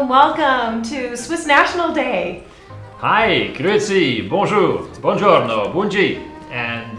welcome to Swiss National Day. Hi, grüezi, bonjour, buongiorno, bunji, and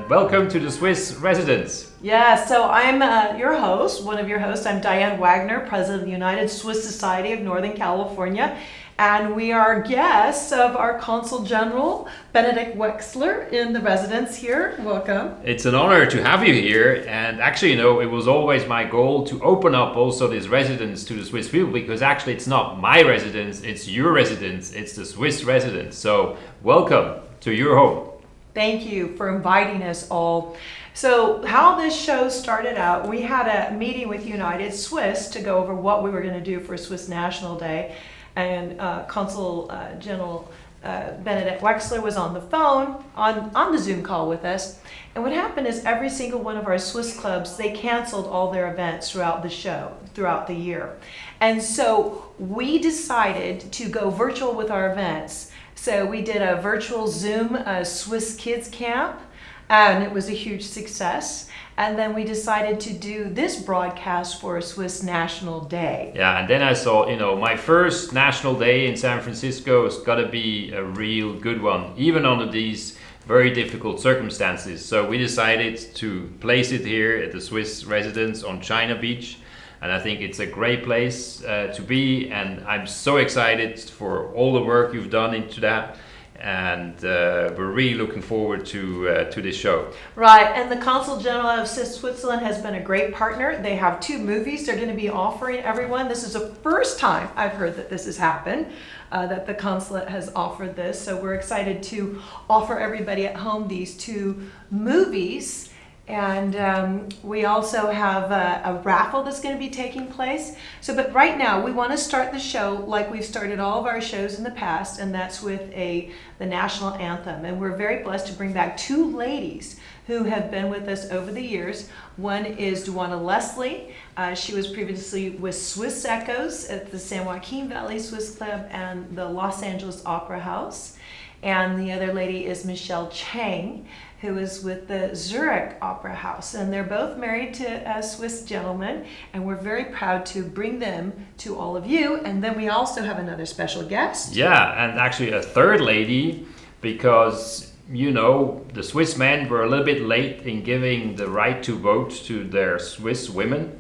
welcome to the Swiss residence. Yeah, so I'm your host, one of your hosts. I'm Diane Wagner, president of the United Swiss Society of Northern California, and we are guests of our Consul General, Benedikt Wechsler, in the residence here. Welcome. It's an honor to have you here, and actually, it was always my goal to open up also this residence to the Swiss people, because actually it's not my residence, it's your residence, it's the Swiss residence. So welcome to your home. Thank you for inviting us all. So how this show started out, we had a meeting with United Swiss to go over what we were going to do for Swiss National Day. And Consul General Benedikt Wechsler was on the phone, on the Zoom call with us. And what happened is every single one of our Swiss clubs, they canceled all their events throughout the year. And so we decided to go virtual with our events. So we did a virtual Zoom Swiss Kids Camp, and it was a huge success. And then we decided to do this broadcast for Swiss National Day. Yeah, and then I saw, my first National Day in San Francisco has got to be a real good one, even under these very difficult circumstances. So we decided to place it here at the Swiss residence on China Beach. And I think it's a great place to be. And I'm so excited for all the work you've done into that. And we're really looking forward to this show. Right, and the Consul General of Switzerland has been a great partner. They have 2 movies they're going to be offering everyone. This is the first time I've heard that this has happened, that the consulate has offered this. So we're excited to offer everybody at home these 2 movies. And we also have a raffle that's going to be taking place. But right now we want to start the show like we've started all of our shows in the past, and that's with the national anthem. And we're very blessed to bring back 2 ladies who have been with us over the years. One is Leslie. She was previously with Swiss Echoes at the San Joaquin Valley Swiss Club and the Los Angeles Opera House. And the other lady is Michelle Chang, who is with the Zurich Opera House. And they're both married to Swiss gentlemen, and we're very proud to bring them to all of you. And then we also have another special guest. Yeah, and actually a third lady, because, the Swiss men were a little bit late in giving the right to vote to their Swiss women.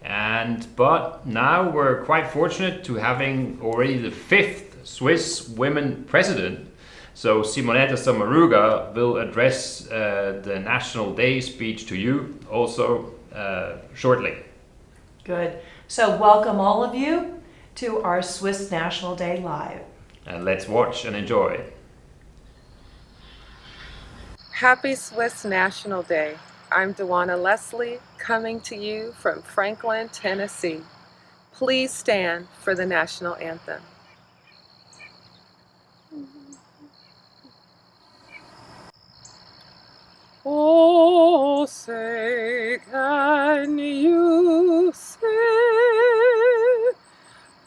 But now we're quite fortunate to having already the 5th Swiss women president. So Simonetta Sommaruga will address the National Day speech to you also shortly. Good. So welcome all of you to our Swiss National Day Live. And let's watch and enjoy. Happy Swiss National Day. I'm Leslie, coming to you from Franklin, Tennessee. Please stand for the national anthem. Oh, say, can you say,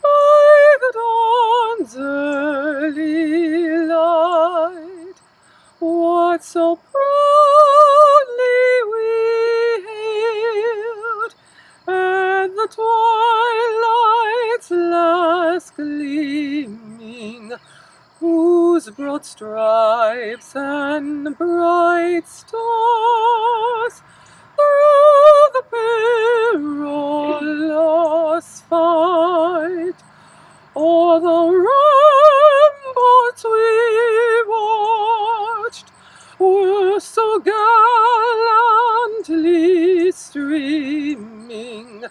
by the dawn's early light, what so proudly we hailed at the twilight's last gleaming, whose broad stripes and bright stars through the perilous fight o'er the ramparts we watched were so gallantly streaming in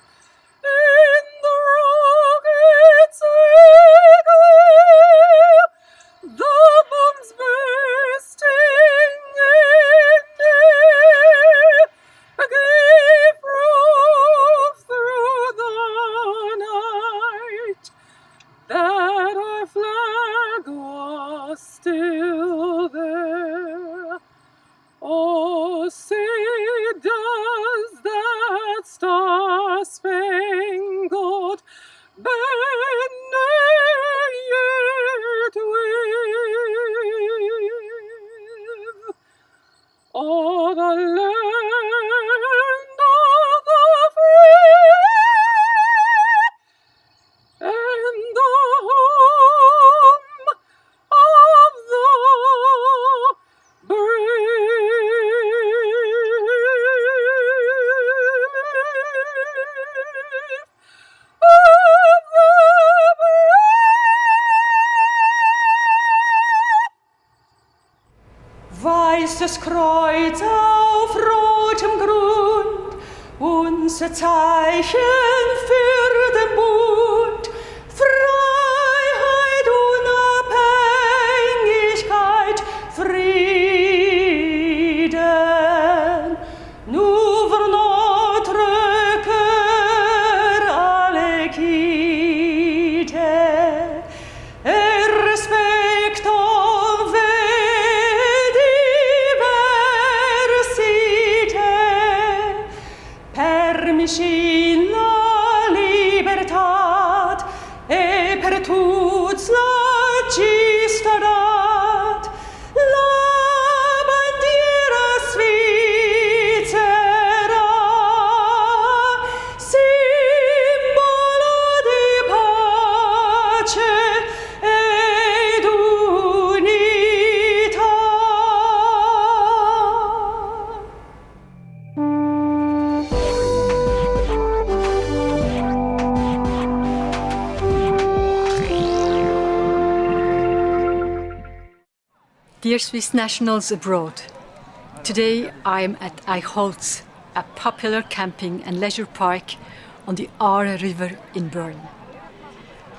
the rocket's glare. The bombs bursting in air gave proof through the night that our flag was weißes Kreuz auf rotem Grund, unser Zeichen für den Bund. Freiheit, Unabhängigkeit, Frieden. N'ouvre notre cœur à l'équité et respectons diversité. Permisci la libertad e per tutti la ci starat. La bandiera svizzera, simbolo di pace ed unità. Dear Swiss nationals abroad, today I am at Eichholz, a popular camping and leisure park on the Aare River in Bern.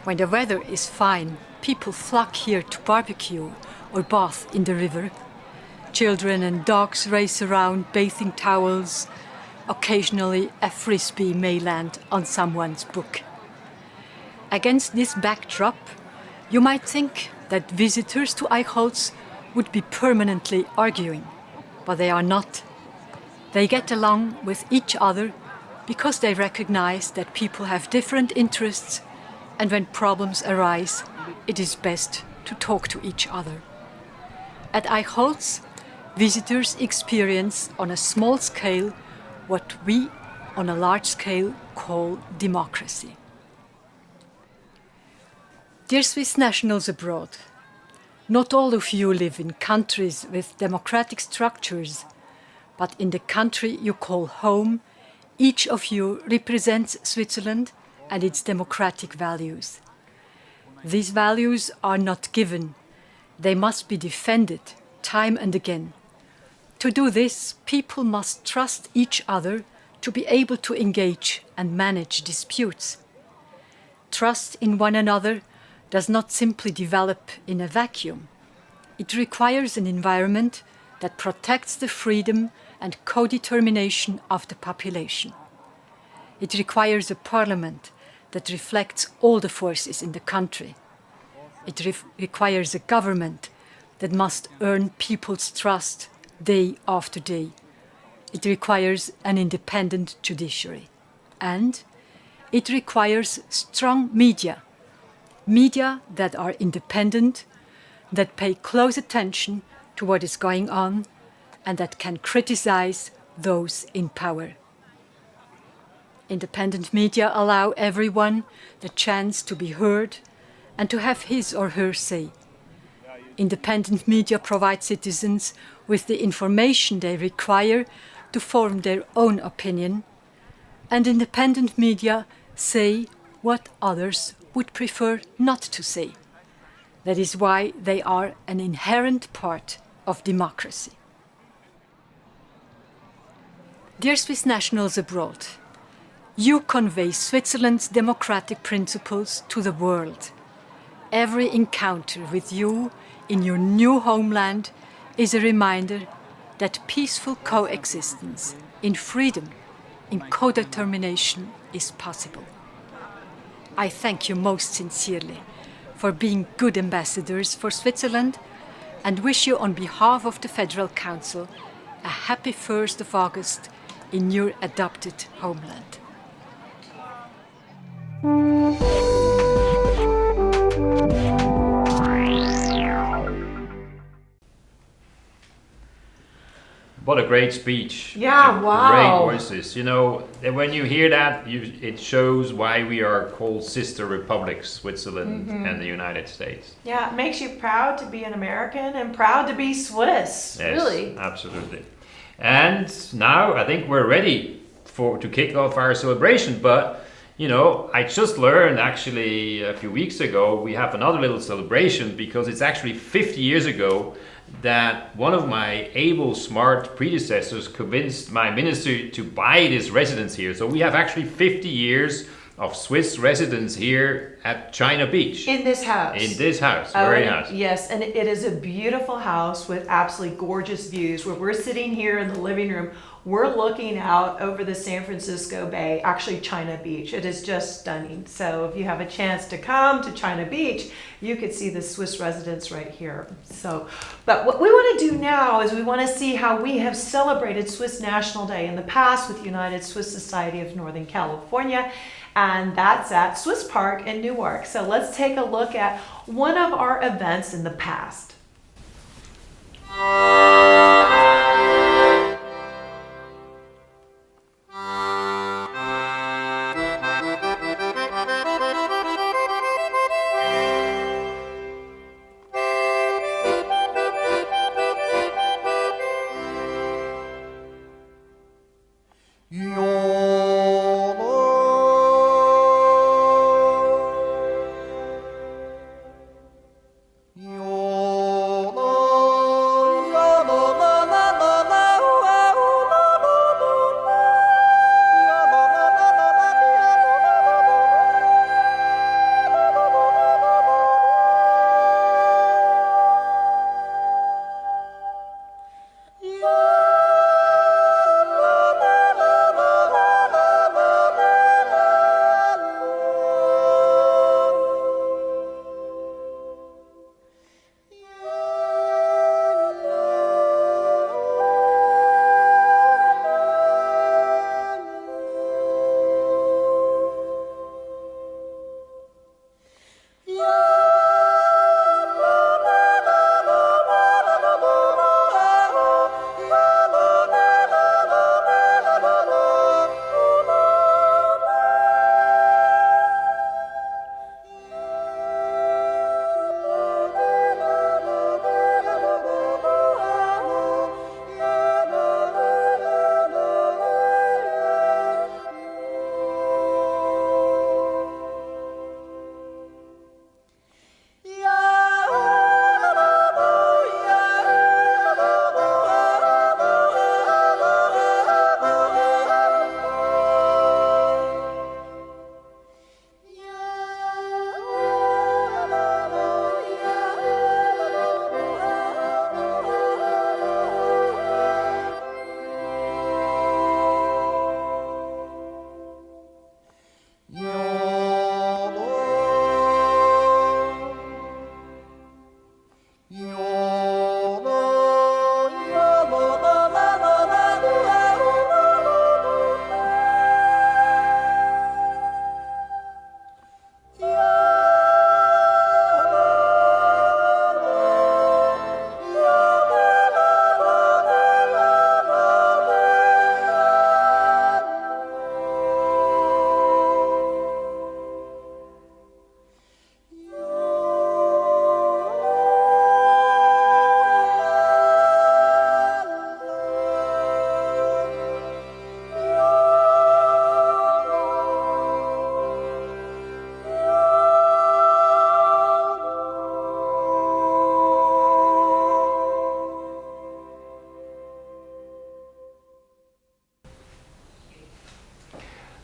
When the weather is fine, people flock here to barbecue or bath in the river. Children and dogs race around bathing towels. Occasionally a frisbee may land on someone's book. Against this backdrop, you might think that visitors to Eichholz would be permanently arguing, but they are not. They get along with each other because they recognize that people have different interests, and when problems arise, it is best to talk to each other. At Eichholz, visitors experience on a small scale what we on a large scale call democracy. Dear Swiss nationals abroad, not all of you live in countries with democratic structures, but in the country you call home, each of you represents Switzerland and its democratic values. These values are not given. They must be defended time and again. To do this, people must trust each other to be able to engage and manage disputes. Trust in one another does not simply develop in a vacuum. It requires an environment that protects the freedom and co-determination of the population. It requires a parliament that reflects all the forces in the country. It requires a government that must earn people's trust day after day. It requires an independent judiciary. And it requires strong media that are independent, that pay close attention to what is going on, and that can criticize those in power. Independent media allow everyone the chance to be heard and to have his or her say. Independent media provide citizens with the information they require to form their own opinion, and independent media say what others would prefer not to say. That is why they are an inherent part of democracy. Dear Swiss nationals abroad, you convey Switzerland's democratic principles to the world. Every encounter with you in your new homeland is a reminder that peaceful coexistence in freedom, in co-determination is possible. I thank you most sincerely for being good ambassadors for Switzerland and wish you on behalf of the Federal Council a happy 1st of August in your adopted homeland. What a great speech. Yeah, And wow. Great voices. You know, and when you hear that, it shows why we are called sister republics, Switzerland and the United States. Yeah, it makes you proud to be an American and proud to be Swiss. Yes, Really. absolutely. And now I think we're ready to kick off our celebration. But, you know, I just learned actually a few weeks ago, we have another little celebration because it's actually 50 years ago that one of my able, smart predecessors convinced my minister to buy this residence here. So we have actually 50 years of Swiss residence here at China Beach. In this house. In this house, very nice. Yes, and it is a beautiful house with absolutely gorgeous views. Where we're sitting here in the living room, we're looking out over the San Francisco Bay, actually China Beach. It is just stunning. So if you have a chance to come to China Beach, you could see the Swiss residence right here. So, but what we want to do now is we want to see how we have celebrated Swiss National Day in the past with United Swiss Society of Northern California, and that's at Swiss Park in Newark. So let's take a look at one of our events in the past.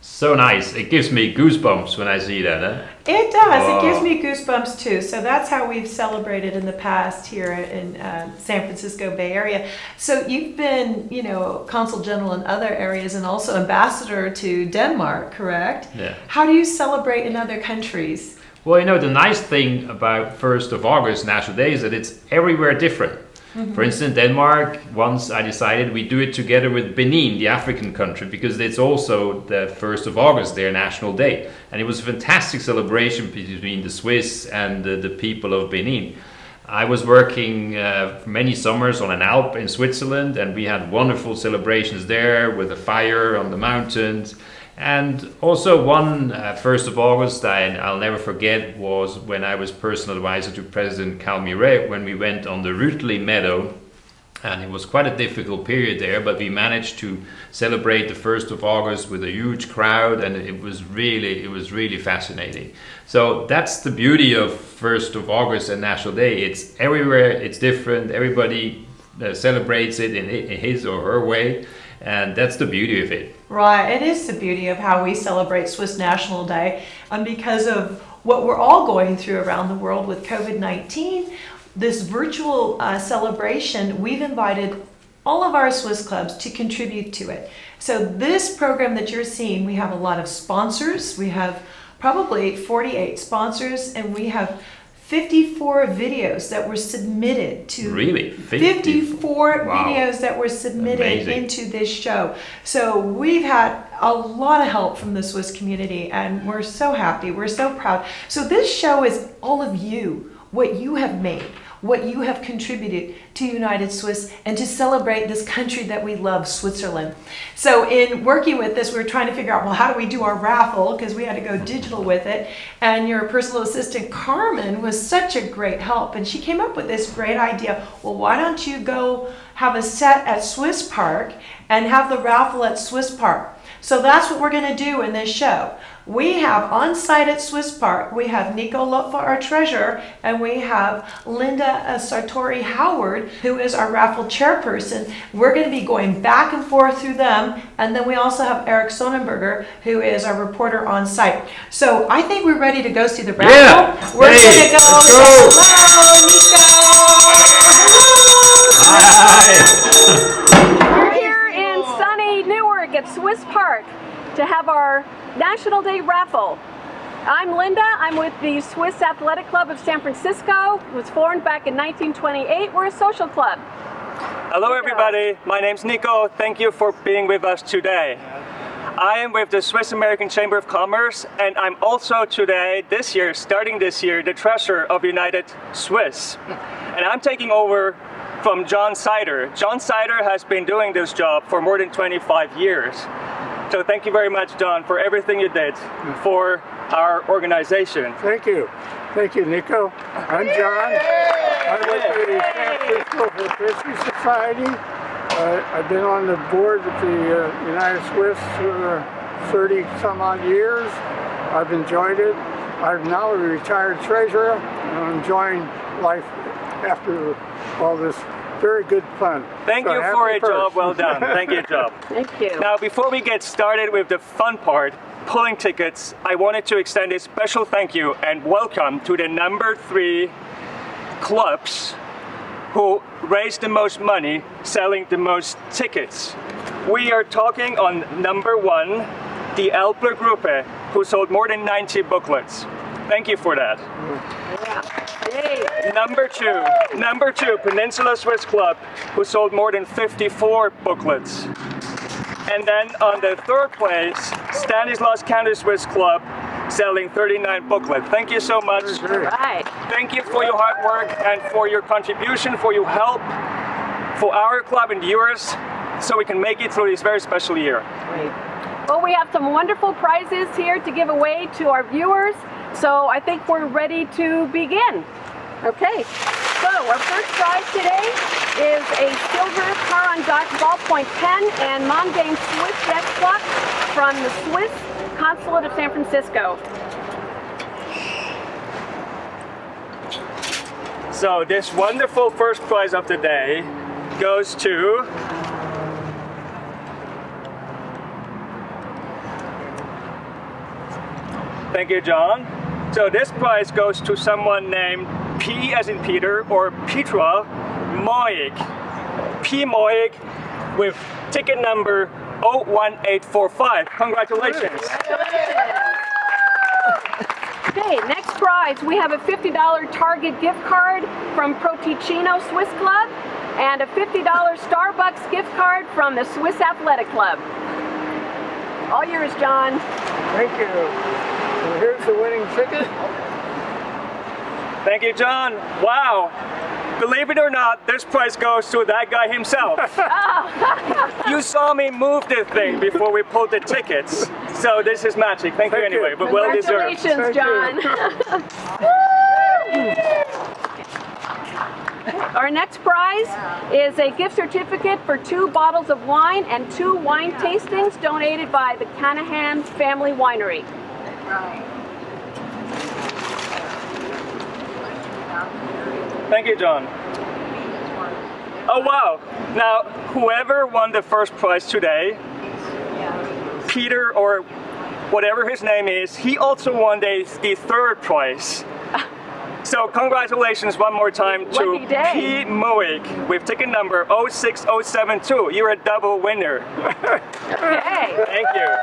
So nice. It gives me goosebumps when I see that. Eh? It does. Oh. It gives me goosebumps too. So that's how we've celebrated in the past here in San Francisco Bay Area. So you've been, Consul General in other areas and also ambassador to Denmark, correct? Yeah. How do you celebrate in other countries? Well, the nice thing about 1st of August, National Day, is that it's everywhere different. Mm-hmm. For instance, Denmark, once I decided we do it together with Benin, the African country, because it's also the 1st of August, their national day. And it was a fantastic celebration between the Swiss and the people of Benin. I was working for many summers on an Alp in Switzerland, and we had wonderful celebrations there with a fire on the mountains. And also one 1st of August I'll never forget was when I was personal advisor to President Calmire when we went on the Rütli Meadow And it was quite a difficult period there, but we managed to celebrate the 1st of August with a huge crowd, and it was really fascinating. So that's the beauty of 1st of August and National Day. It's everywhere, it's different, everybody celebrates it in his or her way, and that's the beauty of it. Right, it is the beauty of how we celebrate Swiss National Day, and because of what we're all going through around the world with COVID-19, this virtual celebration, we've invited all of our Swiss clubs to contribute to it. So this program that you're seeing, we have a lot of sponsors. We have probably 48 sponsors, and we have 54 videos that were submitted to. Really? 54 Wow. videos that were submitted Amazing. into this show. So we've had a lot of help from the Swiss community, and we're so happy, we're so proud. So this show is all of you, what you have made, what you have contributed to United Swiss and to celebrate this country that we love, Switzerland. So in working with this, we were trying to figure out, well, how do we do our raffle? Because we had to go digital with it. And your personal assistant, Carmen, was such a great help. And she came up with this great idea. Well, why don't you go have a set at Swiss Park and have the raffle at Swiss Park? So that's what we're going to do in this show. We have on site at Swiss Park, we have Nico Lopfa, our treasurer, and we have Linda Sartori Howard, who is our raffle chairperson. We're going to be going back and forth through them. And then we also have Eric Sonnenberger, who is our reporter on site. So I think we're ready to go see the raffle. Yeah. We're Hey, going to go. let's go. Hello, Nico. We're here in sunny Newark at Swiss Park to have our National Day raffle. I'm Linda. I'm with the Swiss Athletic Club of San Francisco. It was formed back in 1928. We're a social club. Hello everybody, my name's Nico. Thank you for being with us today. I am with the Swiss American Chamber of Commerce, and I'm also today, starting this year, the treasurer of United Swiss. And I'm taking over from John Sider. John Sider has been doing this job for more than 25 years. So thank you very much, John, for everything you did for our organization. Thank you. Thank you, Nico. I'm John. I'm with the San Francisco History Society. I've been on the board with the United Swiss 30 some odd years. I've enjoyed it. I'm now a retired treasurer, and I'm enjoying life after all this very good fun. Thank you for a job well done. Thank you, Job. Thank you. Now, before we get started with the fun part, pulling tickets, I wanted to extend a special thank you and welcome to the number 3 clubs who raised the most money selling the most tickets. We are talking on number 1, the Elbler Gruppe, who sold more than 90 booklets. Thank you for that. Yay. Number two, Peninsula Swiss Club, who sold more than 54 booklets. And then on the 3rd place, Stanislaus Swiss Club, selling 39 booklets. Thank you so much. Right. Thank you for your hard work and for your contribution, for your help, for our club and yours, so we can make it through this very special year. Great. Well, we have some wonderful prizes here to give away to our viewers, so I think we're ready to begin. Okay, so our first prize today is a silver Caron Dot ballpoint pen and Mondaine Swiss desk clock from the Swiss Consulate of San Francisco. So this wonderful first prize of the day goes to Thank you, John. So this prize goes to someone named P as in Peter or Petra Moig. P Moig with ticket number 01845. Congratulations. Okay, next prize, we have a $50 Target gift card from Ticino Swiss Club and a $50 Starbucks gift card from the Swiss Athletic Club. All yours, John. Thank you. So here's the winning ticket. Thank you, John. Wow. Believe it or not, this prize goes to that guy himself. You saw me move the thing before we pulled the tickets. So this is magic. Thank you anyway, but well deserved. Congratulations, John. Our next prize is a gift certificate for 2 bottles of wine and 2 wine tastings donated by the Canahan Family Winery. Thank you, John. Oh wow! Now, whoever won the first prize today, Peter or whatever his name is, he also won the third prize. So congratulations one more time to Lucky day. P. Moig with ticket number 06072. You're a double winner. Okay. Thank you.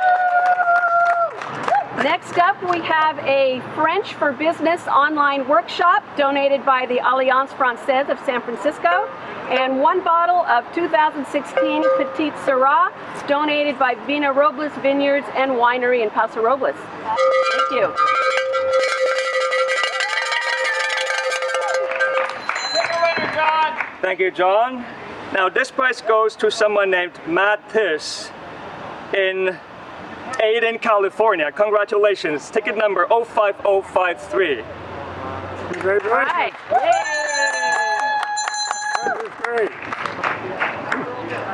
Next up, we have a French for Business online workshop donated by the Alliance Française of San Francisco, and 1 bottle of 2016 Petite Syrah donated by Vina Robles Vineyards and Winery in Paso Robles. Thank you. Thank you, John. Now this prize goes to someone named Mathis in Aden, California. Congratulations. Ticket number 05053. Congratulations. All right. That was great.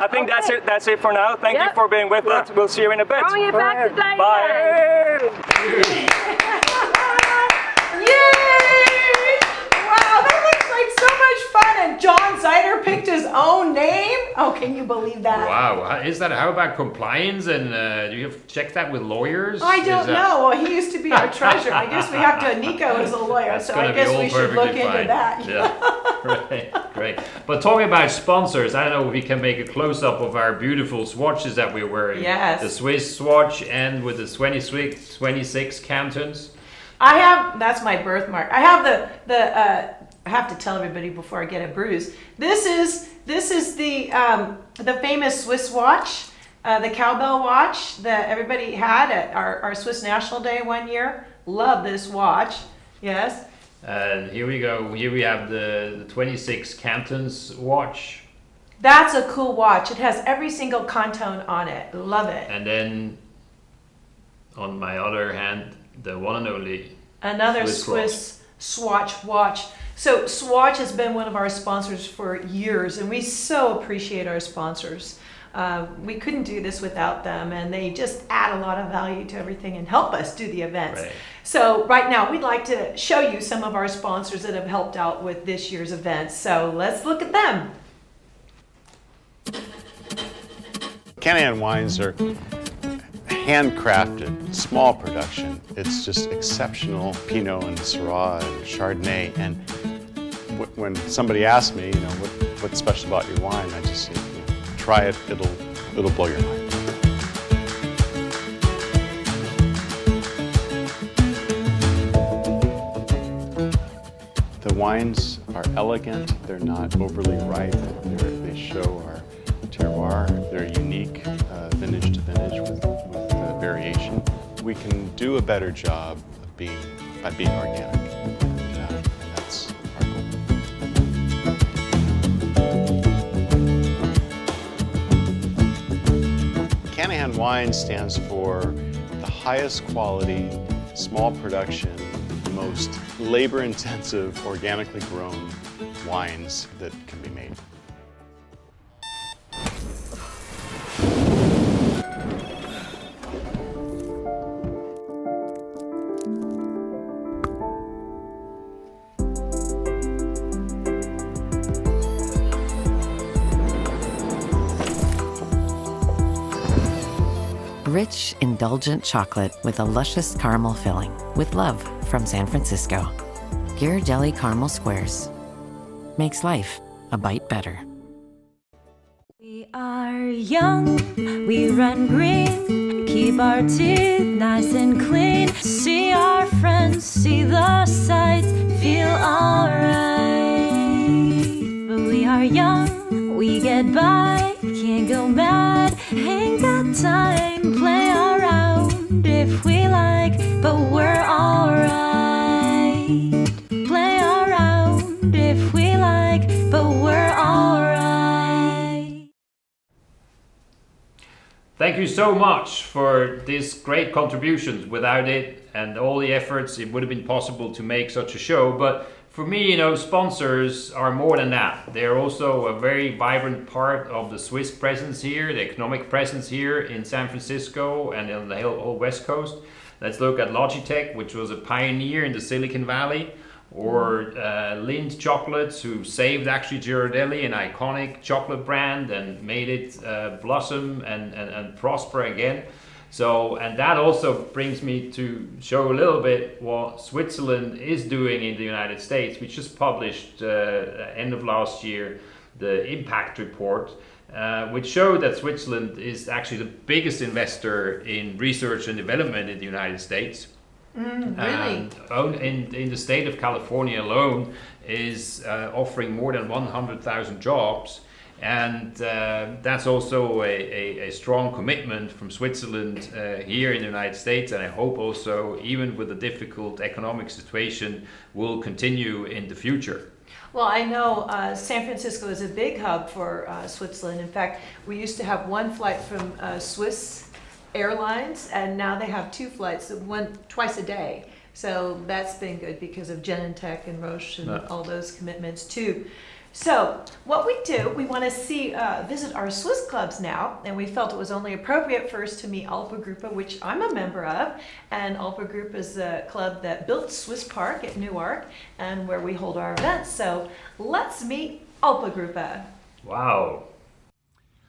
I think that's it for now. Thank you for being with us. We'll see you in a bit. Throwing it back to Diane. Bye. Yay! Wow, that looks like so much fun. And John Zider picked his own name. Oh, can you believe that? Wow, is that, how about compliance, and do you have checked that with lawyers? I don't know. Well, he used to be our treasurer. I guess we have to. Nico is a lawyer, so I guess we should look into that. Yeah, right, great. But talking about sponsors, I don't know if we can make a close-up of our beautiful swatches that we're wearing. Yes. The Swiss swatch and with the 26 cantons. I have, that's my birthmark. I have I have to tell everybody before I get a bruise. This is the famous Swiss watch, the cowbell watch that everybody had at our Swiss National Day one year. Love this watch. Yes. And here we go. Here we have the 26 cantons watch. That's a cool watch. It has every single canton on it. Love it. And then on my other hand, the one and only another Swiss Swatch watch. So Swatch has been one of our sponsors for years, and we so appreciate our sponsors. We couldn't do this without them, and they just add a lot of value to everything and help us do the events. Right. So right now we'd like to show you some of our sponsors that have helped out with this year's events. So let's look at them. Canahan wines are handcrafted, small production. It's just exceptional Pinot and Syrah and Chardonnay. And when somebody asks me, what's special about your wine, I just say, try it. It'll blow your mind. The wines are elegant. They're not overly ripe. They show our terroir. They're unique, vintage to vintage with variation. We can do a better job of being organic, and that's our goal. Canahan wine stands for the highest quality, small production, most labor-intensive, organically grown wines that can be made. Rich, indulgent chocolate with a luscious caramel filling. With love from San Francisco. Ghirardelli caramel squares. Makes life a bite better. We are young, we run green, keep our teeth nice and clean. See our friends, see the sights, feel alright. But we are young, we get by, can't go mad, ain't got time, play around if we like, but we're alright. Play around if we like, but we're alright. Thank you so much for these great contributions. Without it and all the efforts, it would have been possible to make such a show. But For me, sponsors are more than that. They're also a very vibrant part of the Swiss presence here, the economic presence here in San Francisco and on the whole West Coast. Let's look at Logitech, which was a pioneer in the Silicon Valley, or Lindt Chocolates, who saved actually Ghirardelli, an iconic chocolate brand, and made it blossom and prosper again. So, and that also brings me to show a little bit what Switzerland is doing in the United States. We just published end of last year the impact report, which showed that Switzerland is actually the biggest investor in research and development in the United States. Really? And in the state of California alone is offering more than 100,000 jobs. And that's also a strong commitment from Switzerland here in the United States, and I hope also, even with the difficult economic situation, will continue in the future. Well, I know San Francisco is a big hub for Switzerland. In fact, we used to have one flight from Swiss Airlines, and now they have two flights, twice a day. So that's been good because of Genentech and Roche and all those commitments too. So what we do, we want to visit our Swiss clubs now, and we felt it was only appropriate first to meet Alpengruppe, which I'm a member of, and Alpengruppe is a club that built Swiss Park at Newark and where we hold our events. So let's meet Alpengruppe. Wow.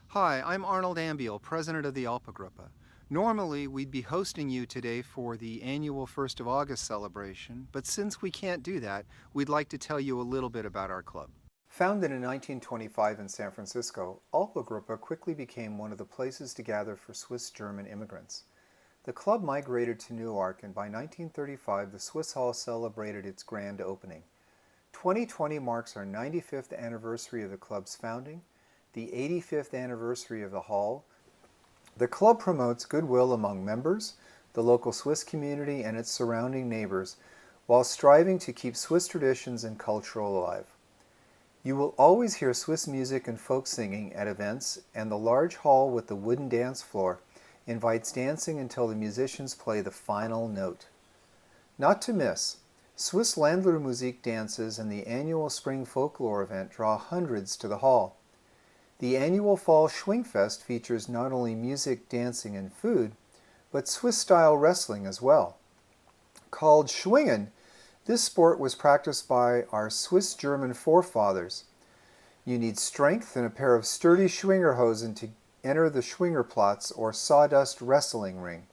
Hi, I'm Arnold Ambiel, president of the Alpengruppe. Normally, we'd be hosting you today for the annual 1st of August celebration, but since we can't do that, we'd like to tell you a little bit about our club. Founded in 1925 in San Francisco, Alpengruppe quickly became one of the places to gather for Swiss-German immigrants. The club migrated to Newark, and by 1935 the Swiss Hall celebrated its grand opening. 2020 marks our 95th anniversary of the club's founding, the 85th anniversary of the Hall. The club promotes goodwill among members, the local Swiss community, and its surrounding neighbors, while striving to keep Swiss traditions and culture alive. You will always hear Swiss music and folk singing at events, and the large hall with the wooden dance floor invites dancing until the musicians play the final note. Not to miss, Swiss Ländlermusik dances and the annual spring folklore event draw hundreds to the hall. The annual fall Schwingfest features not only music, dancing, and food, but Swiss-style wrestling as well. Called Schwingen, this sport was practiced by our Swiss-German forefathers. You need strength and a pair of sturdy Schwingerhosen to enter the Schwingerplatz, or sawdust wrestling ring.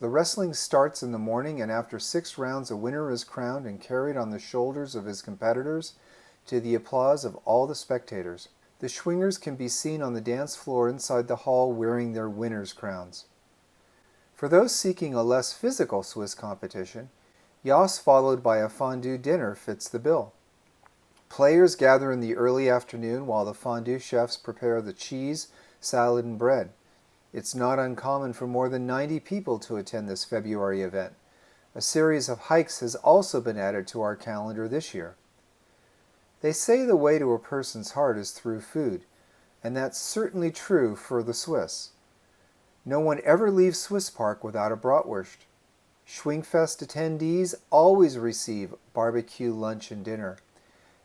The wrestling starts in the morning, and after 6 rounds a winner is crowned and carried on the shoulders of his competitors to the applause of all the spectators. The Schwingers can be seen on the dance floor inside the hall wearing their winners' crowns. For those seeking a less physical Swiss competition, Yas followed by a fondue dinner fits the bill. Players gather in the early afternoon while the fondue chefs prepare the cheese, salad, and bread. It's not uncommon for more than 90 people to attend this February event. A series of hikes has also been added to our calendar this year. They say the way to a person's heart is through food, and that's certainly true for the Swiss. No one ever leaves Swiss Park without a bratwurst. Schwingfest attendees always receive barbecue lunch and dinner.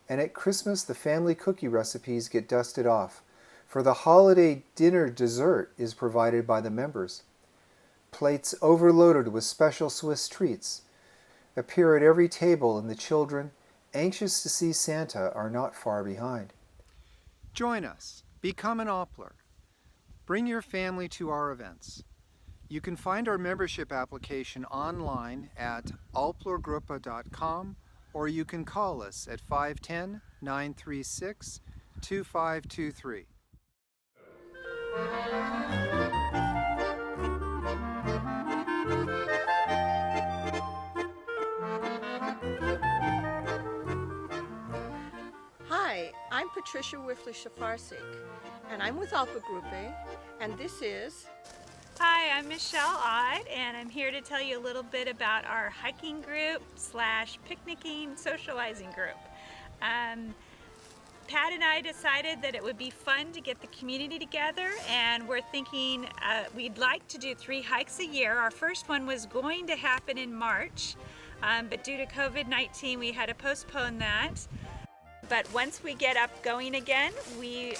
And at Christmas, the family cookie recipes get dusted off, for the holiday dinner dessert is provided by the members. Plates overloaded with special Swiss treats appear at every table, and the children, anxious to see Santa, are not far behind. Join us. Become an Alpler. Bring your family to our events. You can find our membership application online at alplergruppe.com, or you can call us at 510-936-2523. Hi, I'm Patricia Wiffler-Shafarsik, and I'm with Alpengruppe, and this is... Hi, I'm Michelle Odd, and I'm here to tell you a little bit about our hiking group / picnicking socializing group. Pat and I decided that it would be fun to get the community together, and we're thinking we'd like to do 3 hikes a year. Our first one was going to happen in March, but due to COVID-19, we had to postpone that. But once we get up going again, we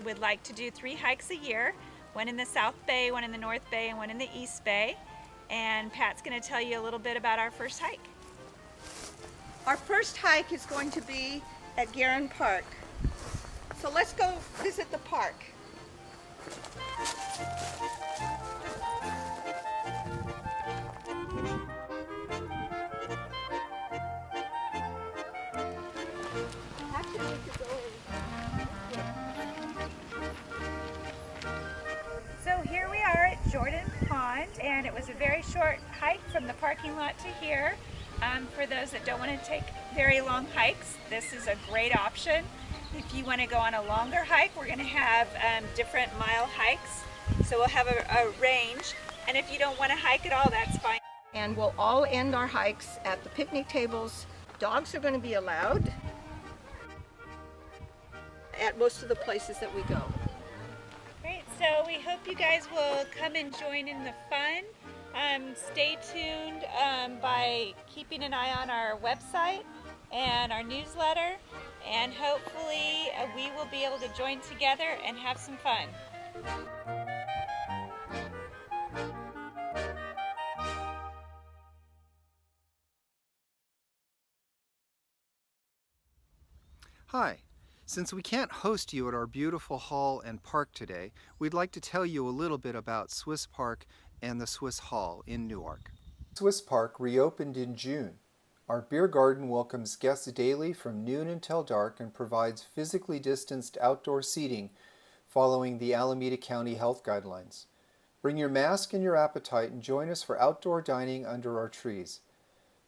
would like to do 3 hikes a year, one in the South Bay, one in the North Bay, and one in the East Bay. And Pat's going to tell you a little bit about our first hike. Our first hike is going to be at Guerin Park. So let's go visit the park. So here we are at Jordan Pond, and it was a very short hike from the parking lot to here. For those that don't want to take very long hikes, this is a great option. If you want to go on a longer hike, we're going to have different mile hikes. So we'll have a range, and if you don't want to hike at all, that's fine. And we'll all end our hikes at the picnic tables. Dogs are going to be allowed at most of the places that we go. Great, so we hope you guys will come and join in the fun. Stay tuned by keeping an eye on our website and our newsletter, and hopefully we will be able to join together and have some fun. Hi. Since we can't host you at our beautiful hall and park today, we'd like to tell you a little bit about Swiss Park and the Swiss Hall in Newark. Swiss Park reopened in June. Our beer garden welcomes guests daily from noon until dark and provides physically distanced outdoor seating following the Alameda County health guidelines. Bring your mask and your appetite and join us for outdoor dining under our trees.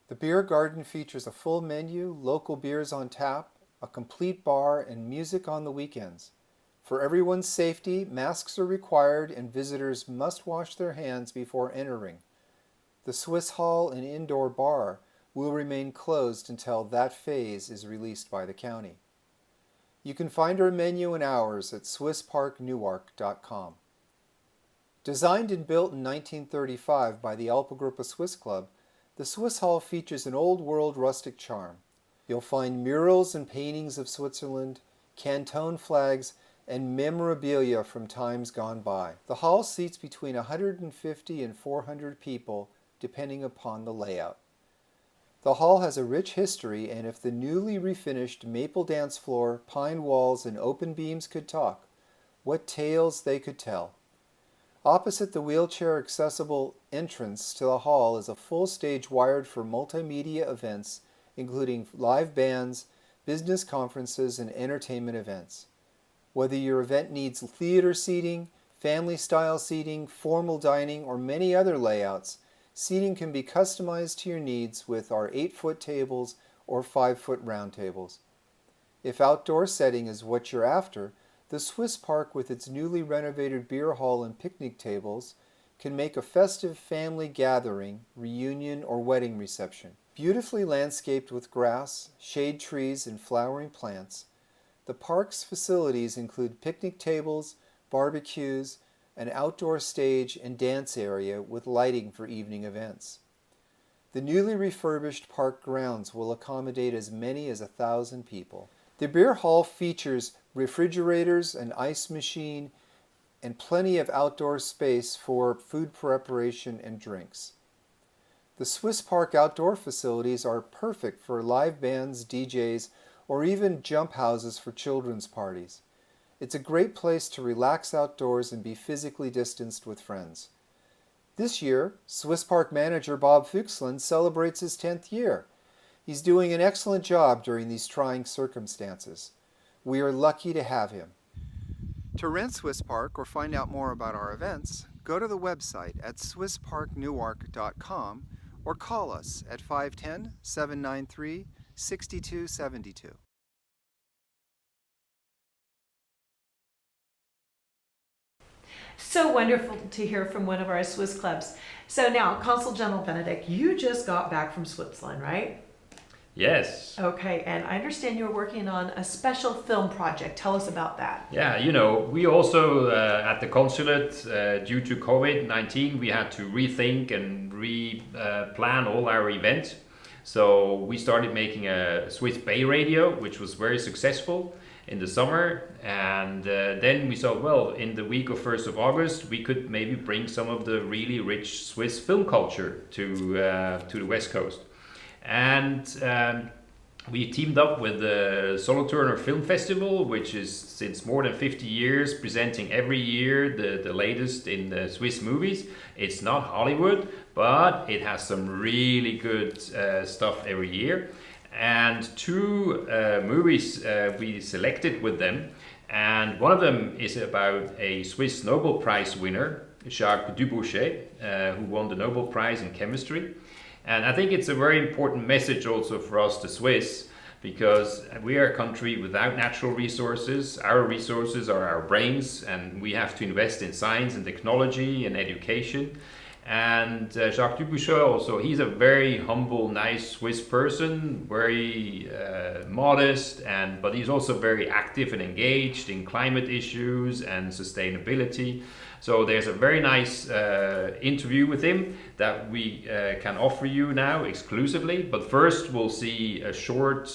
The beer garden features a full menu, local beers on tap, a complete bar, and music on the weekends. For everyone's safety, masks are required and visitors must wash their hands before entering. The Swiss Hall and indoor bar will remain closed until that phase is released by the county. You can find our menu and hours at swissparknewark.com. Designed and built in 1935 by the Alpengruppe Swiss Club, the Swiss Hall features an old-world rustic charm. You'll find murals and paintings of Switzerland, canton flags, and memorabilia from times gone by. The hall seats between 150 and 400 people, depending upon the layout. The hall has a rich history, and if the newly refinished maple dance floor, pine walls, and open beams could talk, what tales they could tell. Opposite the wheelchair-accessible entrance to the hall is a full stage wired for multimedia events, including live bands, business conferences, and entertainment events. Whether your event needs theater seating, family-style seating, formal dining, or many other layouts, seating can be customized to your needs with our 8-foot tables or 5-foot round tables. If outdoor setting is what you're after, the Swiss Park with its newly renovated beer hall and picnic tables can make a festive family gathering, reunion, or wedding reception. Beautifully landscaped with grass, shade trees, and flowering plants, the park's facilities include picnic tables, barbecues, an outdoor stage and dance area with lighting for evening events. The newly refurbished park grounds will accommodate as many as 1,000 people. The beer hall features refrigerators, an ice machine, and plenty of outdoor space for food preparation and drinks. The Swiss Park outdoor facilities are perfect for live bands, DJs, or even jump houses for children's parties. It's a great place to relax outdoors and be physically distanced with friends. This year, Swiss Park manager Bob Fuchsland celebrates his 10th year. He's doing an excellent job during these trying circumstances. We are lucky to have him. To rent Swiss Park or find out more about our events, go to the website at swissparknewark.com or call us at 510-793-6272. So wonderful to hear from one of our Swiss clubs. So now, Consul General Benedikt, you just got back from Switzerland, right? Yes. Okay, and I understand you're working on a special film project. Tell us about that. Yeah, you know, we also at the consulate, due to COVID-19, we had to rethink and plan all our events. So we started making a Swiss Bay radio, which was very successful in the summer. And then we thought, well, in the week of 1st of August, we could maybe bring some of the really rich Swiss film culture to the West Coast. And we teamed up with the Solothurner Film Festival, which is since more than 50 years presenting every year the latest in the Swiss movies. It's not Hollywood, but it has some really good stuff every year. And two movies we selected with them. And one of them is about a Swiss Nobel Prize winner, Jacques Dubochet, who won the Nobel Prize in chemistry. And I think it's a very important message also for us, the Swiss, because we are a country without natural resources. Our resources are our brains, and we have to invest in science and technology and education. And Jacques Dubochet also, he's a very humble, nice Swiss person, very modest, but he's also very active and engaged in climate issues and sustainability. So there's a very nice interview with him that we can offer you now exclusively. But first we'll see a short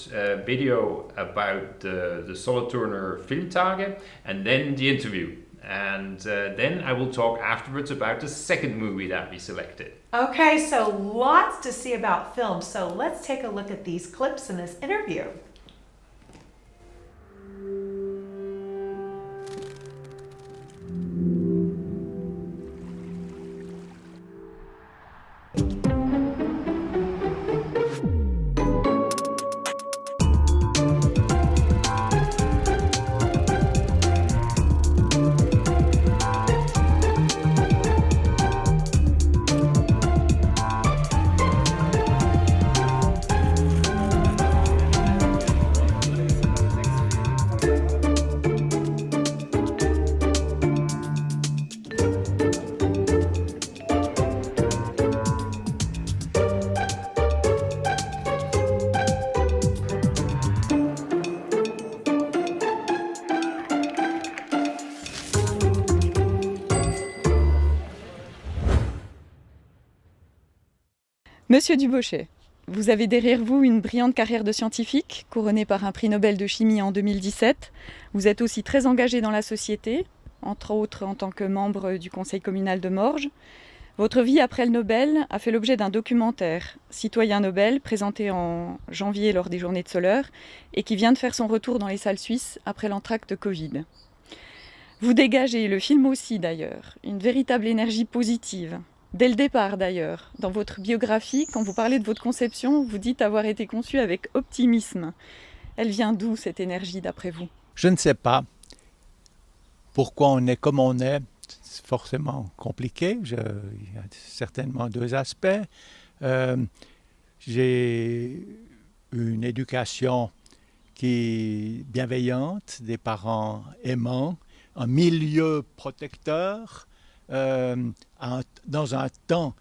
video about the Solothurner Filmtage and then the interview. And then I will talk afterwards about the second movie that we selected. Okay, so lots to see about film. So let's take a look at these clips in this interview. Monsieur Dubochet, vous avez derrière vous une brillante carrière de scientifique, couronnée par un prix Nobel de chimie en 2017. Vous êtes aussi très engagé dans la société, entre autres en tant que membre du conseil communal de Morges. Votre vie après le Nobel a fait l'objet d'un documentaire, Citoyen Nobel, présenté en janvier lors des Journées de Soleure, et qui vient de faire son retour dans les salles suisses après l'entracte Covid. Vous dégagez, le film aussi d'ailleurs, une véritable énergie positive. Dès le départ d'ailleurs, dans votre biographie, quand vous parlez de votre conception, vous dites avoir été conçue avec optimisme. Elle vient d'où cette énergie d'après vous? Je ne sais pas pourquoi on est comme on est. C'est forcément compliqué. Il y a certainement deux aspects. J'ai une éducation qui est bienveillante, des parents aimants, un milieu protecteur, dans un temps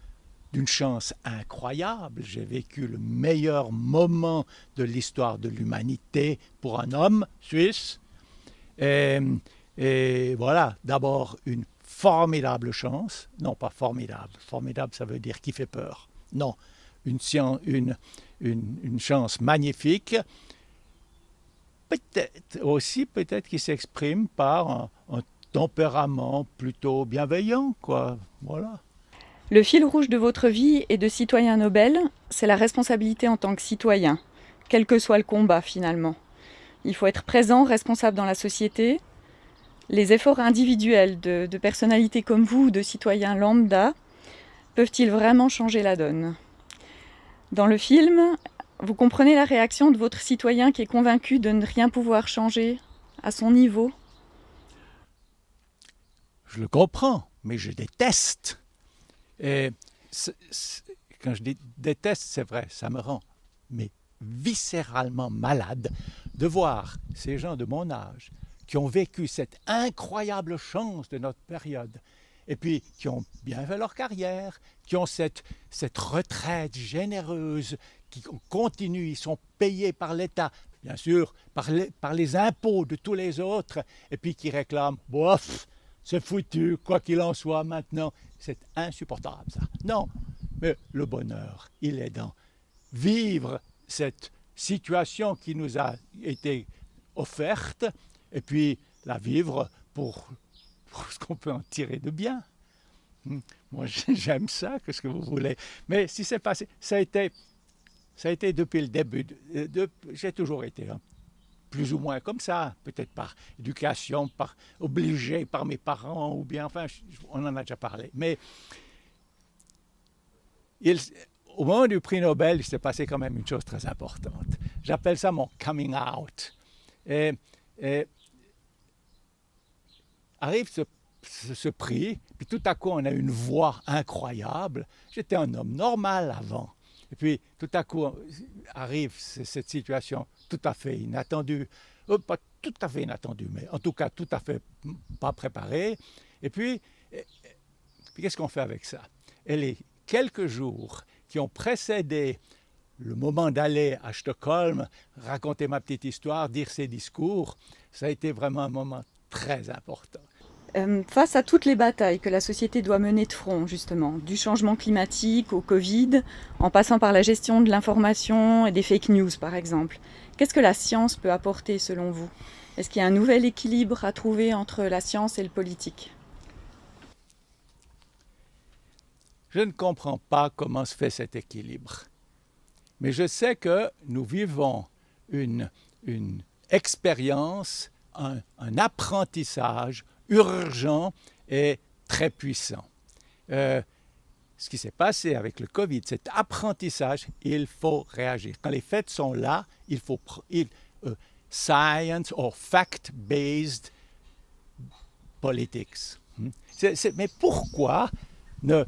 d'une chance incroyable. J'ai vécu le meilleur moment de l'histoire de l'humanité pour un homme suisse. Et voilà, d'abord une formidable chance. Non, pas formidable. Formidable, ça veut dire qui fait peur. Non, une chance magnifique. Peut-être qui s'exprime par un tempérament plutôt bienveillant, quoi. Voilà. Le fil rouge de votre vie et de citoyen Nobel, c'est la responsabilité en tant que citoyen, quel que soit le combat finalement. Il faut être présent, responsable dans la société. Les efforts individuels de personnalités comme vous ou de citoyens lambda peuvent-ils vraiment changer la donne? Dans le film, vous comprenez la réaction de votre citoyen qui est convaincu de ne rien pouvoir changer à son niveau? Je le comprends, mais je déteste. Et quand je dis déteste, c'est vrai, ça me rend viscéralement malade de voir ces gens de mon âge qui ont vécu cette incroyable chance de notre période et puis qui ont bien fait leur carrière, qui ont cette retraite généreuse qui continuent, ils sont payés par l'État, bien sûr, par les impôts de tous les autres, et puis qui réclament, bof, c'est foutu, quoi qu'il en soit maintenant. C'est insupportable, ça. Non, mais le bonheur, il est dans vivre cette situation qui nous a été offerte, et puis la vivre pour ce qu'on peut en tirer de bien. Moi, j'aime ça, qu'est-ce que vous voulez. Mais si c'est passé, ça a été depuis le début. J'ai toujours été plus ou moins comme ça, peut-être par éducation, obligé par mes parents, ou bien, enfin, on en a déjà parlé. Mais au moment du prix Nobel, il s'est passé quand même une chose très importante. J'appelle ça mon coming out. Et arrive ce prix, puis tout à coup on a une voix incroyable. J'étais un homme normal avant. Et puis tout à coup arrive cette situation tout à fait inattendue. Pas tout à fait inattendue, mais en tout cas tout à fait pas préparée. Et puis qu'est-ce qu'on fait avec ça? Et les quelques jours qui ont précédé le moment d'aller à Stockholm, raconter ma petite histoire, dire ces discours, ça a été vraiment un moment très important. Face à toutes les batailles que la société doit mener de front, justement, du changement climatique au Covid, en passant par la gestion de l'information et des fake news, par exemple, qu'est-ce que la science peut apporter selon vous? Est-ce qu'il y a un nouvel équilibre à trouver entre la science et le politique? Je ne comprends pas comment se fait cet équilibre. Mais je sais que nous vivons une expérience, un apprentissage urgent et très puissant. Ce qui s'est passé avec le Covid, cet apprentissage, il faut réagir. Quand les faits sont là, il faut science or fact-based politics. Mais pourquoi ne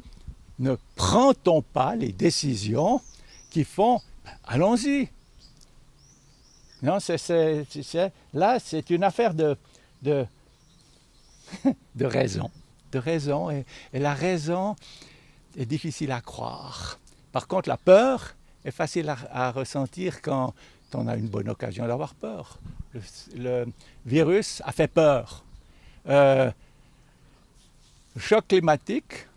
prend-on pas les décisions qui font allons-y? Non, là, c'est une affaire de raison, et la raison est difficile à croire. Par contre, la peur est facile à ressentir quand on a une bonne occasion d'avoir peur. Le virus a fait peur. Le choc climatique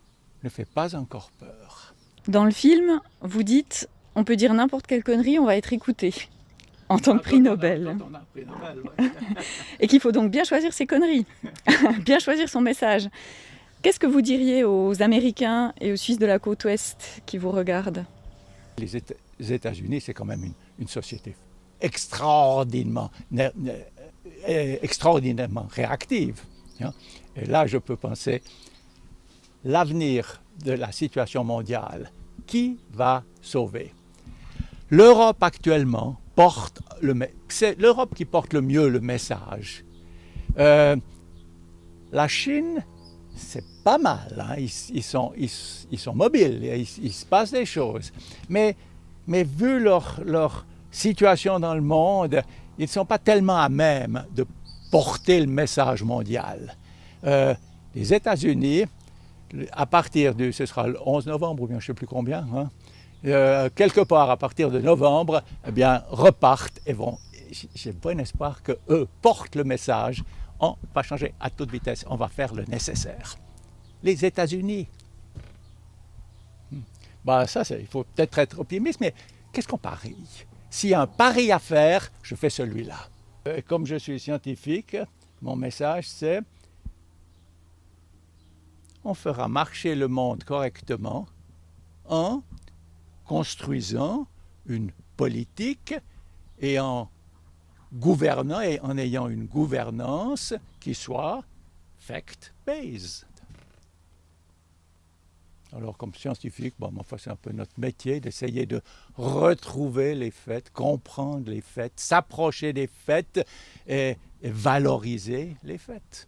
ne fait pas encore peur. Dans le film, vous dites « on peut dire n'importe quelle connerie, on va être écouté ». En tant que prix Nobel. Et qu'il faut donc bien choisir ses conneries, bien choisir son message. Qu'est-ce que vous diriez aux Américains et aux Suisses de la côte ouest qui vous regardent? Les États-Unis, c'est quand même une société extraordinairement réactive. Et là, je peux penser, l'avenir de la situation mondiale, qui va sauver? L'Europe actuellement c'est l'Europe qui porte le mieux le message. La Chine, c'est pas mal, hein? Ils sont mobiles, il se passe des choses. Mais vu leur situation dans le monde, ils ne sont pas tellement à même de porter le message mondial. Les États-Unis, à partir ce sera le 11 novembre ou bien je ne sais plus combien, hein, quelque part à partir de novembre, eh bien, repartent et vont. J'ai bon espoir qu'eux portent le message. On va changer à toute vitesse, on va faire le nécessaire. Les États-Unis. Ça, il faut peut-être être optimiste, mais qu'est-ce qu'on parie? S'il y a un pari à faire, je fais celui-là. Comme je suis scientifique, mon message c'est on fera marcher le monde correctement en construisant une politique et en gouvernant et en ayant une gouvernance qui soit fact-based. Alors comme scientifique, c'est un peu notre métier d'essayer de retrouver les faits, comprendre les faits, s'approcher des faits et valoriser les faits.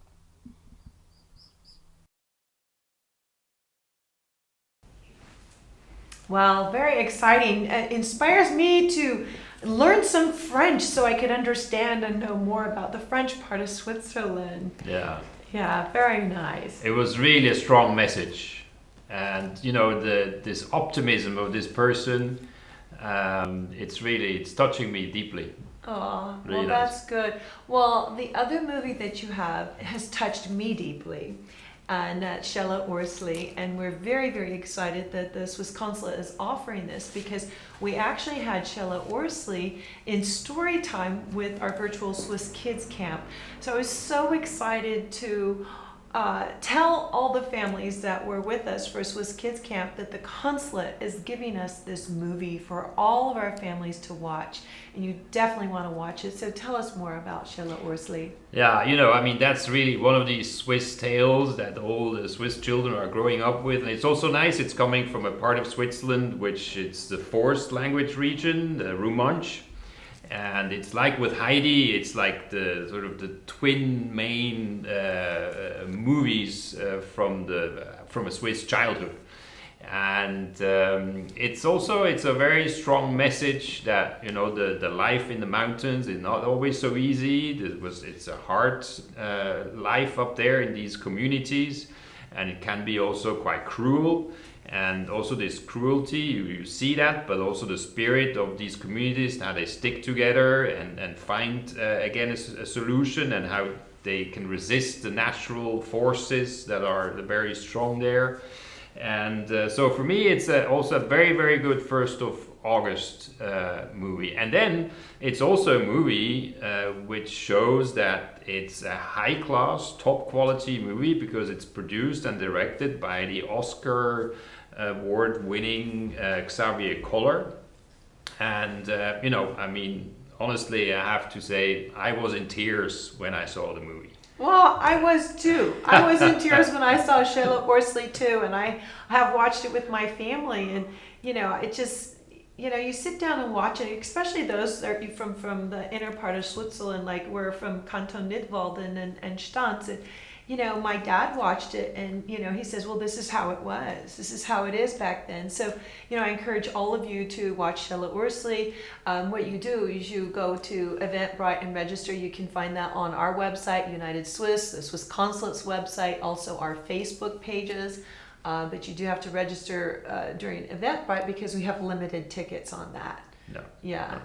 Wow, very exciting. It inspires me to learn some French so I could understand and know more about the French part of Switzerland. Yeah. Yeah, very nice. It was really a strong message. And, this optimism of this person, It's touching me deeply. Oh, Really well, nice. that's good. Well, the other movie that you have has touched me deeply, and that's Schellen-Ursli, and we're very, very excited that the Swiss Consulate is offering this because we actually had Schellen-Ursli in story time with our virtual Swiss Kids Camp. So I was so excited to tell all the families that were with us for Swiss Kids Camp that the Consulate is giving us this movie for all of our families to watch, and you definitely want to watch it. So tell us more about Schellen-Ursli. Yeah, I mean, that's really one of these Swiss tales that all the Swiss children are growing up with. And it's also nice, it's coming from a part of Switzerland, which it's the fourth language region, the Romanche. And it's like with Heidi, it's like the sort of the twin main movies from a Swiss childhood. And it's a very strong message that the life in the mountains is not always so easy. It's a hard life up there in these communities, and it can be also quite cruel. And also this cruelty, you see that, but also the spirit of these communities, how they stick together and find again a solution, and how they can resist the natural forces that are very strong there. And so for me, it's also a very, very good 1st of August movie. And then it's also a movie which shows that it's a high-class, top-quality movie because it's produced and directed by the Oscar award-winning Xavier Koller. And, I mean, honestly, I have to say, I was in tears when I saw the movie. Well, I was too. I was in tears when I saw Schellen-Ursli too, and I have watched it with my family, and it just, you sit down and watch it, especially those that are from the inner part of Switzerland, like we're from Canton Nidwalden and Stanz, and my dad watched it, and he says, well, this is how it was. This is how it is back then. So, I encourage all of you to watch Schellen-Ursli. What you do is you go to Eventbrite and register. You can find that on our website, United Swiss, the Swiss Consulate's website, also our Facebook pages. But you do have to register during Eventbrite because we have limited tickets on that. No. Yeah.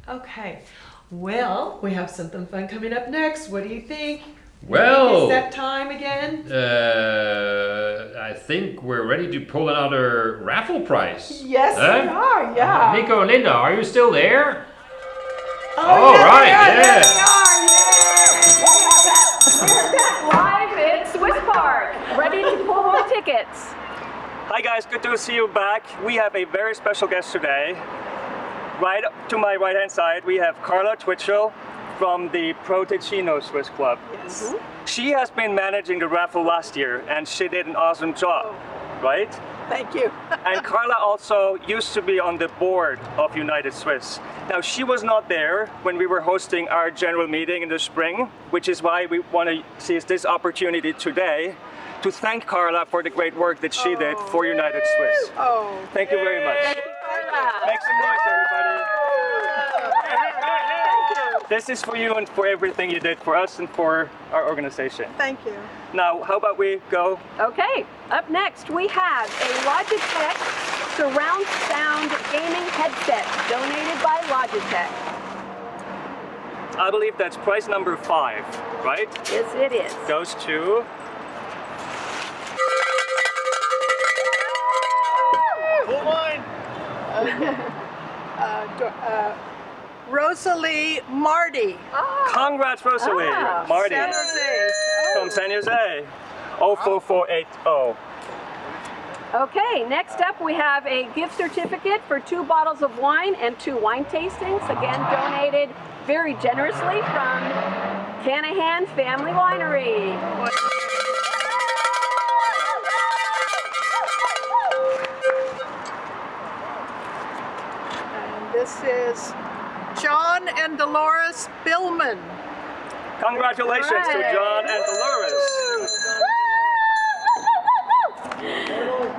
Okay. Well, we have something fun coming up next. What do you think? Well, is that time again? I think we're ready to pull another raffle prize. Yes, we are. Yeah. Nico and Linda, are you still there? Oh, yeah, right. There We're back live at Swiss Park, ready to pull more tickets. Hi guys, good to see you back. We have a very special guest today. Right to my right hand side, we have Carla Twitchell from the Ticino Swiss Club. Yes. Mm-hmm. She has been managing the raffle last year, and she did an awesome job, right? Thank you. And Carla also used to be on the board of United Swiss. Now, she was not there when we were hosting our general meeting in the spring, which is why we want to seize this opportunity today to thank Carla for the great work that she did for United Swiss. Oh. Thank you very much. Thank you, Carla. Make some noise, everybody. This is for you and for everything you did for us and for our organization. Thank you. Now, how about we go? Okay, up next we have a Logitech surround sound gaming headset donated by Logitech. I believe that's prize number 5, right? Yes, it is. Goes to... Full line. Rosalie Marty. Congrats, Rosalie. Marty. San Jose. From San Jose. 04480. Okay, next up we have a gift certificate for 2 bottles of wine and 2 wine tastings, again donated very generously from Canahan Family Winery. And this is John and Dolores Billman. Congratulations to John and Dolores.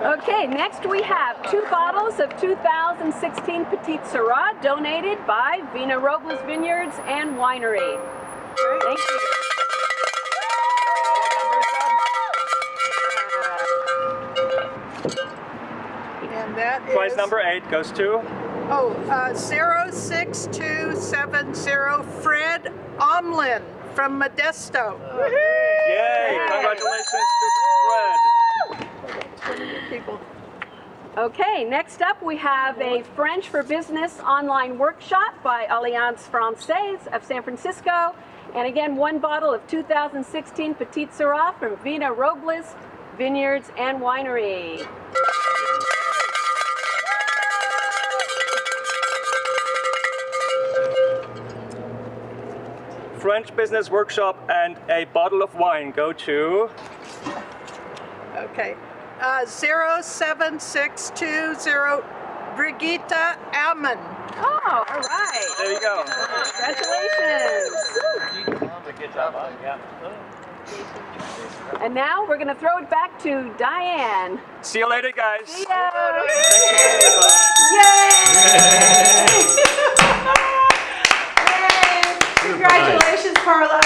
Okay, next we have 2 bottles of 2016 Petite Syrah donated by Vina Robles Vineyards and Winery. Thank you. And that is... Prize number 8 goes to... 0620 Fred Omlin from Modesto. Yay! Congratulations to Fred. People. Okay, next up we have a French for Business online workshop by Alliance Française of San Francisco. And again, one bottle of 2016 Petite Syrah from Vina Robles Vineyards and Winery. French business workshop and a bottle of wine go to... Okay. 07620 Brigitte Ammon. Oh, all right. There you go. Congratulations. And now we're going to throw it back to Diane. See you later, guys. See ya. Congratulations, Carlo.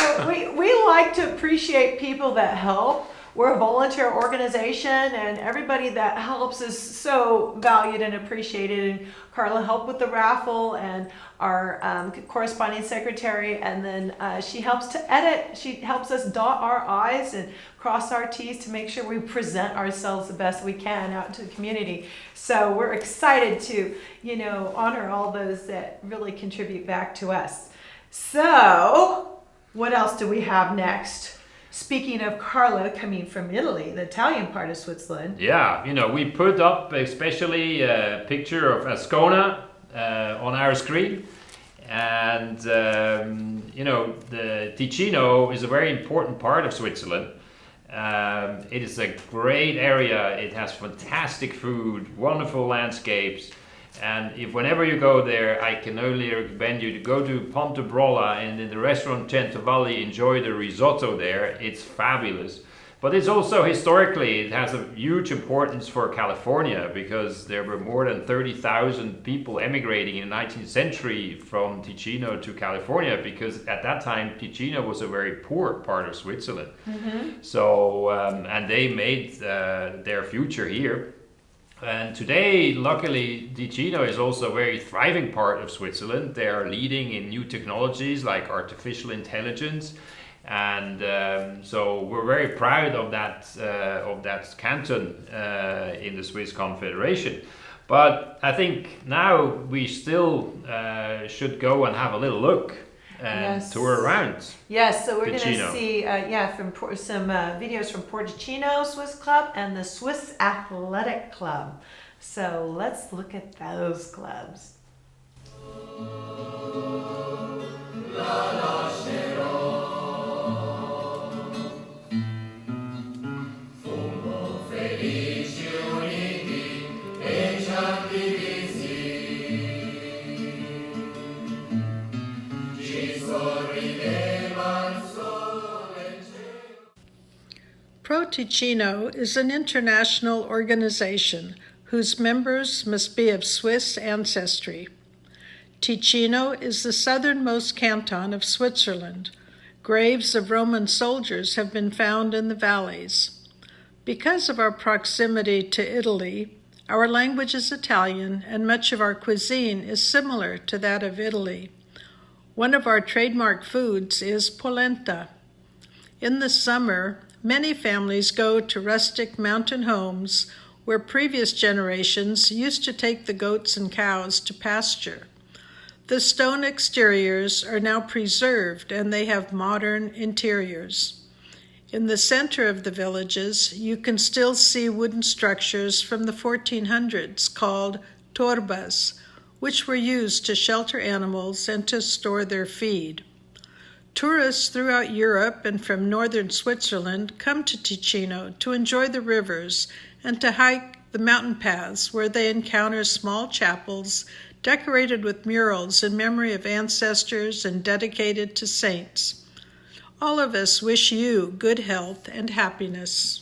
We like to appreciate people that help. We're a volunteer organization, and everybody that helps is so valued and appreciated. And Carla helped with the raffle, and our corresponding secretary, and then she helps to edit. She helps us dot our I's and cross our T's to make sure we present ourselves the best we can out to the community. So we're excited to, honor all those that really contribute back to us. So, what else do we have next? Speaking of Carlo coming from Italy, the Italian part of Switzerland. Yeah, we put up especially a picture of Ascona on our screen. And, the Ticino is a very important part of Switzerland. It is a great area. It has fantastic food, wonderful landscapes. And whenever you go there, I can only recommend you to go to Ponte Brolla and in the restaurant Centovalli, enjoy the risotto there. It's fabulous. But it's also historically, it has a huge importance for California because there were more than 30,000 people emigrating in the 19th century from Ticino to California because at that time Ticino was a very poor part of Switzerland. Mm-hmm. So, and they made their future here. And today, luckily, Ticino is also a very thriving part of Switzerland. They are leading in new technologies like artificial intelligence. And so we're very proud of that canton in the Swiss Confederation. But I think now we still should go and have a little look and tour around. Yes, so we're going to Ticino. see some videos from Ticino Swiss Club and the Swiss Athletic Club. So let's look at those clubs. Pro Ticino is an international organization whose members must be of Swiss ancestry. Ticino is the southernmost canton of Switzerland. Graves of Roman soldiers have been found in the valleys. Because of our proximity to Italy, our language is Italian and much of our cuisine is similar to that of Italy. One of our trademark foods is polenta. In the summer, many families go to rustic mountain homes where previous generations used to take the goats and cows to pasture. The stone exteriors are now preserved and they have modern interiors. In the center of the villages, you can still see wooden structures from the 1400s called torbas, which were used to shelter animals and to store their feed. Tourists throughout Europe and from northern Switzerland come to Ticino to enjoy the rivers and to hike the mountain paths where they encounter small chapels decorated with murals in memory of ancestors and dedicated to saints. All of us wish you good health and happiness.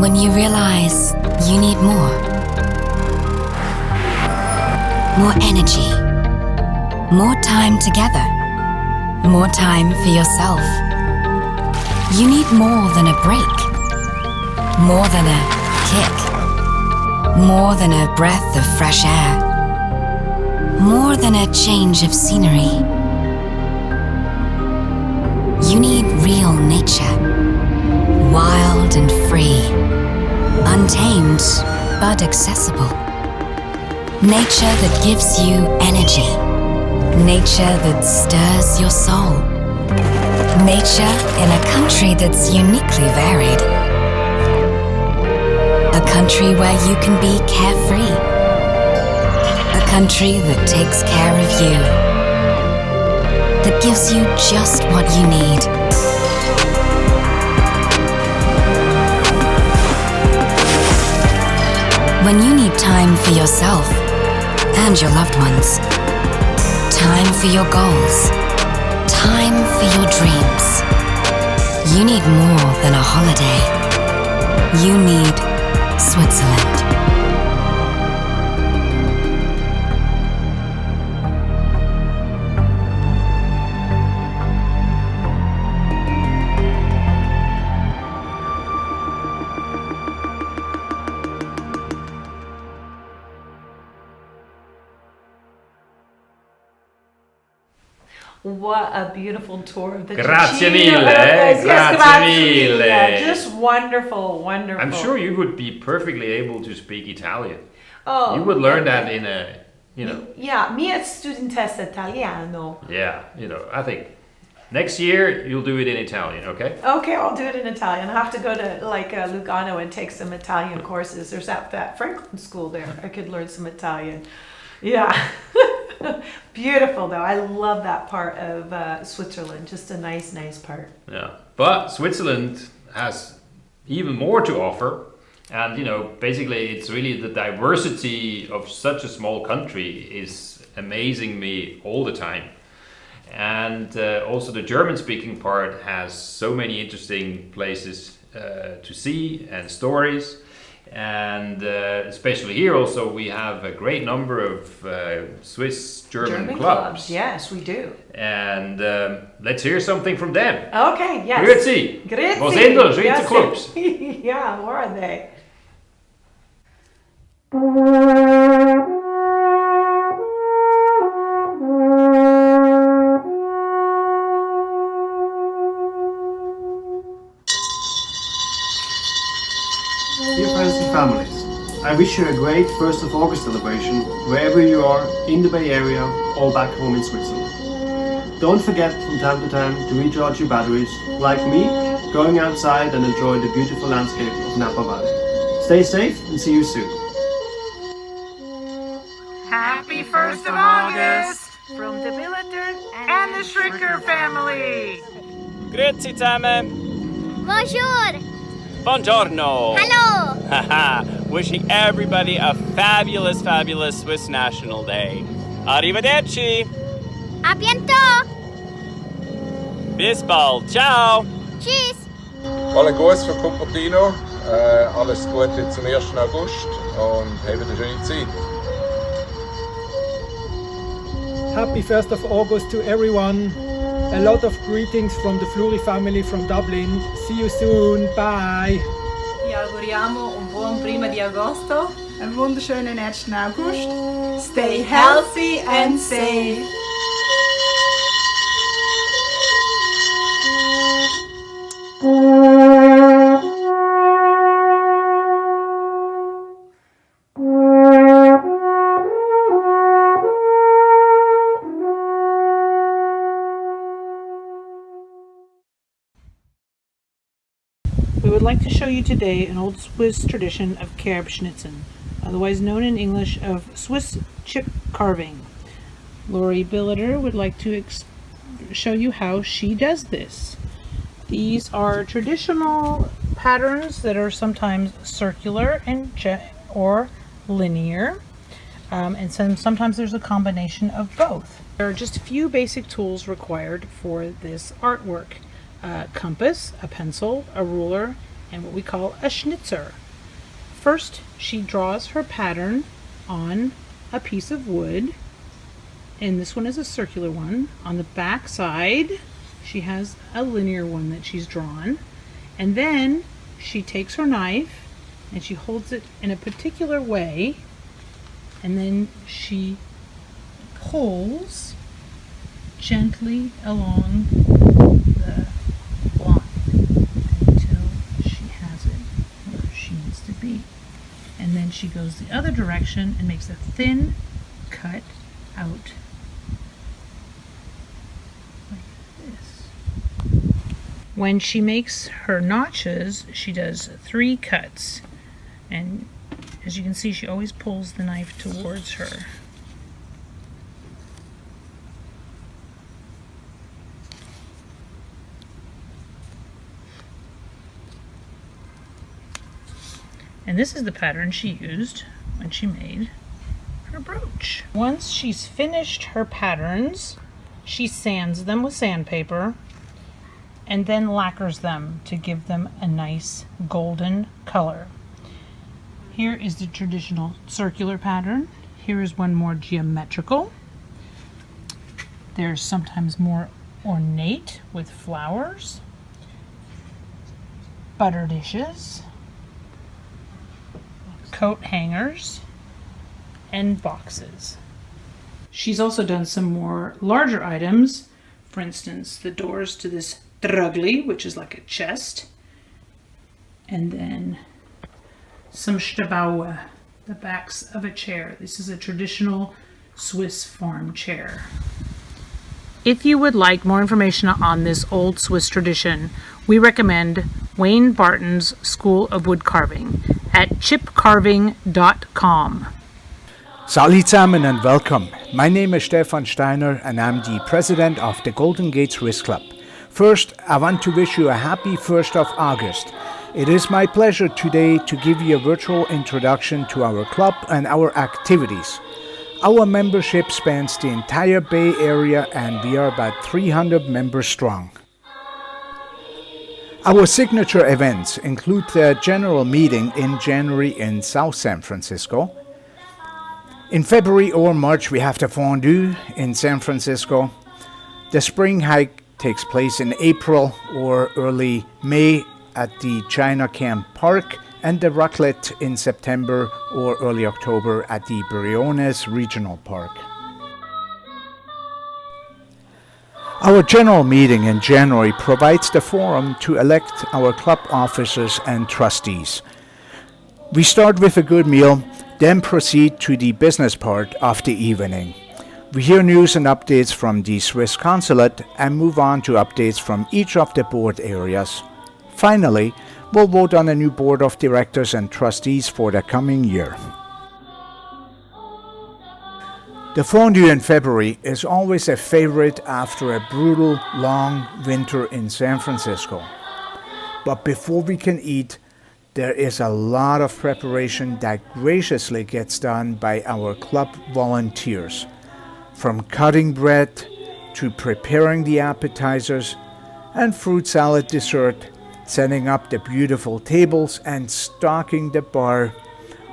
When you realize you need more energy, more time together, more time for yourself. You need more than a break, more than a kick, more than a breath of fresh air, more than a change of scenery. You need real nature, wild and free, untamed but accessible. Nature that gives you energy, nature that stirs your soul. Nature in a country that's uniquely varied. A country where you can be carefree. A country that takes care of you. That gives you just what you need. When you need time for yourself and your loved ones, time for your goals, time for your dreams, you need more than a holiday. You need Switzerland. What a beautiful tour of the Grazie Ticino. mille, Yes, grazie mille. Just wonderful, wonderful. I'm sure you would be perfectly able to speak Italian. Oh, you would learn that in a, you know. Yeah, mia studentessa italiano. Yeah, you know, I think next year you'll do it in Italian, okay? Okay, I'll do it in Italian. I'll have to go to like Lugano and take some Italian courses. There's that Franklin school there. I could learn some Italian. Yeah. Beautiful though. I love that part of Switzerland. Just a nice part. Yeah. But Switzerland has even more to offer, And basically it's really the diversity of such a small country is amazing me all the time. And also the German-speaking part has so many interesting places to see and stories. And especially here also we have a great number of Swiss-German clubs. Yes, we do. And let's hear something from them. Okay, yes. Grüezi. Grüezi. Wo sind die Schweizer Clubs? Yeah, where are they? Dear friends and families, I wish you a great 1st of August celebration wherever you are in the Bay Area or back home in Switzerland. Don't forget from time to time to recharge your batteries, like me, going outside and enjoy the beautiful landscape of Napa Valley. Stay safe and see you soon. Happy 1st of August from the Billeter and the Schricker family. Grüezi zusammen. Bonjour. Buongiorno. Hello. Haha. Wishing everybody a fabulous, fabulous Swiss National Day. Arrivederci. A bientôt. Bis bald. Ciao. Tschüss. Alle Gruß für Cupertino. Alles Gute zum 1. August und habt eine schöne Zeit. Happy 1st of August to everyone. A lot of greetings from the Fleury family from Dublin. See you soon. Bye. Vi auguriamo un buon prima di agosto. Einen wunderschönen 1. August. Stay healthy and safe. We would like to show you today an old Swiss tradition of Kerbschnitzen, otherwise known in English of Swiss chip carving. Lori Billeter would like to show you how she does this. These are traditional patterns that are sometimes circular and or linear, and sometimes there's a combination of both. There are just a few basic tools required for this artwork. A compass, a pencil, a ruler, and what we call a schnitzer. First, she draws her pattern on a piece of wood, and this one is a circular one. On the back side, she has a linear one that she's drawn, and then she takes her knife and she holds it in a particular way, and then she pulls gently along the and then she goes the other direction and makes a thin cut out like this. When she makes her notches, she does 3 cuts, and as you can see, she always pulls the knife towards her. And this is the pattern she used when she made her brooch. Once she's finished her patterns, she sands them with sandpaper and then lacquers them to give them a nice golden color. Here is the traditional circular pattern. Here is one more geometrical. There's sometimes more ornate with flowers, butter dishes, coat hangers, and boxes. She's also done some more larger items, for instance the doors to this Brogli, which is like a chest, and then some Stabaue, the backs of a chair. This is a traditional Swiss farm chair. If you would like more information on this old Swiss tradition, we recommend Wayne Barton's School of Wood Carving at chipcarving.com. Salut zusammen and welcome. My name is Stefan Steiner and I'm the president of the Golden Gate Swiss Club. First, I want to wish you a happy 1st of August. It is my pleasure today to give you a virtual introduction to our club and our activities. Our membership spans the entire Bay Area and we are about 300 members strong. Our signature events include the general meeting in January in South San Francisco. In February or March we have the Fondue in San Francisco. The spring hike takes place in April or early May at the China Camp Park, and the raclette in September or early October at the Bernese Regional Park. Our general meeting in January provides the forum to elect our club officers and trustees. We start with a good meal, then proceed to the business part of the evening. We hear news and updates from the Swiss Consulate and move on to updates from each of the board areas. Finally, we'll vote on a new board of directors and trustees for the coming year. The fondue in February is always a favorite after a brutal, long winter in San Francisco. But before we can eat, there is a lot of preparation that graciously gets done by our club volunteers. From cutting bread to preparing the appetizers and fruit salad dessert, setting up the beautiful tables and stocking the bar,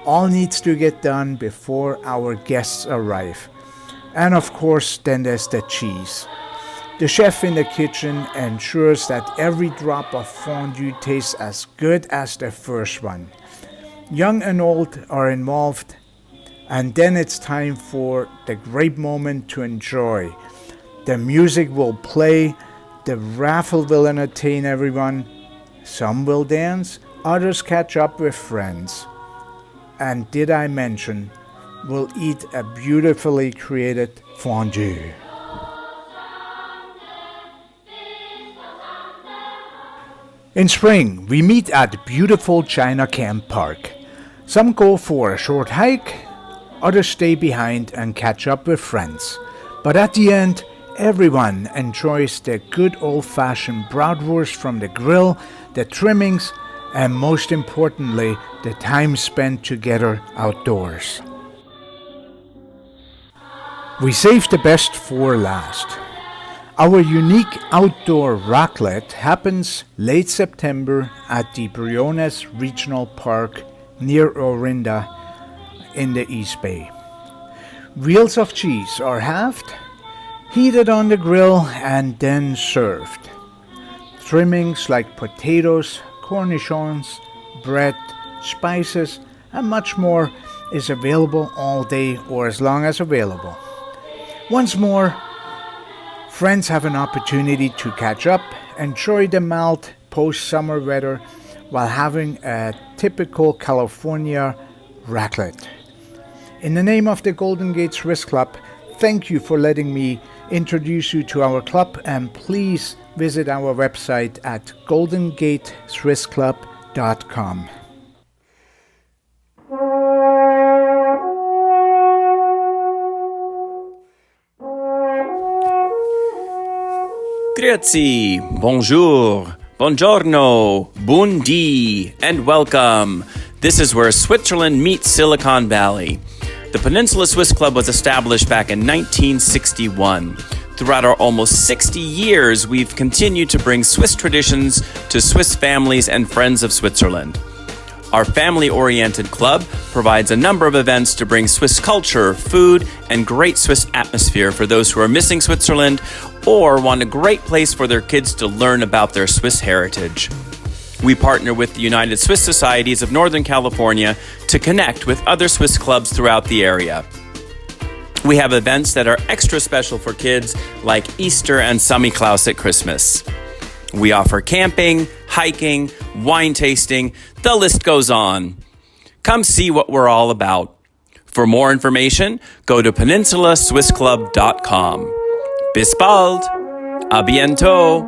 all needs to get done before our guests arrive. And of course, then there's the cheese. The chef in the kitchen ensures that every drop of fondue tastes as good as the first one. Young and old are involved, and then it's time for the great moment to enjoy. The music will play, the raffle will entertain everyone. Some will dance, others catch up with friends. And did I mention, we'll eat a beautifully created fondue. In spring, we meet at beautiful China Camp Park. Some go for a short hike, others stay behind and catch up with friends. But at the end, everyone enjoys the good old-fashioned bratwurst from the grill, the trimmings, and most importantly, the time spent together outdoors. We saved the best for last. Our unique outdoor raclette happens late September at the Bernese Regional Park near Orinda in the East Bay. Wheels of cheese are halved, heated on the grill, and then served. Trimmings like potatoes, cornichons, bread, spices, and much more is available all day or as long as available. Once more, friends have an opportunity to catch up, enjoy the mild post-summer weather while having a typical California raclette. In the name of the Golden Gate Swiss Club, thank you for letting me introduce you to our club, and please visit our website at goldengateswissclub.com. Grüezi, bonjour, buongiorno, buondì, and welcome. This is where Switzerland meets Silicon Valley. The Peninsula Swiss Club was established back in 1961. Throughout our almost 60 years, we've continued to bring Swiss traditions to Swiss families and friends of Switzerland. Our family-oriented club provides a number of events to bring Swiss culture, food, and great Swiss atmosphere for those who are missing Switzerland or want a great place for their kids to learn about their Swiss heritage. We partner with the United Swiss Societies of Northern California to connect with other Swiss clubs throughout the area. We have events that are extra special for kids like Easter and Samichlaus at Christmas. We offer camping, hiking, wine tasting, the list goes on. Come see what we're all about. For more information, go to peninsula.swissclub.com. Bis bald! A bientôt!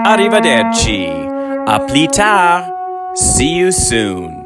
Arrivederci! A plus tard! See you soon!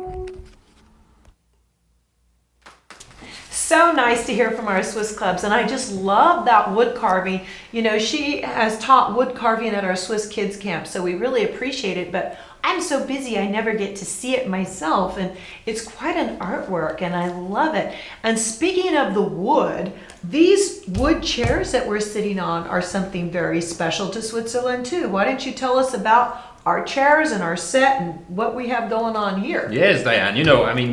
So nice to hear from our Swiss clubs, and I just love that wood carving. You know, she has taught wood carving at our Swiss kids camp, so we really appreciate it, but I I'm so busy I never get to see it myself, and it's quite an artwork and I love it. And speaking of the wood, these wood chairs that we're sitting on are something very special to Switzerland too. Why don't you tell us about our chairs and our set and what we have going on here? Yes, Diane.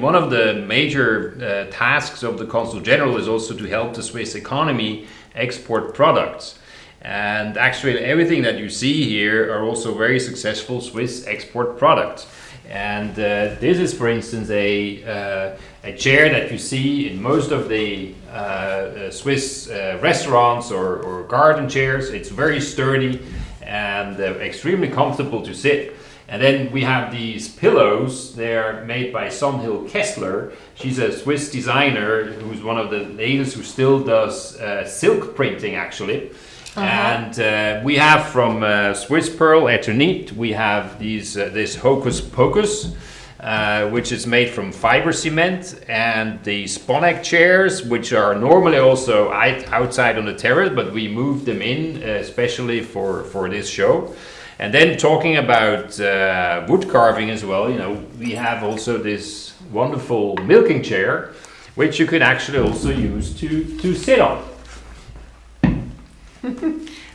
One of the major tasks of the Consul General is also to help the Swiss economy export products. And actually everything that you see here are also very successful Swiss export products. And this is, for instance, a chair that you see in most of the Swiss restaurants or garden chairs. It's very sturdy and extremely comfortable to sit. And then we have these pillows. They're made by Sonhild Kessler. She's a Swiss designer who's one of the ladies who still does silk printing, actually. And we have from Swiss Pearl Eternit, we have this Hocus Pocus, which is made from fiber cement, and the Sponek chairs, which are normally also outside on the terrace, but we moved them in especially for this show. And then talking about wood carving as well, we have also this wonderful milking chair, which you can actually also use to sit on.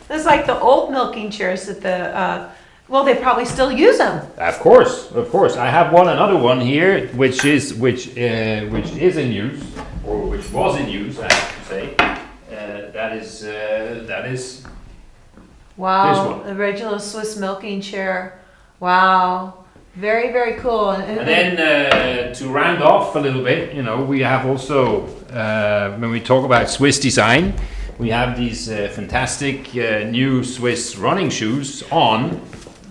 That's like the old milking chairs that they probably still use them. Of course. I have another one here, which is in use, or which was in use, I have to say. That is. Wow, the original Swiss milking chair. Wow, very, very cool. And then to round off a little bit, we have also when we talk about Swiss design. We have these fantastic new Swiss running shoes on.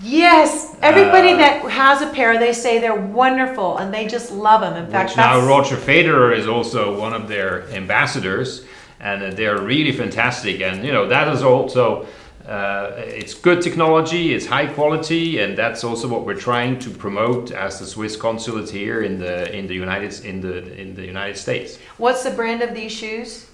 Yes, everybody that has a pair, they say they're wonderful and they just love them. In fact, now Roger Federer is also one of their ambassadors, and they're really fantastic. And that is also it's good technology, it's high quality, and that's also what we're trying to promote as the Swiss consulate here in the United States. What's the brand of these shoes?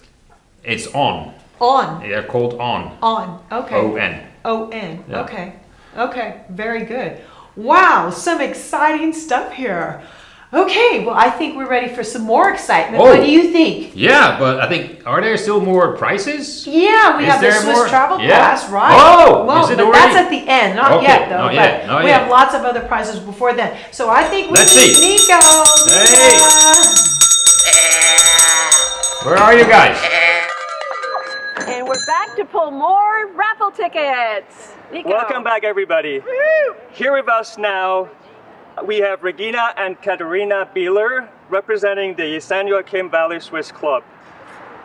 It's On. On. They're called On. On. Okay. O-N. O-N. Yeah. Okay. Okay. Very good. Wow. Some exciting stuff here. Okay. Well, I think we're ready for some more excitement. What do you think? Yeah, but I think, are there still more prizes? Yeah, we have the Swiss Travel Pass, right? Oh, well, is it but already? that's at the end. Not yet, though. But we have lots of other prizes before then. So I think we need Nico. Hey. Where are you guys? And we're back to pull more raffle tickets. Nico. Welcome back, everybody. Woo! Here with us now, we have Regina and Katharina Bieler representing the San Joaquin Valley Swiss Club.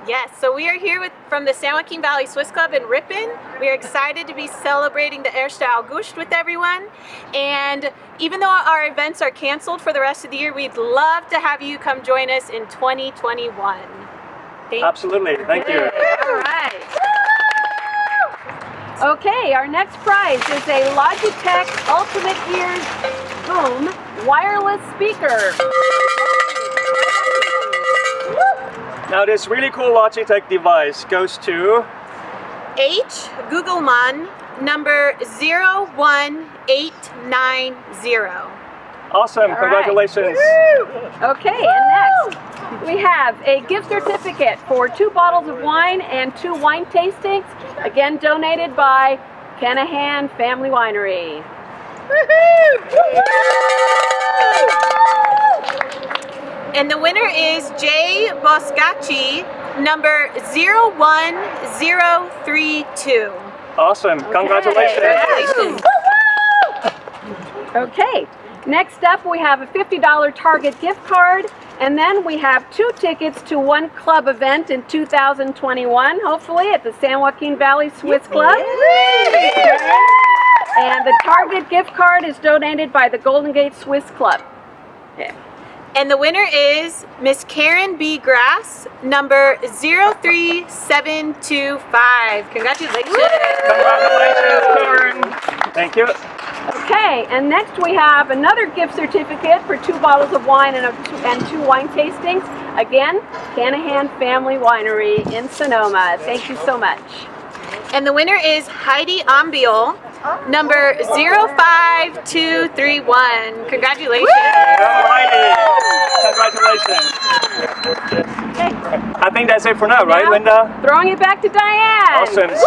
Yes, so we are here from the San Joaquin Valley Swiss Club in Rippen. We are excited to be celebrating the 1. August with everyone. And even though our events are canceled for the rest of the year, we'd love to have you come join us in 2021. Absolutely, thank you. All right. Okay, our next prize is a Logitech Ultimate Ears Boom wireless speaker. Now this really cool Logitech device goes to H. Gugelmann, number 01890. Awesome, congratulations. Okay, and next we have a gift certificate for 2 bottles of wine and 2 wine tastings, again donated by Canahan Family Winery. And the winner is Jay Boscacci, number 01032. Awesome, congratulations. Okay, next up we have a $50 Target gift card, and then we have 2 tickets to 1 club event in 2021, hopefully at the San Joaquin Valley Swiss Club. And the Target gift card is donated by the Golden Gate Swiss Club. Yeah. And the winner is Miss Karen B. Grass, number 03725. Congratulations. Congratulations, Karen. Thank you. Okay, and next we have another gift certificate for 2 bottles of wine and 2 wine tastings. Again, Canahan Family Winery in Sonoma. Thank you so much. And the winner is Heidi Ambiol, number 05231. Congratulations. Congratulations. I think that's it for now, right, Linda? Throwing it back to Diane. Awesome. See you later, guys.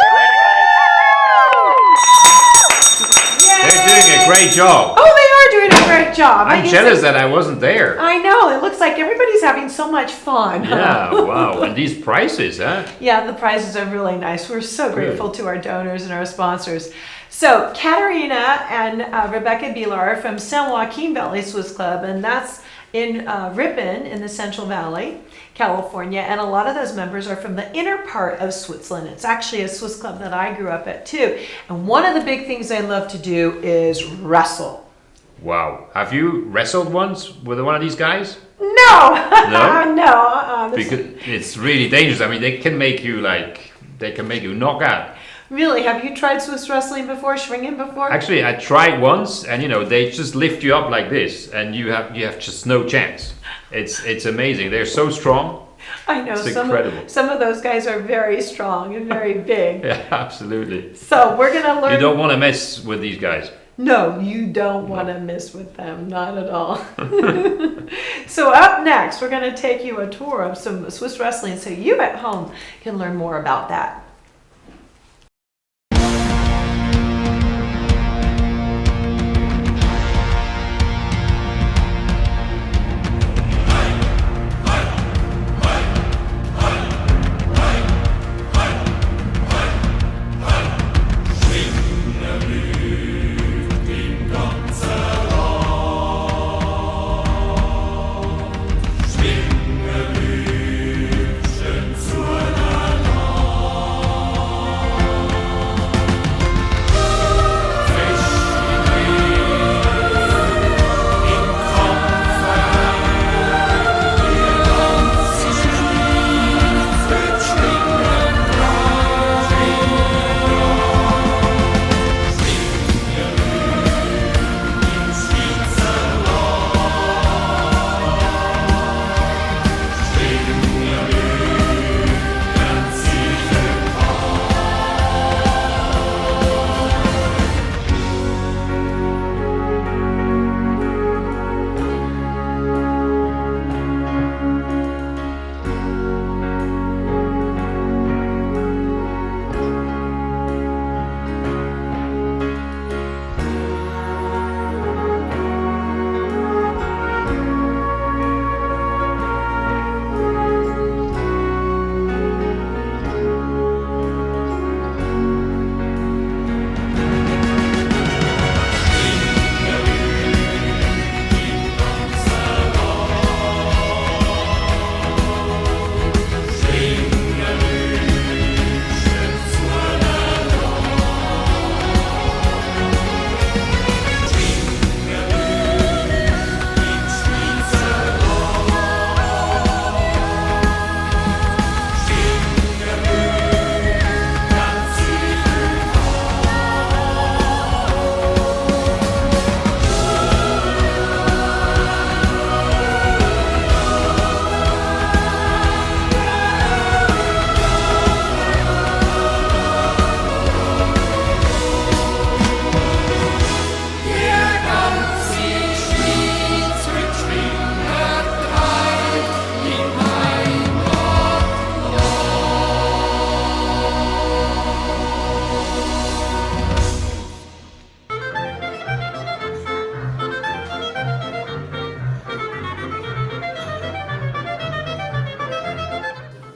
They're doing a great job. Oh, they are doing a great job. I'm jealous that I wasn't there. I know. It looks like everybody's having so much fun. Yeah, wow. And these prices, huh? Yeah, the prizes are really nice. We're so grateful to our donors and our sponsors. So, Katarina and Rebecca Bieler are from San Joaquin Valley Swiss Club, and that's in Ripon in the Central Valley, California, and a lot of those members are from the inner part of Switzerland. It's actually a Swiss club that I grew up at too. And one of the big things I love to do is wrestle. Wow. Have you wrestled once with one of these guys? No! No? No. Because it's really dangerous. I mean, they can make you knock out. Really? Have you tried Swiss wrestling before, Schwingen before? Actually, I tried once, and they just lift you up like this, and you have just no chance. It's amazing. They're so strong. I know. It's incredible. Some of those guys are very strong and very big. Yeah, absolutely. So we're gonna learn. You don't want to mess with these guys. No, you don't want to mess with them, not at all. So up next, we're going to take you a tour of some Swiss wrestling so you at home can learn more about that.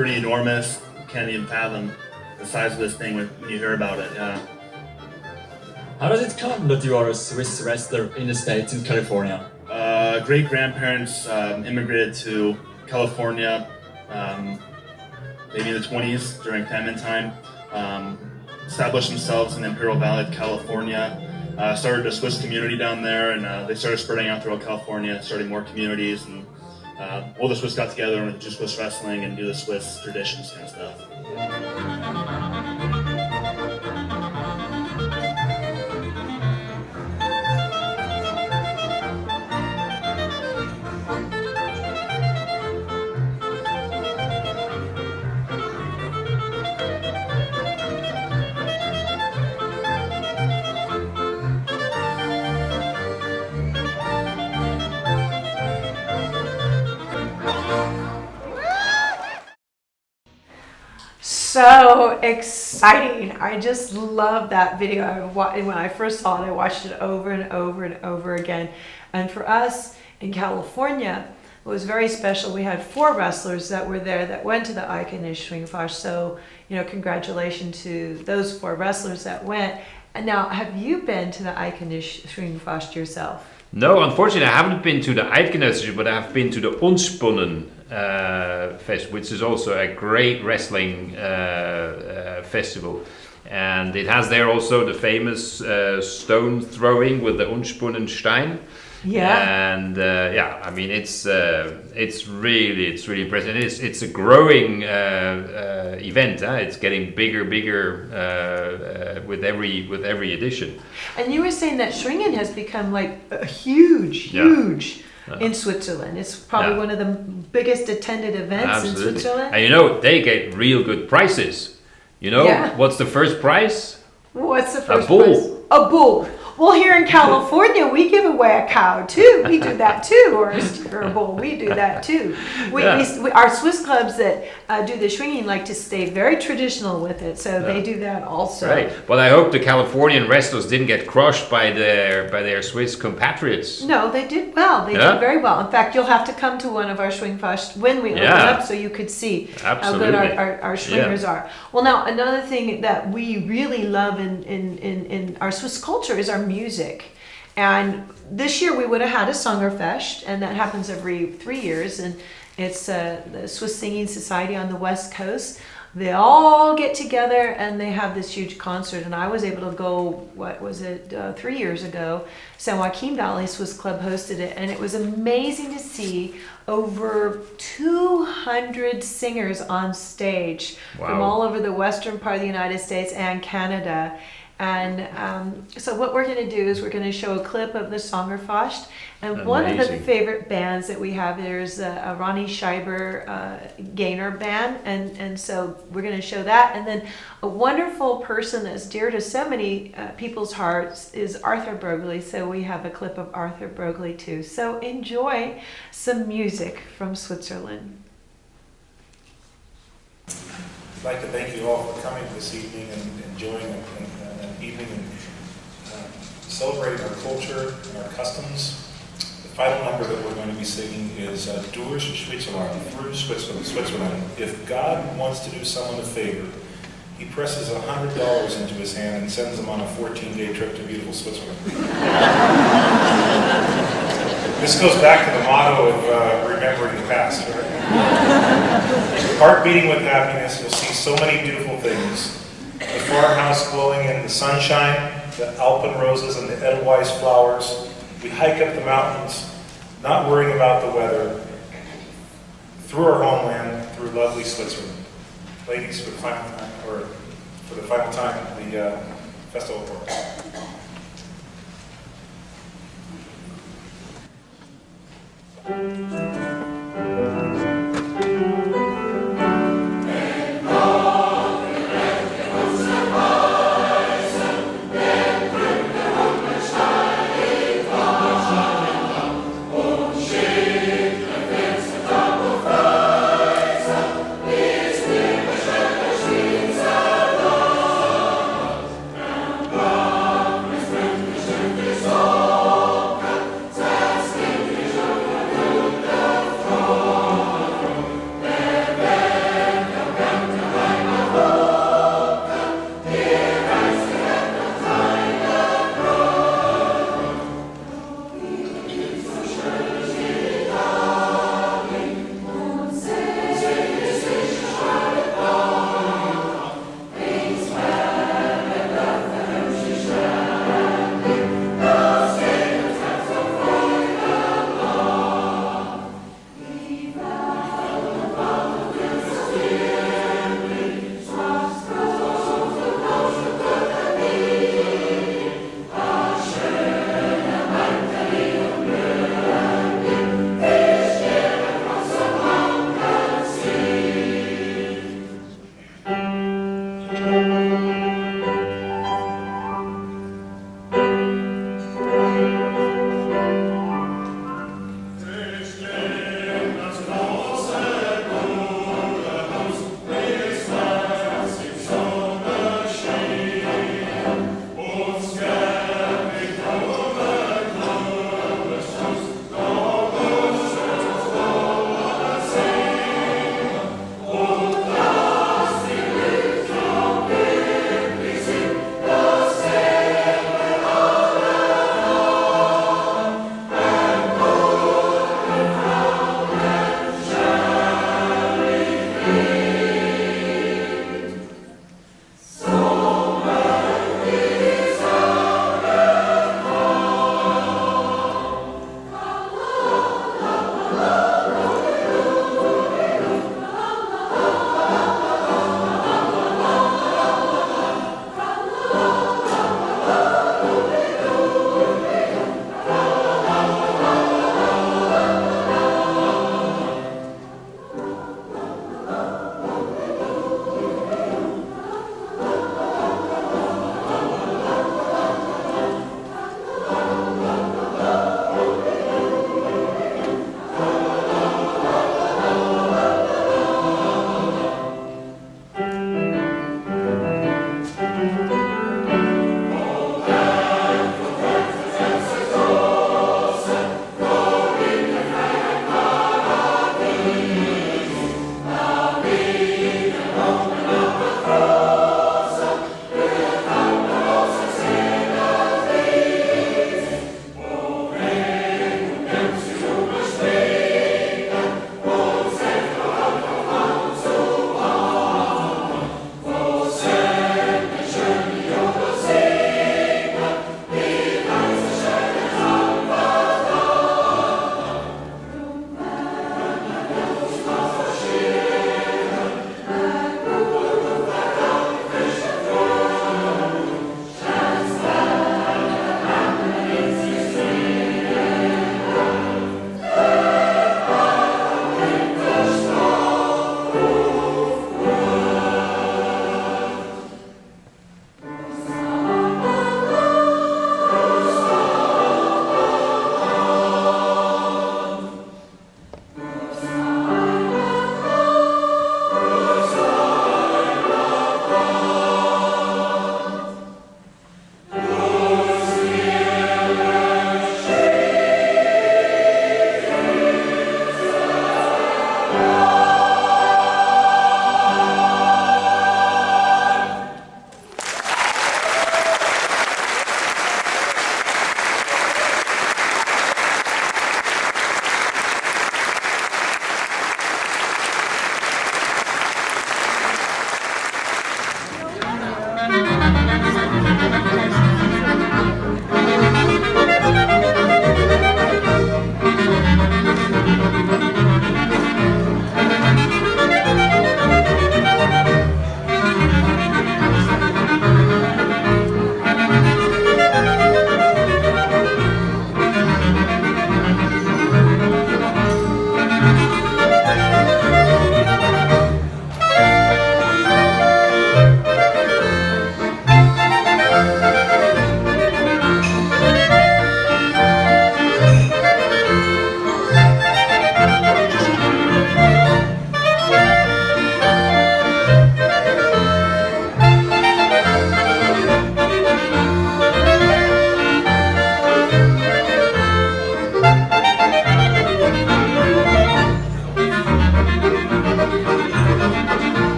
pretty enormous. Can't even fathom the size of this thing when you hear about it. Yeah. How does it come that you are a Swiss wrestler in the States, in California? Great-grandparents immigrated to California maybe in the 20s during famine time. Established themselves in the Imperial Valley of California. Started a Swiss community down there, and they started spreading out throughout California, starting more communities, and all the Swiss got together and do Swiss wrestling and do the Swiss traditions kind of stuff. so exciting. I just love that video. When I first saw it, I watched it over and over and over again. And for us in California, it was very special. We had 4 wrestlers that were there that went to the Eikenes Schwingfest. So, congratulations to those 4 wrestlers that went. And now, have you been to the Eikenes Schwingfest yourself? No, unfortunately, I haven't been to the Eikenes, but I've been to the Unspunnen Fest, which is also a great wrestling festival. And it has there also the famous stone throwing with the Unspunnen Stein. Yeah. And I mean, it's really impressive. It's a growing event. It's getting bigger with every edition. And you were saying that Schwingen has become like a huge in Switzerland. It's probably one of the biggest attended events in Switzerland. And they get real good prizes. What's the first prize? What's the first prize? A bull. Prize? A bull. Well, here in California, we give away a cow too. We do that too, or a steer, or a bull. We do that too. Our Swiss clubs that do the Schwingen like to stay very traditional with it, so they do that also. Right. Well, I hope the Californian wrestlers didn't get crushed by their Swiss compatriots. No, they did well. They did very well. In fact, you'll have to come to one of our Schwingfest when we open up, so you could see how good our Schwingers are. Well, now another thing that we really love in our Swiss culture is our music. And this year we would have had a Sangerfest, and that happens every 3 years, and it's the Swiss Singing Society on the West Coast. They all get together and they have this huge concert, and I was able to go, 3 years ago. San Joaquin Valley Swiss Club hosted it, and it was amazing to see over 200 singers on stage from all over the western part of the United States and Canada. And so what we're going to do is we're going to show a clip of the Sangerfest. And one of the favorite bands that we have, there's a Ronnie Scheiber Gaynor band. And so we're going to show that. And then a wonderful person that's dear to so many people's hearts is Arthur Brogli. So we have a clip of Arthur Brogli too. So enjoy some music from Switzerland. I'd like to thank you all for coming this evening and enjoying an evening and celebrating our culture and our customs. The final number that we're going to be singing is Durch Switzerland, through Switzerland. If God wants to do someone a favor, he presses $100 into his hand and sends them on a 14-day trip to beautiful Switzerland. This goes back to the motto of remembering the past, right? Heart beating with happiness, you'll see so many beautiful things. The farmhouse glowing in the sunshine, the alpen roses and the edelweiss flowers. We hike up the mountains, not worrying about the weather, through our homeland, through lovely Switzerland. Ladies, for the final time, the festival chorus.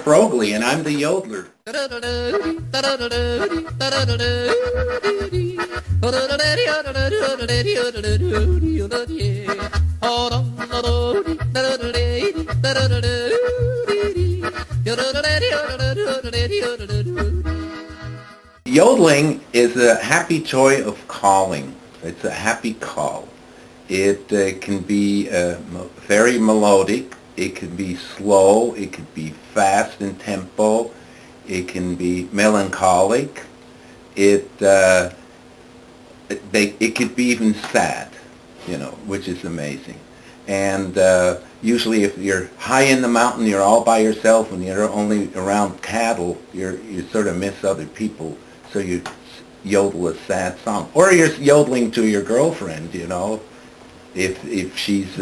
Brogli, and I'm the yodeler. Yodeling is a happy joy of calling. It's a happy call. It can be very melodic. It can be slow. It can be fast in tempo. It can be melancholic. It could be even sad, which is amazing. And usually if you're high in the mountain, you're all by yourself, and you're only around cattle, you sort of miss other people, so you yodel a sad song. Or you're yodeling to your girlfriend, if she's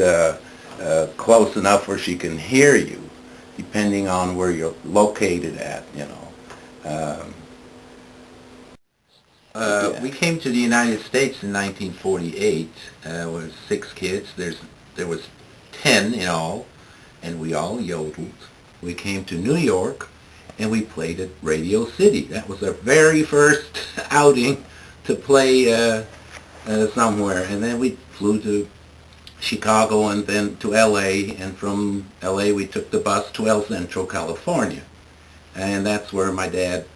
close enough where she can hear you, depending on where you're located at, We came to the United States in 1948. We're 6 kids. There was 10 in all, and we all yodeled. We came to New York, and we played at Radio City. That was our very first outing to play somewhere. And then we flew to Chicago and then to LA, and from LA we took the bus to El Centro, California. And that's where my dad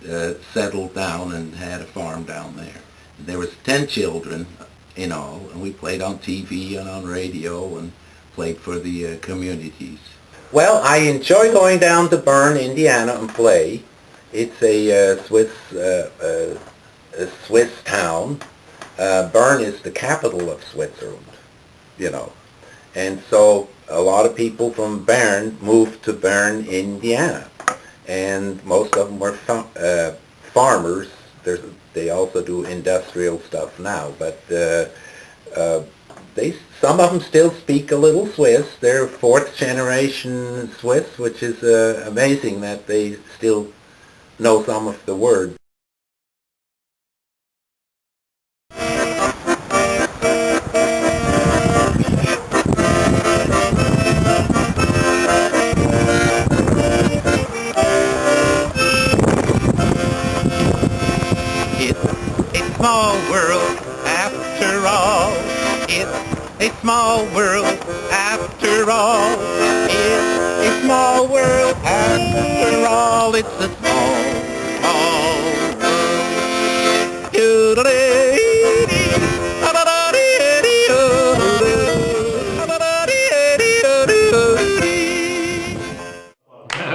settled down and had a farm down there. There was 10 children in all, and we played on TV and on radio and played for the communities. Well, I enjoy going down to Bern, Indiana and play. It's a Swiss town. Bern is the capital of Switzerland, And so a lot of people from Bern moved to Bern, Indiana. And most of them were farmers. They also do industrial stuff now, but some of them still speak a little Swiss. They're 4th generation Swiss, which is amazing that they still know some of the words. Small world after all. It's a small world after all. It's a small world after all. It's a small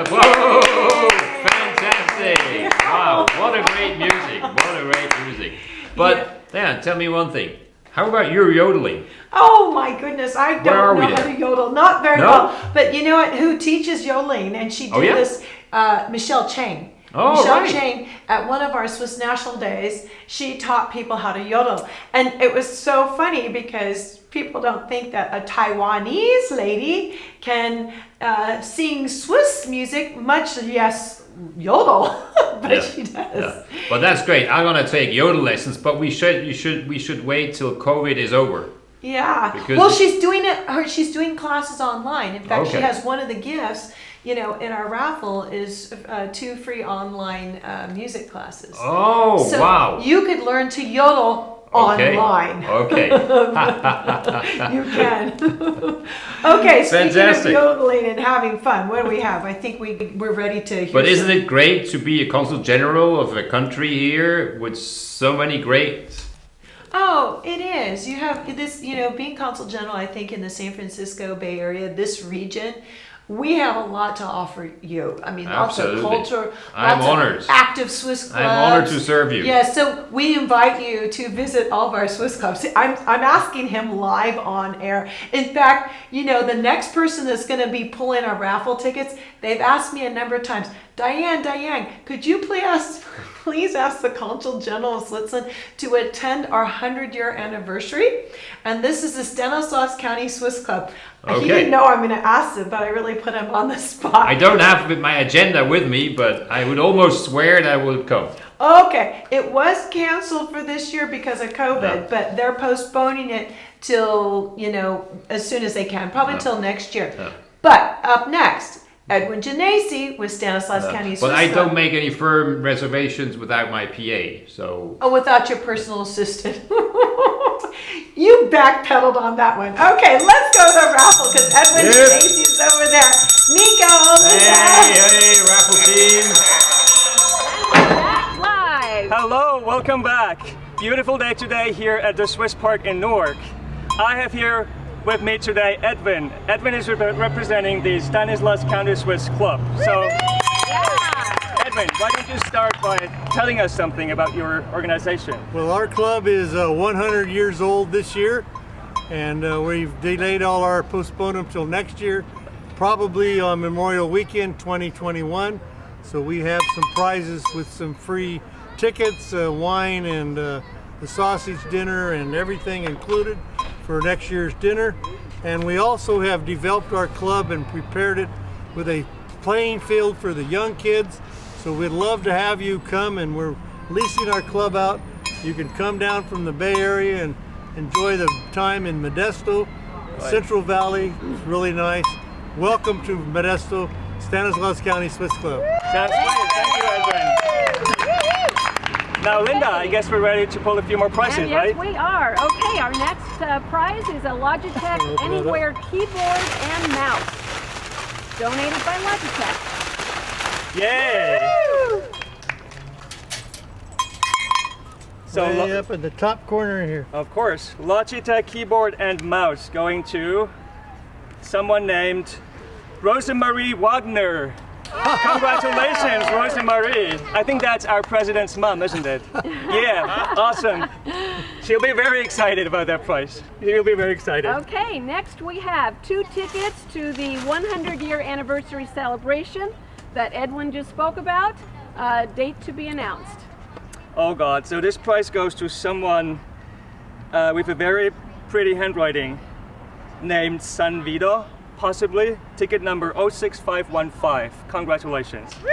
Whoa! Fantastic! Wow, what a great music! What a great music! But, Dan, tell me one thing. How about your yodeling? Oh my goodness, I don't know how to yodel. Not very well. But you know what? Who teaches yodeling? And she did this, Michelle Chang. Michelle Chang, at one of our Swiss National Days, she taught people how to yodel. And it was so funny because people don't think that a Taiwanese lady can sing Swiss music, much less yodel, but she does. Yeah. But that's great. I'm gonna take yodel lessons, but we should wait till COVID is over. Yeah. Well, she's doing it. She's doing classes online. In fact, she has one of the gifts, in our raffle is 2 free online music classes. Oh, so wow! You could learn to yodel online. Okay. You can. Okay, speaking Fantastic. of yodeling and having fun, what do we have? I think we're ready to hear. But isn't it great to be a consul general of a country here with so many great... Oh, it is. You have this, being consul general, I think in the San Francisco Bay Area, this region, we have a lot to offer you. I mean, Absolutely. Lots of culture, I'm lots honored. of active Swiss clubs. I'm honored to serve you. Yeah, so we invite you to visit all of our Swiss clubs. I'm asking him live on air. In fact, the next person that's going to be pulling our raffle tickets, they've asked me a number of times, Diane, could you please ask the Consul General of Switzerland to attend our 100-year anniversary? And this is the Stanislaus County Swiss Club. Okay. He didn't know I'm going to ask him, but I really put him on the spot. I don't have my agenda with me, but I would almost swear that I will come. Okay, it was canceled for this year because of COVID, but they're postponing it till, as soon as they can, probably till next year. But up next, Edwin Genesi with Stanislaus County, But I Swiss don't Club. make any firm reservations without my PA, so... Oh, without your personal assistant. You backpedaled on that one. Okay, let's go to the raffle because Edwin Genesi is over there. Nico, hey, raffle team. Back live. Hello, welcome back. Beautiful day today here at the Swiss Park in Newark. I have here with me today Edwin. Edwin is representing the Stanislaus County Swiss Club. So, Edwin, why don't you start by telling us something about your organization? Well, our club is 100 years old this year, and we've delayed all our postponed until next year, probably on Memorial Weekend 2021. So we have some prizes with some free tickets, wine, and the sausage dinner and everything included for next year's dinner. And we also have developed our club and prepared it with a playing field for the young kids. So we'd love to have you come, and we're leasing our club out. You can come down from the Bay Area and enjoy the time in Modesto, Central Valley. It's really nice. Welcome to Modesto, Stanislaus County Swiss Club. Sounds great. Thank you, Edwin. Now, Linda, I guess we're ready to pull a few more prizes, And right? yes, we are. Okay, our next prize is a Logitech Anywhere keyboard and mouse, donated by Logitech. Yay! So Way up in the top corner here. Of course, Logitech keyboard and mouse going to someone named Rosemarie Wagner. Congratulations, Rosemarie. I think that's our president's mom, isn't it? Yeah, awesome. She'll be very excited about that prize. She'll be very excited. Okay, next we have 2 tickets to the 100-year anniversary celebration that Edwin just spoke about. Date to be announced. Oh God, so this prize goes to someone with a very pretty handwriting named Sanvido, possibly. Ticket number 06515. Congratulations. Woo!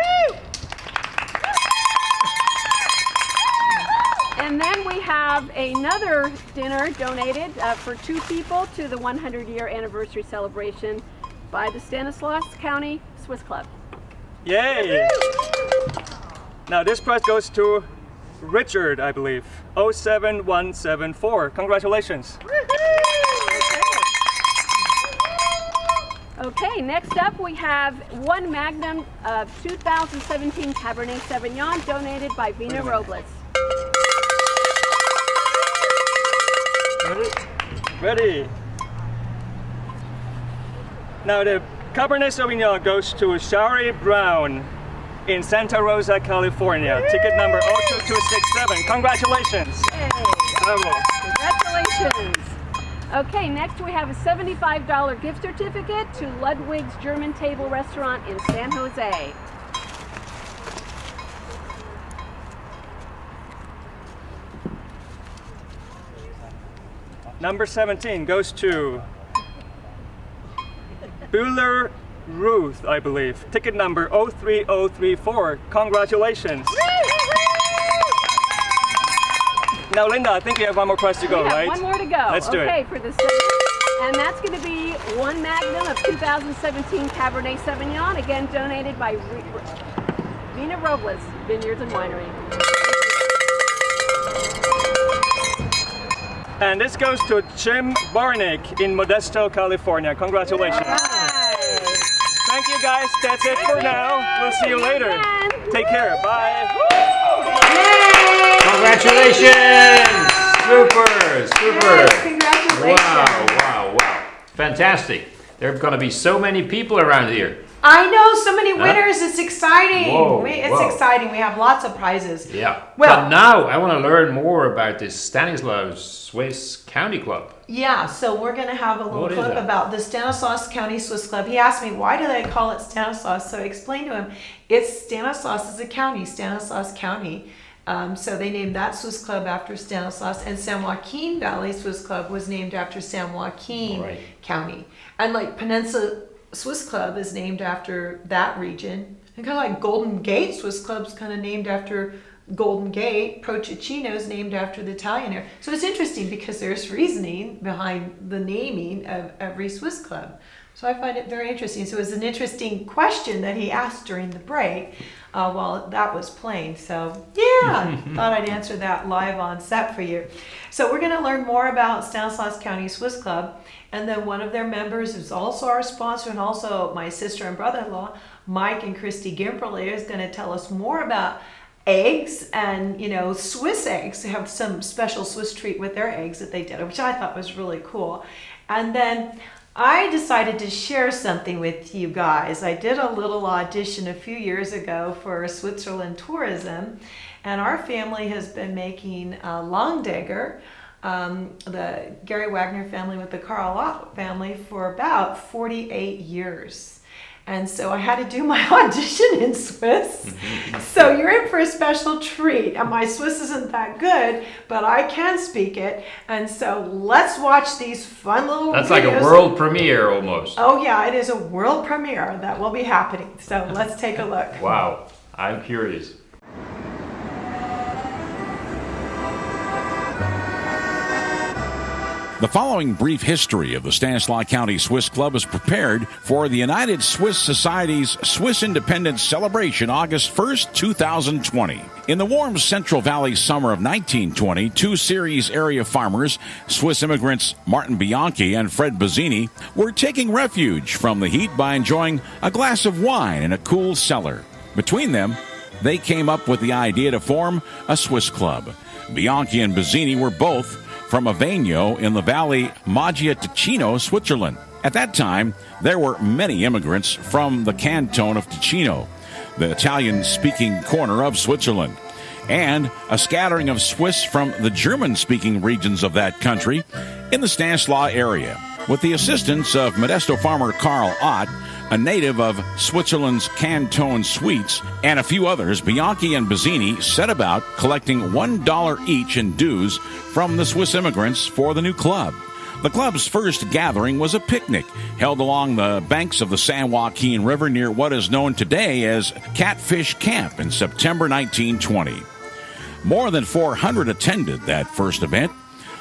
And then we have another dinner donated for 2 people to the 100-year anniversary celebration by the Stanislaus County Swiss Club. Yay! Now this prize goes to Richard, I believe. 07174. Congratulations. Okay, next up we have 1 Magnum of 2017 Cabernet Sauvignon donated by Vina Robles. Ready? Now the Cabernet Sauvignon goes to Shari Brown in Santa Rosa, California. Ticket number 02267. Congratulations. Hey. Congratulations. Okay, next we have a $75 gift certificate to Ludwig's German Table Restaurant in San Jose. Number 17 goes to Bueller Ruth, I believe. Ticket number 03034. Congratulations. Now, Linda, I think we have one more prize to go, We have right? one more to go. Let's do okay, it. for the and that's going to be 1 Magnum of 2017 Cabernet Sauvignon, again donated by Vina Robles Vineyards and Winery. And this goes to Jim Barnick in Modesto, California. Congratulations. Thank you, guys. That's it for now. We'll see you later. Take care. Bye. Congratulations! Super! Congratulations! Wow. Fantastic. There are going to be so many people around here. I know, so many winners. It's exciting. Whoa, It's exciting. We have lots of prizes. Yeah. Well- but now I want to learn more about this Stanislaus Swiss County Club. Yeah, so we're going to have a little What is clip that? about the Stanislaus County Swiss Club. He asked me, why do they call it Stanislaus? So I explained to him, it's Stanislaus is a county, Stanislaus County. So they named that Swiss Club after Stanislaus, and San Joaquin Valley Swiss Club was named after San Joaquin County. And like Peninsula Swiss Club is named after that region. And kind of like Golden Gate Swiss Club's kind of named after Golden Gate. Ticino is named after the Italian area. So it's interesting because there's reasoning behind the naming of every Swiss club. So I find it very interesting. So it was an interesting question that he asked during the break while that was playing. So yeah, thought I'd answer that live on set for you. So we're going to learn more about Stanislaus County Swiss Club. And then one of their members is also our sponsor and also my sister and brother-in-law, Mike and Christy Gimperly, is going to tell us more about eggs and, you know, Swiss eggs. They have some special Swiss treat with their eggs that they did, which I thought was really cool. And then I decided to share something with you guys. I did a little audition a few years ago for Switzerland Tourism, and our family has been making Langdegger, the Gary Wagner family with the Karl Ott family, for about 48 years. And so I had to do my audition in Swiss. So you're in for a special treat. And my Swiss isn't that good, but I can speak it. And so let's watch these fun little That's videos. like a world premiere almost. Oh yeah, it is a world premiere that will be happening. So let's take a look. Wow, I'm curious. The following brief history of the Stanislaus County Swiss Club is prepared for the United Swiss Society's Swiss Independence Celebration August 1st, 2020. In the warm Central Valley summer of 1920, two Ceres area farmers, Swiss immigrants Martin Bianchi and Fred Bazzini, were taking refuge from the heat by enjoying a glass of wine in a cool cellar. Between them, they came up with the idea to form a Swiss club. Bianchi and Bazzini were both from Wagner in the Valley Maggia Ticino, Switzerland. At that time, there were many immigrants from the Canton of Ticino, the Italian-speaking corner of Switzerland, and a scattering of Swiss from the German-speaking regions of that country in the Stanislaus area. With the assistance of Modesto farmer Karl Ott, a native of Switzerland's Canton Suites, and a few others, Bianchi and Bazzini set about collecting $1 each in dues from the Swiss immigrants for the new club. The club's first gathering was a picnic held along the banks of the San Joaquin River near what is known today as Catfish Camp in September 1920. More than 400 attended that first event.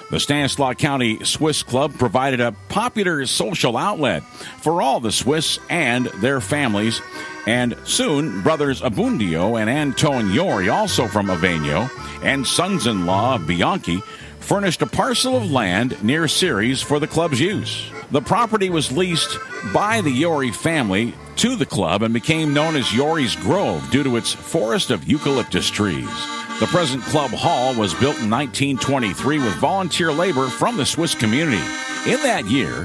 The Stanislaus County Swiss Club provided a popular social outlet for all the Swiss and their families, and soon brothers Abundio and Anton Yori, also from Wagner, and sons-in-law of Bianchi, furnished a parcel of land near Ceres for the club's use. The property was leased by the Yori family to the club and became known as Yori's Grove due to its forest of eucalyptus trees. The present club hall was built in 1923 with volunteer labor from the Swiss community. In that year,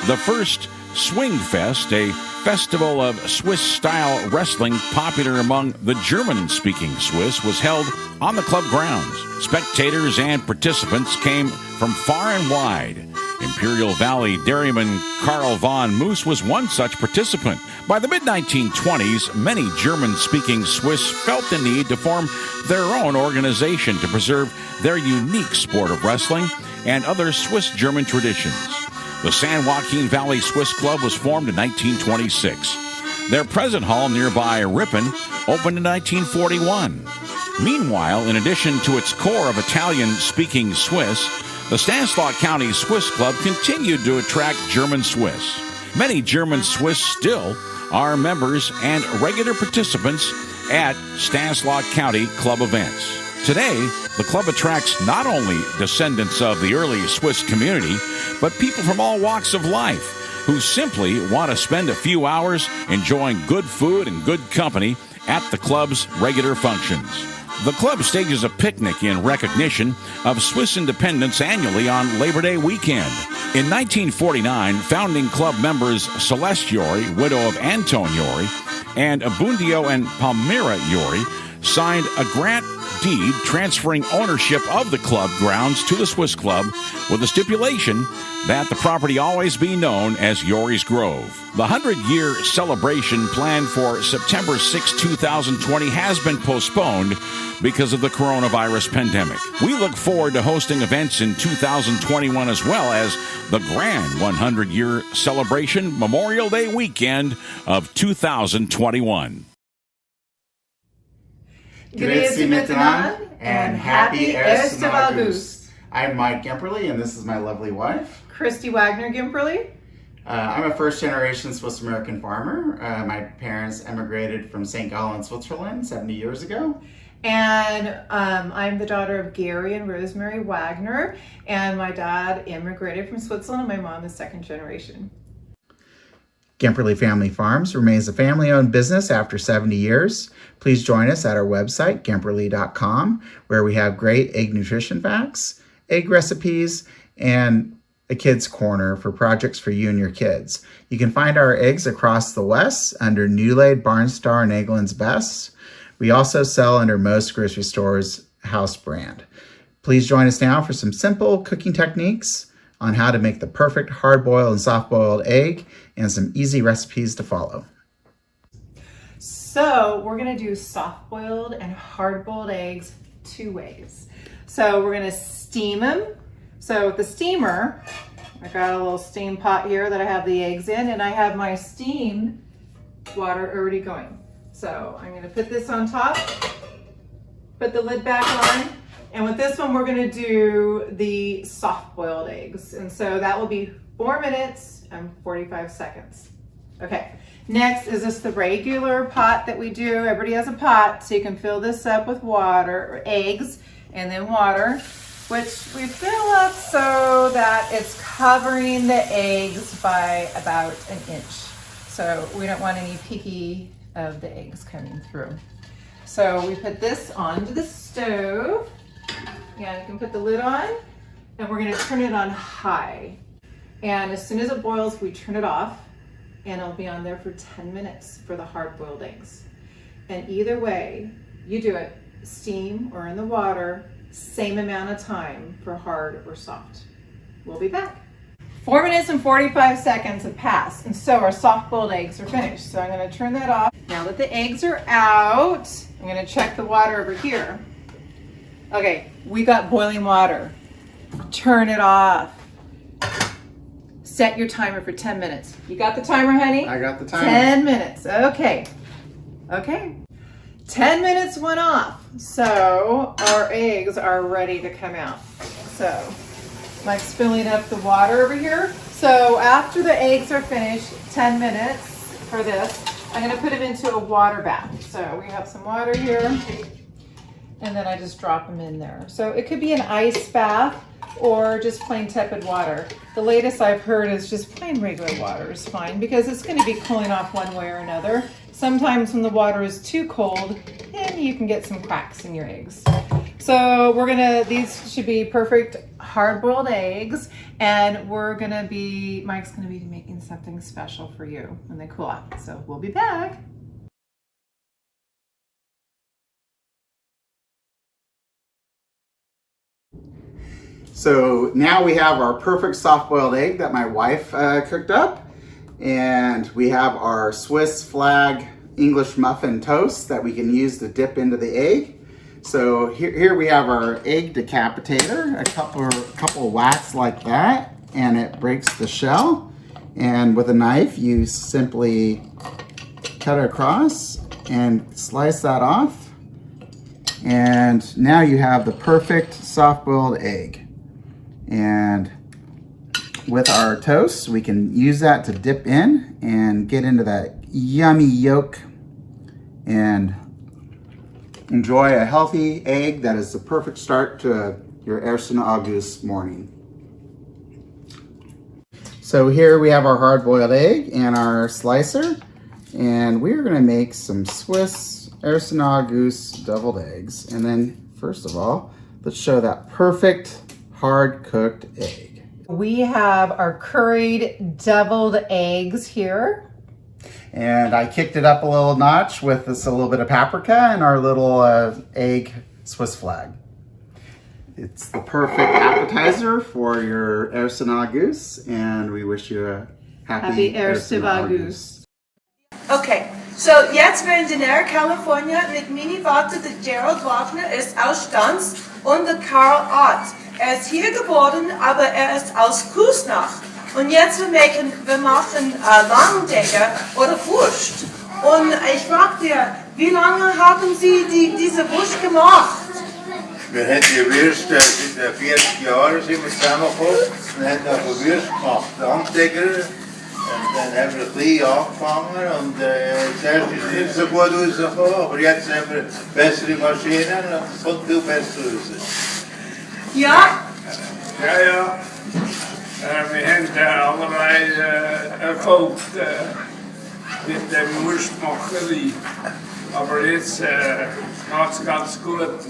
the first Swing Fest, a festival of Swiss-style wrestling popular among the German-speaking Swiss, was held on the club grounds. Spectators and participants came from far and wide. Imperial Valley dairyman Karl von Moos was one such participant. By the mid-1920s, many German-speaking Swiss felt the need to form their own organization to preserve their unique sport of wrestling and other Swiss-German traditions. The San Joaquin Valley Swiss Club was formed in 1926. Their present hall nearby Ripon opened in 1941. Meanwhile, in addition to its core of Italian-speaking Swiss, the Stanislaus County Swiss Club continued to attract German Swiss. Many German Swiss still are members and regular participants at Stanislaus County Club events. Today, the club attracts not only descendants of the early Swiss community, but people from all walks of life who simply want to spend a few hours enjoying good food and good company at the club's regular functions. The club stages a picnic in recognition of Swiss independence annually on Labor Day weekend. In 1949, founding club members Celeste Yori, widow of Anton Yori, and Abundio and Palmira Yori signed a grant deed transferring ownership of the club grounds to the Swiss Club with a stipulation that the property always be known as Yori's Grove. The 100-year celebration planned for September 6, 2020 has been postponed because of the coronavirus pandemic. We look forward to hosting events in 2021 as well as the grand 100-year celebration Memorial Day weekend of 2021. Grüezi miteinander and happy 1st of August. I'm Mike Gimperly and this is my lovely wife, Christy Wagner Gimperly. I'm a first-generation Swiss-American farmer. My parents emigrated from St. Gallen, Switzerland 70 years ago. And I'm the daughter of Gary and Rosemary Wagner, and my dad immigrated from Switzerland, and my mom is second generation. Gemperle Family Farms remains a family-owned business after 70 years. Please join us at our website, gemperle.com, where we have great egg nutrition facts, egg recipes, and a kids corner for projects for you and your kids. You can find our eggs across the West under New Laid, Barnstar, and Eggland's Best. We also sell under most grocery stores' house brand. Please join us now for some simple cooking techniques on how to make the perfect hard-boiled and soft-boiled egg and some easy recipes to follow. So we're gonna do soft-boiled and hard-boiled eggs 2 ways. So we're gonna steam them. So with the steamer, I got a little steam pot here that I have the eggs in, and I have my steam water already going. So I'm gonna put this on top, put the lid back on, and with this one we're gonna do the soft-boiled eggs. And so that will be 4 minutes and 45 seconds. Okay, next is this the regular pot that we do. Everybody has a pot, so you can fill this up with water, or eggs, and then water, which we fill up so that it's covering the eggs by about 1 inch. So we don't want any peeky of the eggs coming through. So we put this onto the stove. Yeah, you can put the lid on, and we're gonna turn it on high. And as soon as it boils, we turn it off, and it'll be on there for 10 minutes for the hard-boiled eggs. And either way you do it, steam or in the water, same amount of time for hard or soft. We'll be back. 4 minutes and 45 seconds have passed, and so our soft-boiled eggs are finished. So I'm gonna turn that off. Now that the eggs are out, I'm gonna check the water over here. Okay, we got boiling water. Turn it off. Set your timer for 10 minutes. You got the timer, honey? I got the timer. 10 minutes, okay. Okay. 10 minutes went off, so our eggs are ready to come out. So Mike's filling up the water over here. So after the eggs are finished, 10 minutes for this, I'm gonna put them into a water bath. So we have some water here, and then I just drop them in there. So it could be an ice bath or just plain tepid water. The latest I've heard is just plain regular water is fine, because it's gonna be cooling off one way or another. Sometimes when the water is too cold, then you can get some cracks in your eggs. So these should be perfect hard-boiled eggs, and Mike's gonna be making something special for you when they cool off. So we'll be back. So now we have our perfect soft-boiled egg that my wife cooked up, and we have our Swiss flag English muffin toast that we can use to dip into the egg. So here we have our egg decapitator, a couple of whacks like that, and it breaks the shell. And with a knife, you simply cut it across and slice that off. And now you have the perfect soft-boiled egg. And with our toast, we can use that to dip in and get into that yummy yolk and enjoy a healthy egg that is the perfect start to your Ersten August morning. So here we have our hard-boiled egg and our slicer, and we're gonna make some Swiss Ersten August deviled eggs. And then first of all, let's show that perfect hard-cooked egg. We have our curried deviled eggs here. And I kicked it up a little notch with a little bit of paprika and our little egg Swiss flag. It's the perfect appetizer for your Ersten August, and we wish you a happy Ersten August. Okay, so jetzt wir in Diane, California mit Mini wartet Gerald Wagner ist aus Stanz und Karl Art. Ist hier geboren, aber ist aus Kusnach. Und jetzt wir machen Langdecker oder Wurst. Und ich frage dir, wie lange haben Sie diese Wurst gemacht? Wir haben die Würste seit 40 Jahren sind wir zusammengekommen. Wir haben aber Würste gemacht. Langdecker, Und dann haben wir ein bisschen angefangen und zuerst ist es nicht so gut rausgekommen, aber jetzt haben wir bessere Maschinen und es kommt viel besser raus. Ja, Ja. Wir haben allerlei Erfolg mit dem Wurstmacherei. Aber jetzt geht es ganz gut.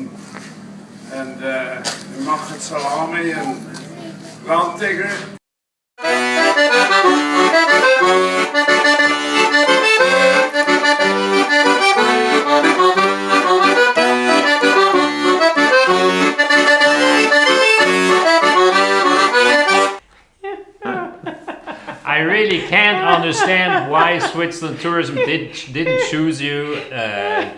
Und wir machen Salami und Landtiger. I really can't understand why Switzerland Tourism didn't choose you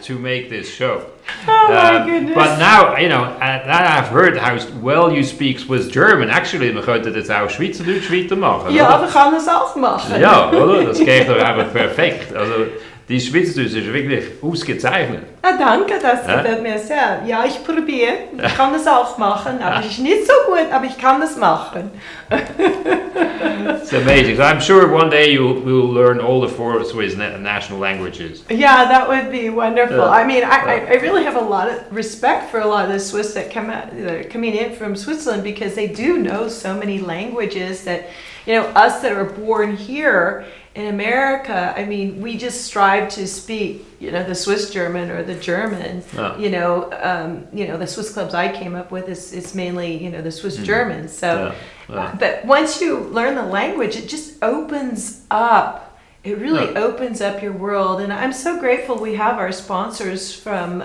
to make this show. Oh my goodness. But now, you know, that I've heard how well you speak Swiss German. Actually, wir könnten das auch Schweizerdeutsch weitermachen. Ja, wir können das auch machen. Ja, oder? Das geht doch einfach perfekt. Also, die Schweizerdeutsch ist wirklich ausgezeichnet. Ah, danke, das gefällt mir sehr. Ja, ich probiere. Ich kann das auch machen, aber es ist nicht so gut, aber ich kann das machen. It's amazing. So I'm sure one day you will learn all the 4 Swiss national languages. Yeah, that would be wonderful. I mean, I really have a lot of respect for a lot of the Swiss that are coming in from Switzerland because they do know so many languages that, you know, us that are born here in America, I mean, we just strive to speak, you know, the Swiss German or the German. You know, the Swiss clubs I came up with is mainly, you know, the Swiss German. So, but once you learn the language, it just opens up. It really opens up your world, and I'm so grateful we have our sponsors from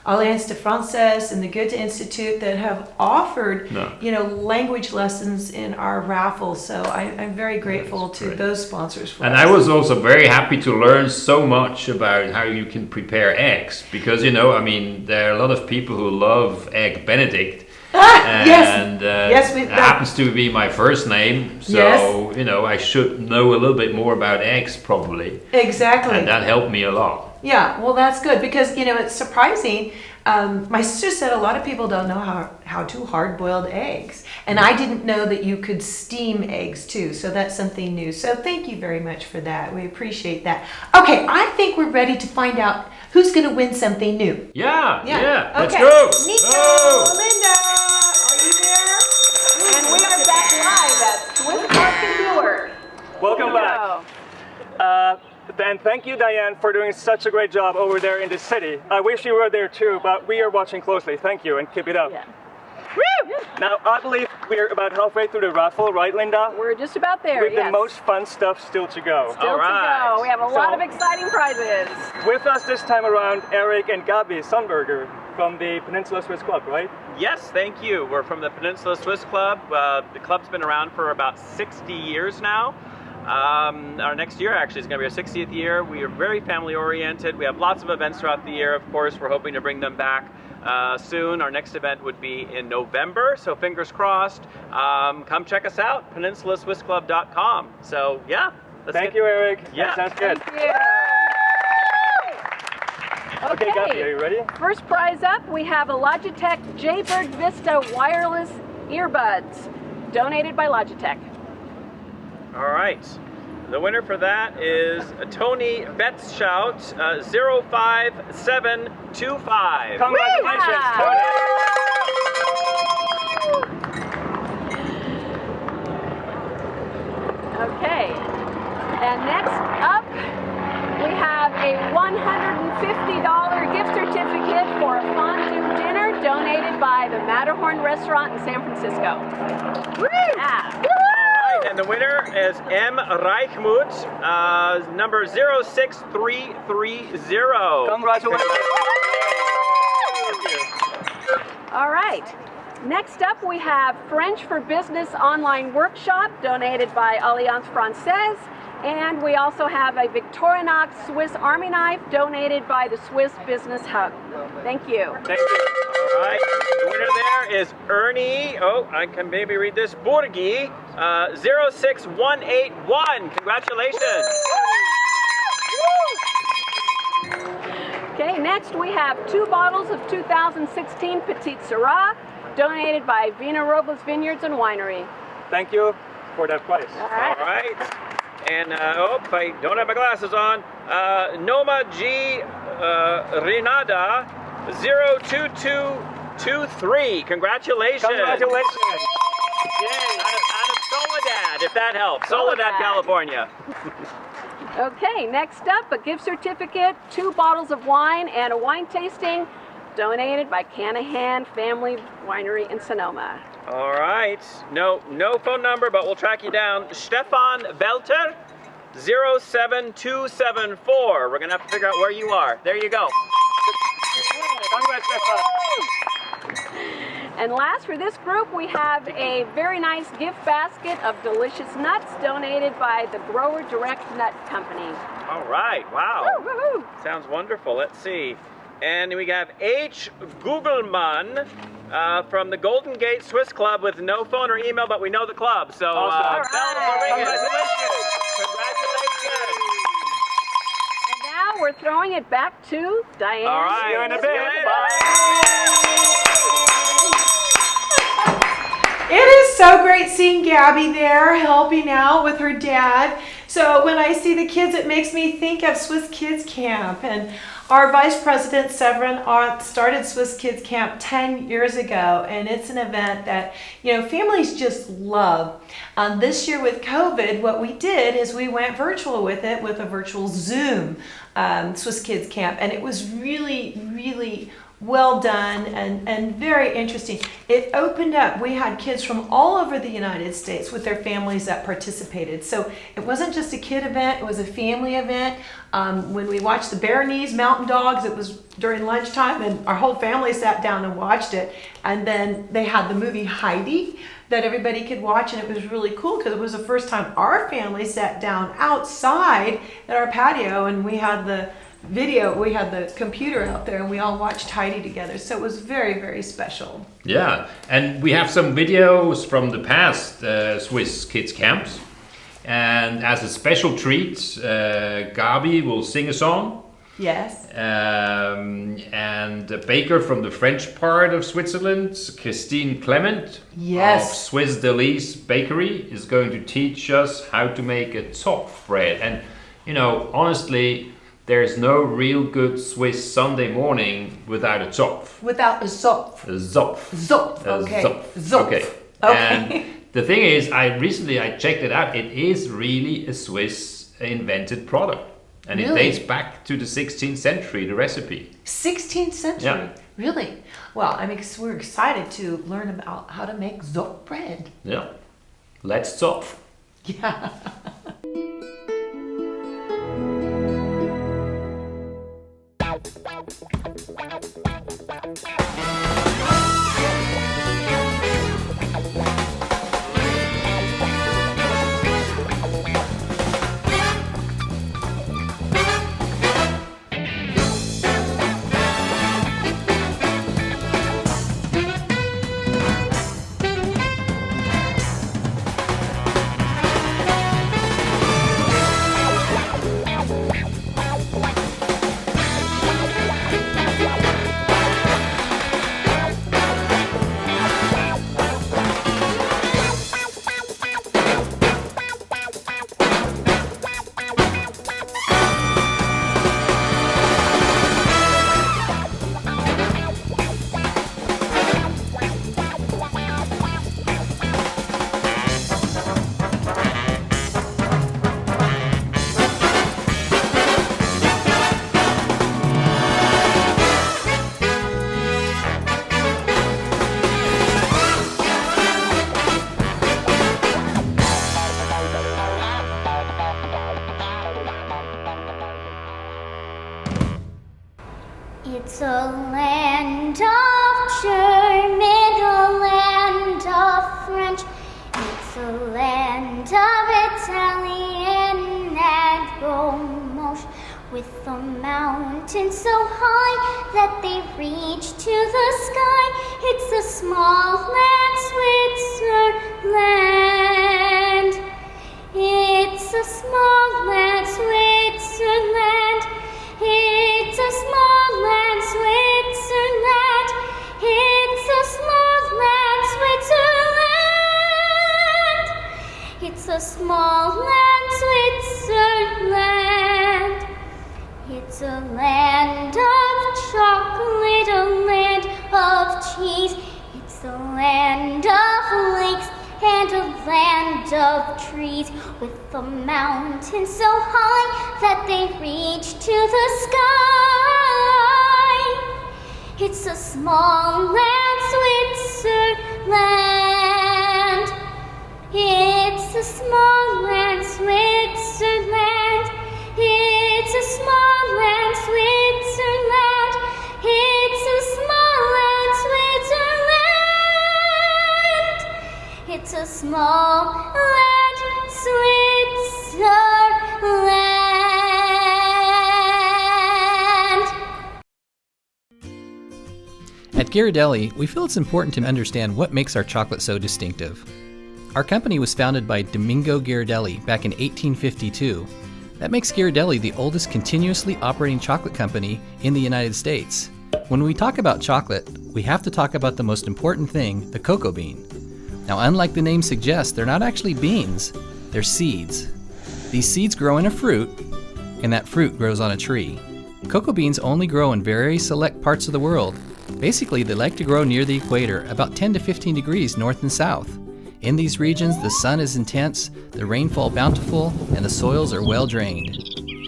Alliance de Française and the Goethe Institute that have offered, you know, language lessons in our raffle. So I'm very grateful to those sponsors for us. I was also very happy to learn so much about how you can prepare eggs because, you know, I mean, there are a lot of people who love egg Benedikt. And it happens to be my first name, so you know I should know a little bit more about eggs probably. Exactly. And that helped me a lot. Yeah, well that's good because you know it's surprising. My sister said a lot of people don't know how to hard-boiled eggs, and I didn't know that you could steam eggs too. So that's something new. So thank you very much for that. We appreciate that. Okay, I think we're ready to find out who's going to win something new. Yeah. Let's okay. go. Nico, Linda, are you there? And we are back live at Swiss Park and Viewer. Welcome back. And thank you, Diane, for doing such a great job over there in the city. I wish you were there too, but we are watching closely. Thank you, and keep it up. Yeah. Now, I believe we're about halfway through the raffle, right, Linda? We're just about there, With the most fun stuff still to go. Still to go. We have a lot of exciting prizes. With us this time around, Eric and Gabi Sundberger from the Peninsula Swiss Club, right? Yes, thank you. We're from the Peninsula Swiss Club. The club's been around for about 60 years now. Our next year actually is going to be our 60th year. We are very family oriented. We have lots of events throughout the year. Of course, we're hoping to bring them back soon. Our next event would be in November, so fingers crossed. Come check us out, peninsulaSwissClub.com. So yeah. Thank you, Eric. Yeah. That sounds good. Thank you. Okay, Gabi, are you ready? First prize up, we have a Logitech Jaybird Vista wireless earbuds, donated by Logitech. All right. The winner for that is Tony Betzschout, 05725. Congratulations, Tony. Okay. And next up, we have a $150 gift certificate for a fondue dinner donated by the Matterhorn Restaurant in San Francisco. Woo! Yeah. And the winner is M. Reichmuth, number 06330. Congratulations. All right. Next up, we have French for Business online workshop donated by Alliance Française. And we also have a Victorinox Swiss Army knife donated by the Swiss Business Hub. Thank you. Thank you. All right. The winner there is Ernie, I can maybe read this, Brogli, 06181. Congratulations. Okay, next we have 2 bottles of 2016 Petite Syrah donated by Vina Robles Vineyards and Winery. Thank you for that prize. All right. All right. And, I don't have my glasses on. Noma G Renada 02223. Congratulations. Congratulations. Yay. Out of Soledad, if that helps. Soledad, California. Okay, next up, a gift certificate, 2 bottles of wine, and a wine tasting donated by Canahan Family Winery in Sonoma. All right. No phone number, but we'll track you down. Stefan Welter 07274. We're going to have to figure out where you are. There you go. Congrats, Stefan. And last for this group, we have a very nice gift basket of delicious nuts donated by the Grower Direct Nut Company. All right. Wow. Woo-hoo-hoo. Sounds wonderful. Let's see. And we have H. Gugelmann from the Golden Gate Swiss Club with no phone or email, but we know the club. So, All right. Congratulations. Congratulations. And now we're throwing it back to Diane. All right. See you in a bit. It is so great seeing Gabby there helping out with her dad. So when I see the kids, it makes me think of Swiss Kids Camp. And our Vice President Severin started Swiss Kids Camp 10 years ago, and it's an event that, families just love. This year with COVID, what we did is we went virtual with it, with a virtual Zoom Swiss Kids Camp, and it was really, really well done and very interesting. It opened up. We had kids from all over the United States with their families that participated. So it wasn't just a kid event, it was a family event. When we watched the Bernese mountain dogs, it was during lunchtime and our whole family sat down and watched it. And then they had the movie Heidi that everybody could watch, and it was really cool because it was the first time our family sat down outside at our patio, and we had the computer out there, and we all watched Heidi together. So it was very, very special. Yeah, and we have some videos from the past Swiss Kids Camps. And as a special treat, Gabi will sing a song. Yes. And a baker from the French part of Switzerland, Christine Clement, yes, of Swiss Delis Bakery, is going to teach us how to make a Zopf bread. And, honestly, there's no real good Swiss Sunday morning without a Zopf. Without a Zopf. A Zopf. Zopf. Okay. Zopf. Okay. And the thing is, I checked it out. It is really a Swiss invented product. And really? It dates back to the 16th century, the recipe. 16th century? Yeah. Really? Well, we're excited to learn about how to make Zopf bread. Yeah. Let's Zopf. Yeah. It's a land of German, a land of French. It's a land of Italian and Romansh, with the mountains so high that they reach to the sky. It's a small land, Switzerland. It's a small land, Switzerland. It's a small land, Switzerland. It's a small land, Switzerland. It's a small land, Switzerland. cheese. It's a land of lakes and a land of trees, with the mountains so high that they reach to the sky. It's a small land, Switzerland. It's a small land, Switzerland. It's a small land, Switzerland. It's a small land, Switzerland. It's a small land, Switzerland. At Ghirardelli, we feel it's important to understand what makes our chocolate so distinctive. Our company was founded by Domingo Ghirardelli back in 1852. That makes Ghirardelli the oldest continuously operating chocolate company in the United States. When we talk about chocolate, we have to talk about the most important thing, the cocoa bean. Now, unlike the name suggests, they're not actually beans, they're seeds. These seeds grow in a fruit, and that fruit grows on a tree. Cocoa beans only grow in very select parts of the world. Basically, they like to grow near the equator, about 10 to 15 degrees north and south. In these regions, the sun is intense, the rainfall bountiful, and the soils are well drained.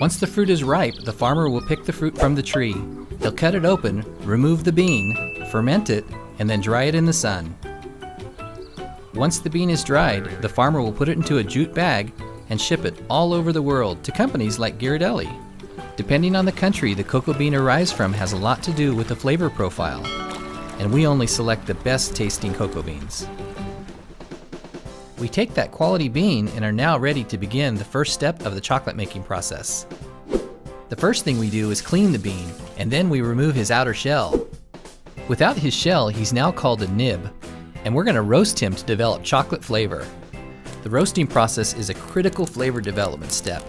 Once the fruit is ripe, the farmer will pick the fruit from the tree. He'll cut it open, remove the bean, ferment it, and then dry it in the sun. Once the bean is dried, the farmer will put it into a jute bag and ship it all over the world to companies like Ghirardelli. Depending on the country the cocoa bean arrives from has a lot to do with the flavor profile, and we only select the best tasting cocoa beans. We take that quality bean and are now ready to begin the first step of the chocolate making process. The first thing we do is clean the bean, and then we remove his outer shell. Without his shell, he's now called a nib, and we're going to roast him to develop chocolate flavor. The roasting process is a critical flavor development step.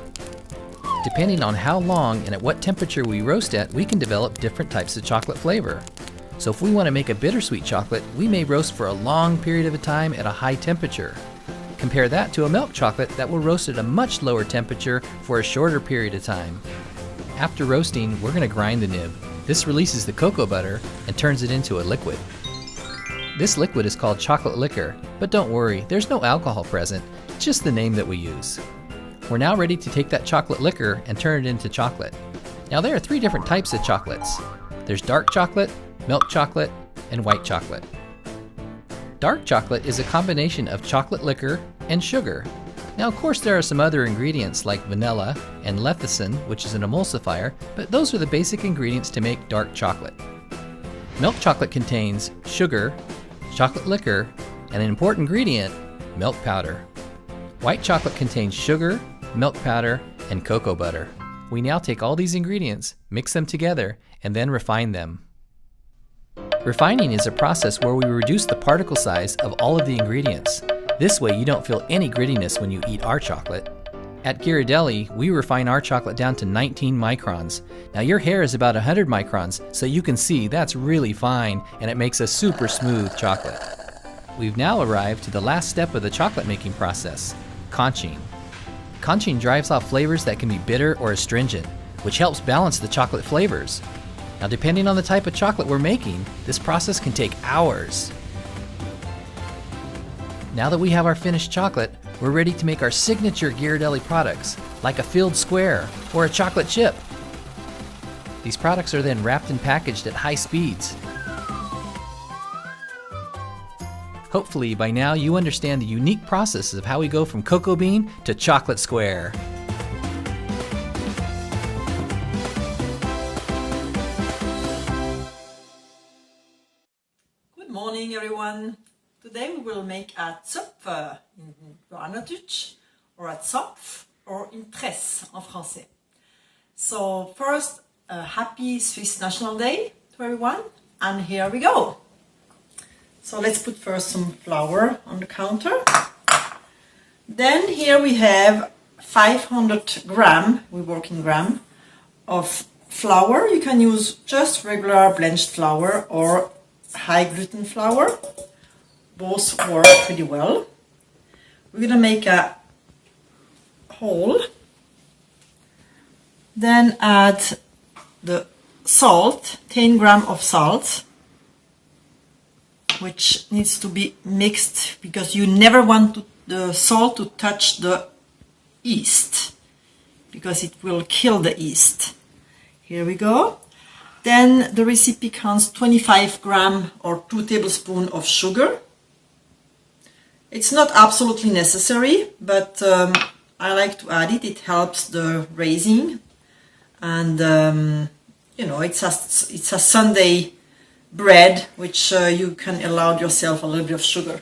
Depending on how long and at what temperature we roast at, we can develop different types of chocolate flavor. So if we want to make a bittersweet chocolate, we may roast for a long period of time at a high temperature. Compare that to a milk chocolate that will roast at a much lower temperature for a shorter period of time. After roasting, we're going to grind the nib. This releases the cocoa butter and turns it into a liquid. This liquid is called chocolate liquor, but don't worry, there's no alcohol present, it's just the name that we use. We're now ready to take that chocolate liquor and turn it into chocolate. Now there are 3 different types of chocolates. There's dark chocolate, milk chocolate, and white chocolate. Dark chocolate is a combination of chocolate liquor and sugar. Now, of course, there are some other ingredients like vanilla and lecithin, which is an emulsifier, but those are the basic ingredients to make dark chocolate. Milk chocolate contains sugar, chocolate liquor, and an important ingredient, milk powder. White chocolate contains sugar, milk powder, and cocoa butter. We now take all these ingredients, mix them together, and then refine them. Refining is a process where we reduce the particle size of all of the ingredients. This way you don't feel any grittiness when you eat our chocolate. At Ghirardelli, we refine our chocolate down to 19 microns. Now your hair is about 100 microns, so you can see that's really fine and it makes a super smooth chocolate. We've now arrived to the last step of the chocolate making process, conching. Conching drives off flavors that can be bitter or astringent, which helps balance the chocolate flavors. Now, depending on the type of chocolate we're making, this process can take hours. Now that we have our finished chocolate, we're ready to make our signature Ghirardelli products, like a filled square or a chocolate chip. These products are then wrapped and packaged at high speeds. Hopefully, by now you understand the unique process of how we go from cocoa bean to chocolate square. Good morning, everyone. Today we will make a Zopf in Deutsch, or a Zopf, or une tresse en français. So first, a happy Swiss National Day to everyone, and here we go. So let's put first some flour on the counter. Then here we have 500 gram, we work in gram, of flour. You can use just regular blanched flour or high gluten flour. Both work pretty well. We're gonna make a hole. Then add the salt, 10 gram of salt. which needs to be mixed because you never want the salt to touch the yeast because it will kill the yeast. Here we go. Then the recipe counts 25 grams or 2 tablespoons of sugar. It's not absolutely necessary, but I like to add it. It helps the raising, and you know, it's a Sunday bread, which you can allow yourself a little bit of sugar.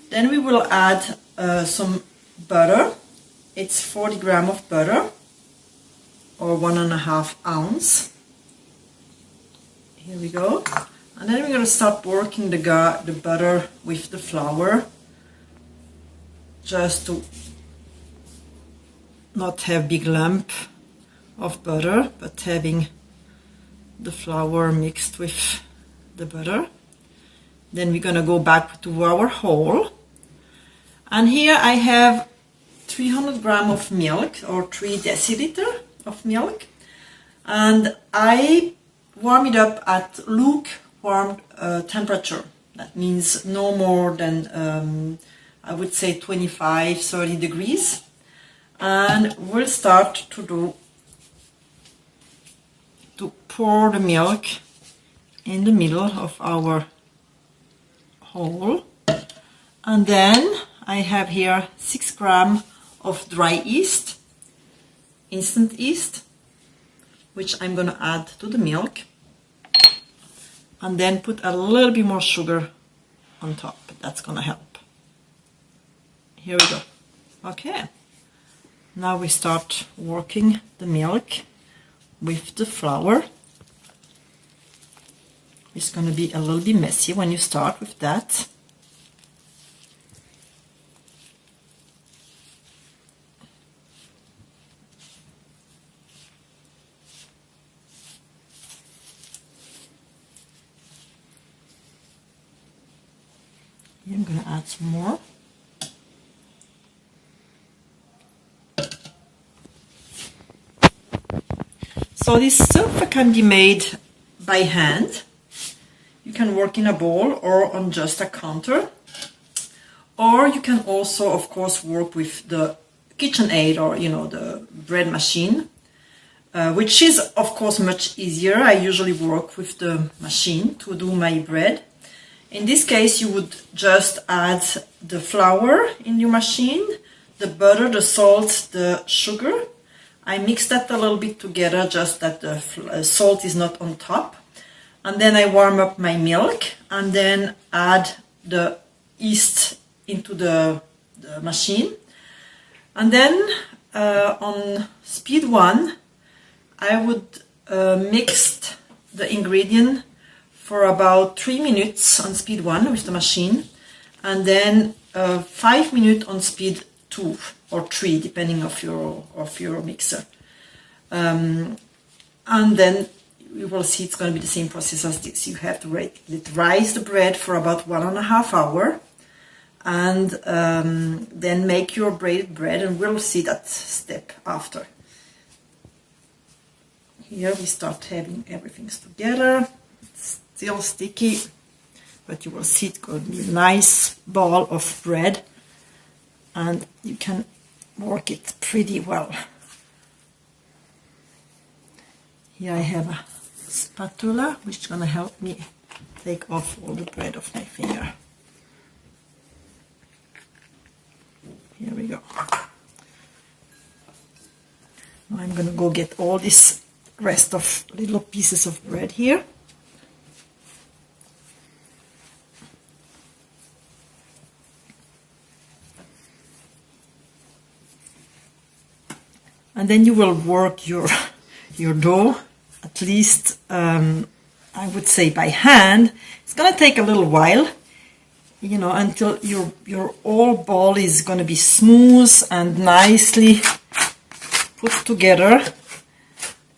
Then we will add some butter. It's 40 grams of butter, or 1.5 ounces. Here we go. And then we're going to start working the butter with the flour, just to not have big lump of butter, but having the flour mixed with the butter. Then we're going to go back to our hole. And here I have 300 grams of milk, or 3 deciliters of milk. And I warm it up at lukewarm temperature. That means no more than I would say 25-30 degrees, and we'll start to pour the milk in the middle of our hole. And then I have here 6 grams of dry yeast, instant yeast, which I'm going to add to the milk, and then put a little bit more sugar on top. That's going to help. Here we go. Okay, now we start working the milk with the flour. It's going to be a little bit messy when you start with that. I'm going to add some more. So this Zopf can be made by hand. You can work in a bowl or on just a counter. Or you can also, of course, work with the KitchenAid, or, you know, the bread machine, which is, of course, much easier. I usually work with the machine to do my bread. In this case, you would just add the flour in your machine, the butter, the salt, the sugar. I mix that a little bit together, just that the salt is not on top. And then I warm up my milk and then add the yeast into the machine. And then on speed 1, I would mix the ingredient for about 3 minutes on speed 1 with the machine, and then 5 minutes on speed 2 or 3, depending of your mixer. And then you will see it's going to be the same process as this. You have to rise the bread for about 1.5 hours, and then make your braided bread, and we'll see that step after. Here we start having everything together. It's still sticky, but you will see it's going to be a nice ball of bread, and you can work it pretty well. Here I have a spatula, which is going to help me take off all the bread off my finger. Here we go. Now I'm going to go get all this rest of little pieces of bread here. And then you will work your dough, at least I would say by hand. It's going to take a little while, you know, until your whole ball is going to be smooth and nicely put together.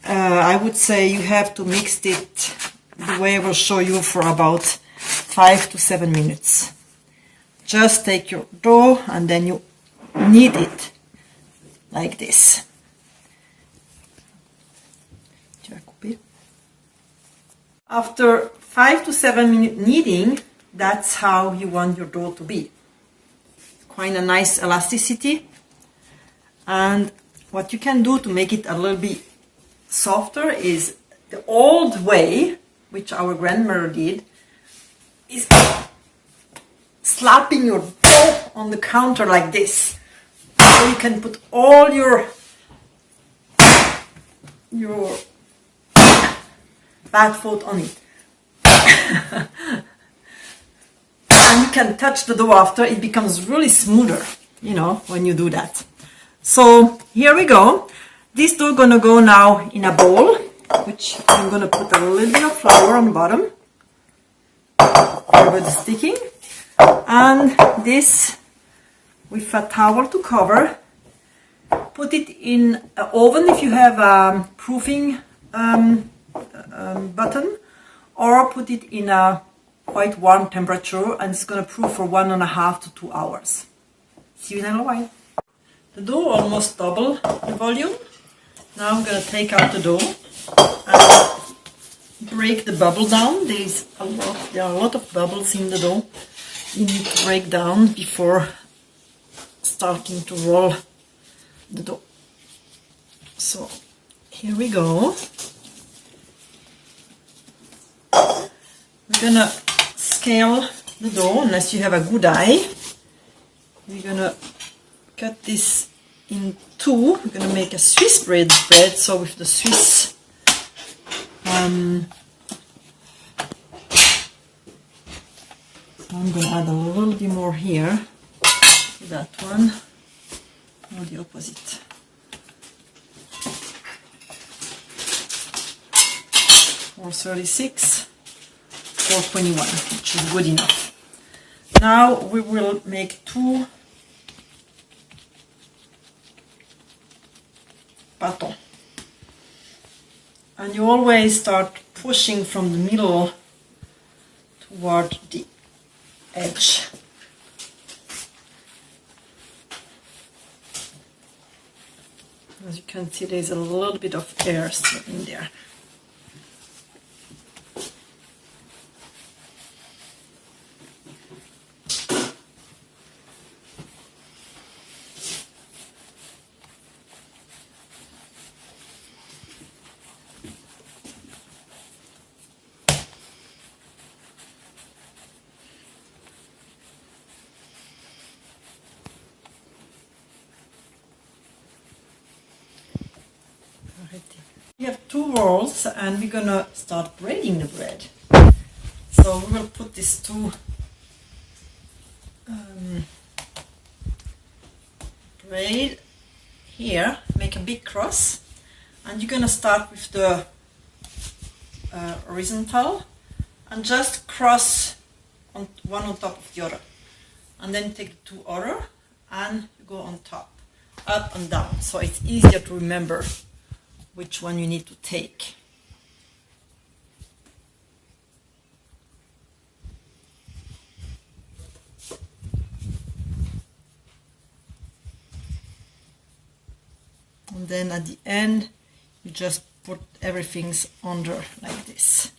I would say you have to mix it the way I will show you for about 5 to 7 minutes. Just take your dough and then you knead it like this. After 5 to 7 minutes kneading, that's how you want your dough to be. Quite a nice elasticity. And what you can do to make it a little bit softer is the old way, which our grandmother did, is slapping your dough on the counter like this. So you can put all your bad foot on it. And you can touch the dough after, it becomes really smoother, you know, when you do that. So here we go. This dough gonna go now in a bowl, which I'm gonna put a little bit of flour on the bottom. Avoid the sticking. And this, with a towel to cover, put it in an oven if you have a proofing button, or put it in a quite warm temperature, and it's going to proof for 1.5 to 2 hours. See you in a little while. The dough almost double the volume. Now I'm going to take out the dough and break the bubble down. There are a lot of bubbles in the dough. You need to break down before starting to roll the dough. So here we go. We're gonna scale the dough unless you have a good eye. We're gonna cut this in two. We're gonna make a Swiss bread. So with the Swiss I'm gonna add a little bit more here to that one, or the opposite. Or 36. 421, which is good enough. Now we will make 2 bâtons. And you always start pushing from the middle toward the edge. As you can see, there's a little bit of air still in there. We have 2 rolls and we're gonna start braiding the bread. So we will put these 2 braid here, make a big cross, and you're gonna start with the horizontal and just cross one on top of the other, and then take the 2 other and go on top, up and down, so it's easier to remember which one you need to take. And then at the end, you just put everything's under like this.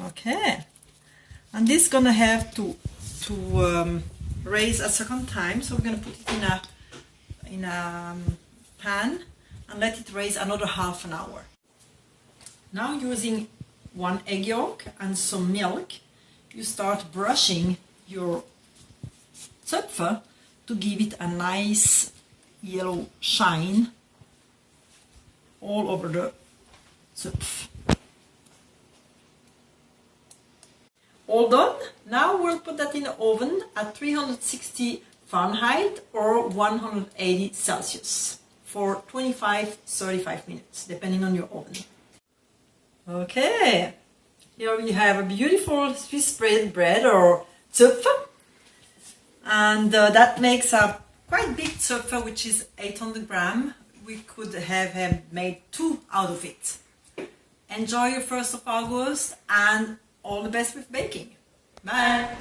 Okay, and this is gonna have to raise a second time. So we're gonna put it in a pan and let it raise another half an hour. Now, using 1 egg yolk and some milk, you start brushing your Zopf to give it a nice yellow shine all over the Zopf. All done. Now we'll put that in the oven at 360 Fahrenheit or 180 Celsius for 25-35 minutes, depending on your oven. Okay, here we have a beautiful Swiss bread or Zopf, and that makes a quite big Zopf, which is 800 grams. We could have made 2 out of it. Enjoy your 1st of August and all the best with baking. Bye!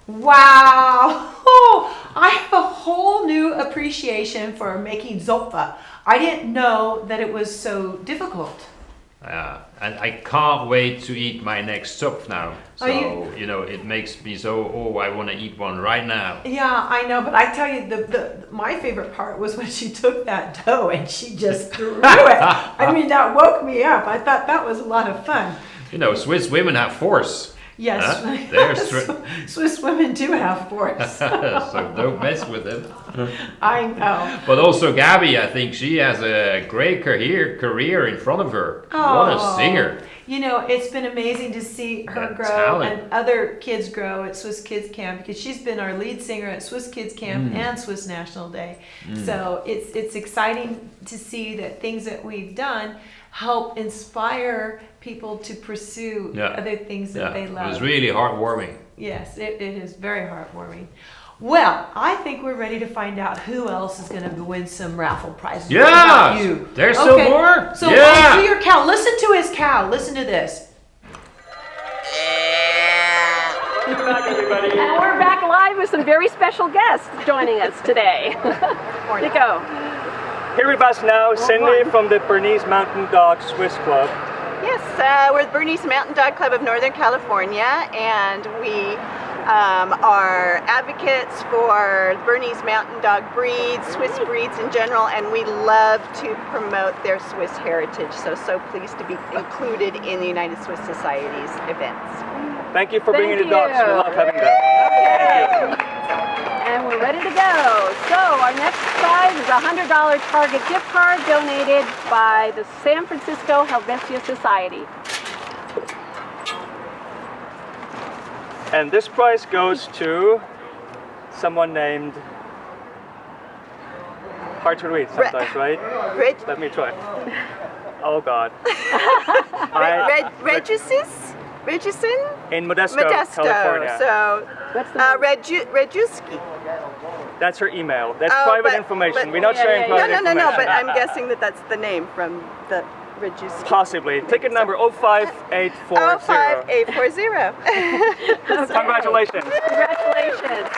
Wow! Oh, I have a whole new appreciation for making Zopf. I didn't know that it was so difficult. And I can't wait to eat my next Zopf now. So, you know, it makes me so, I want to eat one right now. Yeah, I know, but I tell you, my favorite part was when she took that dough and she just threw it. I mean, that woke me up. I thought that was a lot of fun. You know, Swiss women have force. Yes, Swiss women do have force. So don't mess with them. I know. But also Gabby, I think she has a great career in front of her. What a singer. You know, it's been amazing to see her grow talent. and other kids grow at Swiss Kids Camp, because she's been our lead singer at Swiss Kids Camp and Swiss National Day. So it's exciting to see that things that we've done help inspire people to pursue other things that they love. It was really heartwarming. Yes, it is very heartwarming. Well, I think we're ready to find out who else is going to win some raffle prizes. Yeah, what about you? There's some more. So do your cow. Listen to his cow. Listen to this. Welcome back, everybody. And we're back live with some very special guests joining us today. Nico. Here with us now, Cindy from the Bernese Mountain Dog Swiss Club. Yes, we're the Bernese Mountain Dog Club of Northern California, and we are advocates for Bernese Mountain Dog breeds, Swiss breeds in general, and we love to promote their Swiss heritage. So pleased to be included in the United Swiss Society's events. Thank you for bringing the dogs. We love having them. Okay. And we're ready to go. So our next prize is a $100 Target gift card donated by the San Francisco Helvetia Society. And this prize goes to someone named, hard to read sometimes, right? Let me try. Oh God. Regison? In Modesto, California. So, Rejuski. That's her email. That's private information. We're not sharing private information. No, but I'm guessing that that's the name from the Rejuski. Possibly. Ticket number 05840. 05840. Congratulations. Congratulations.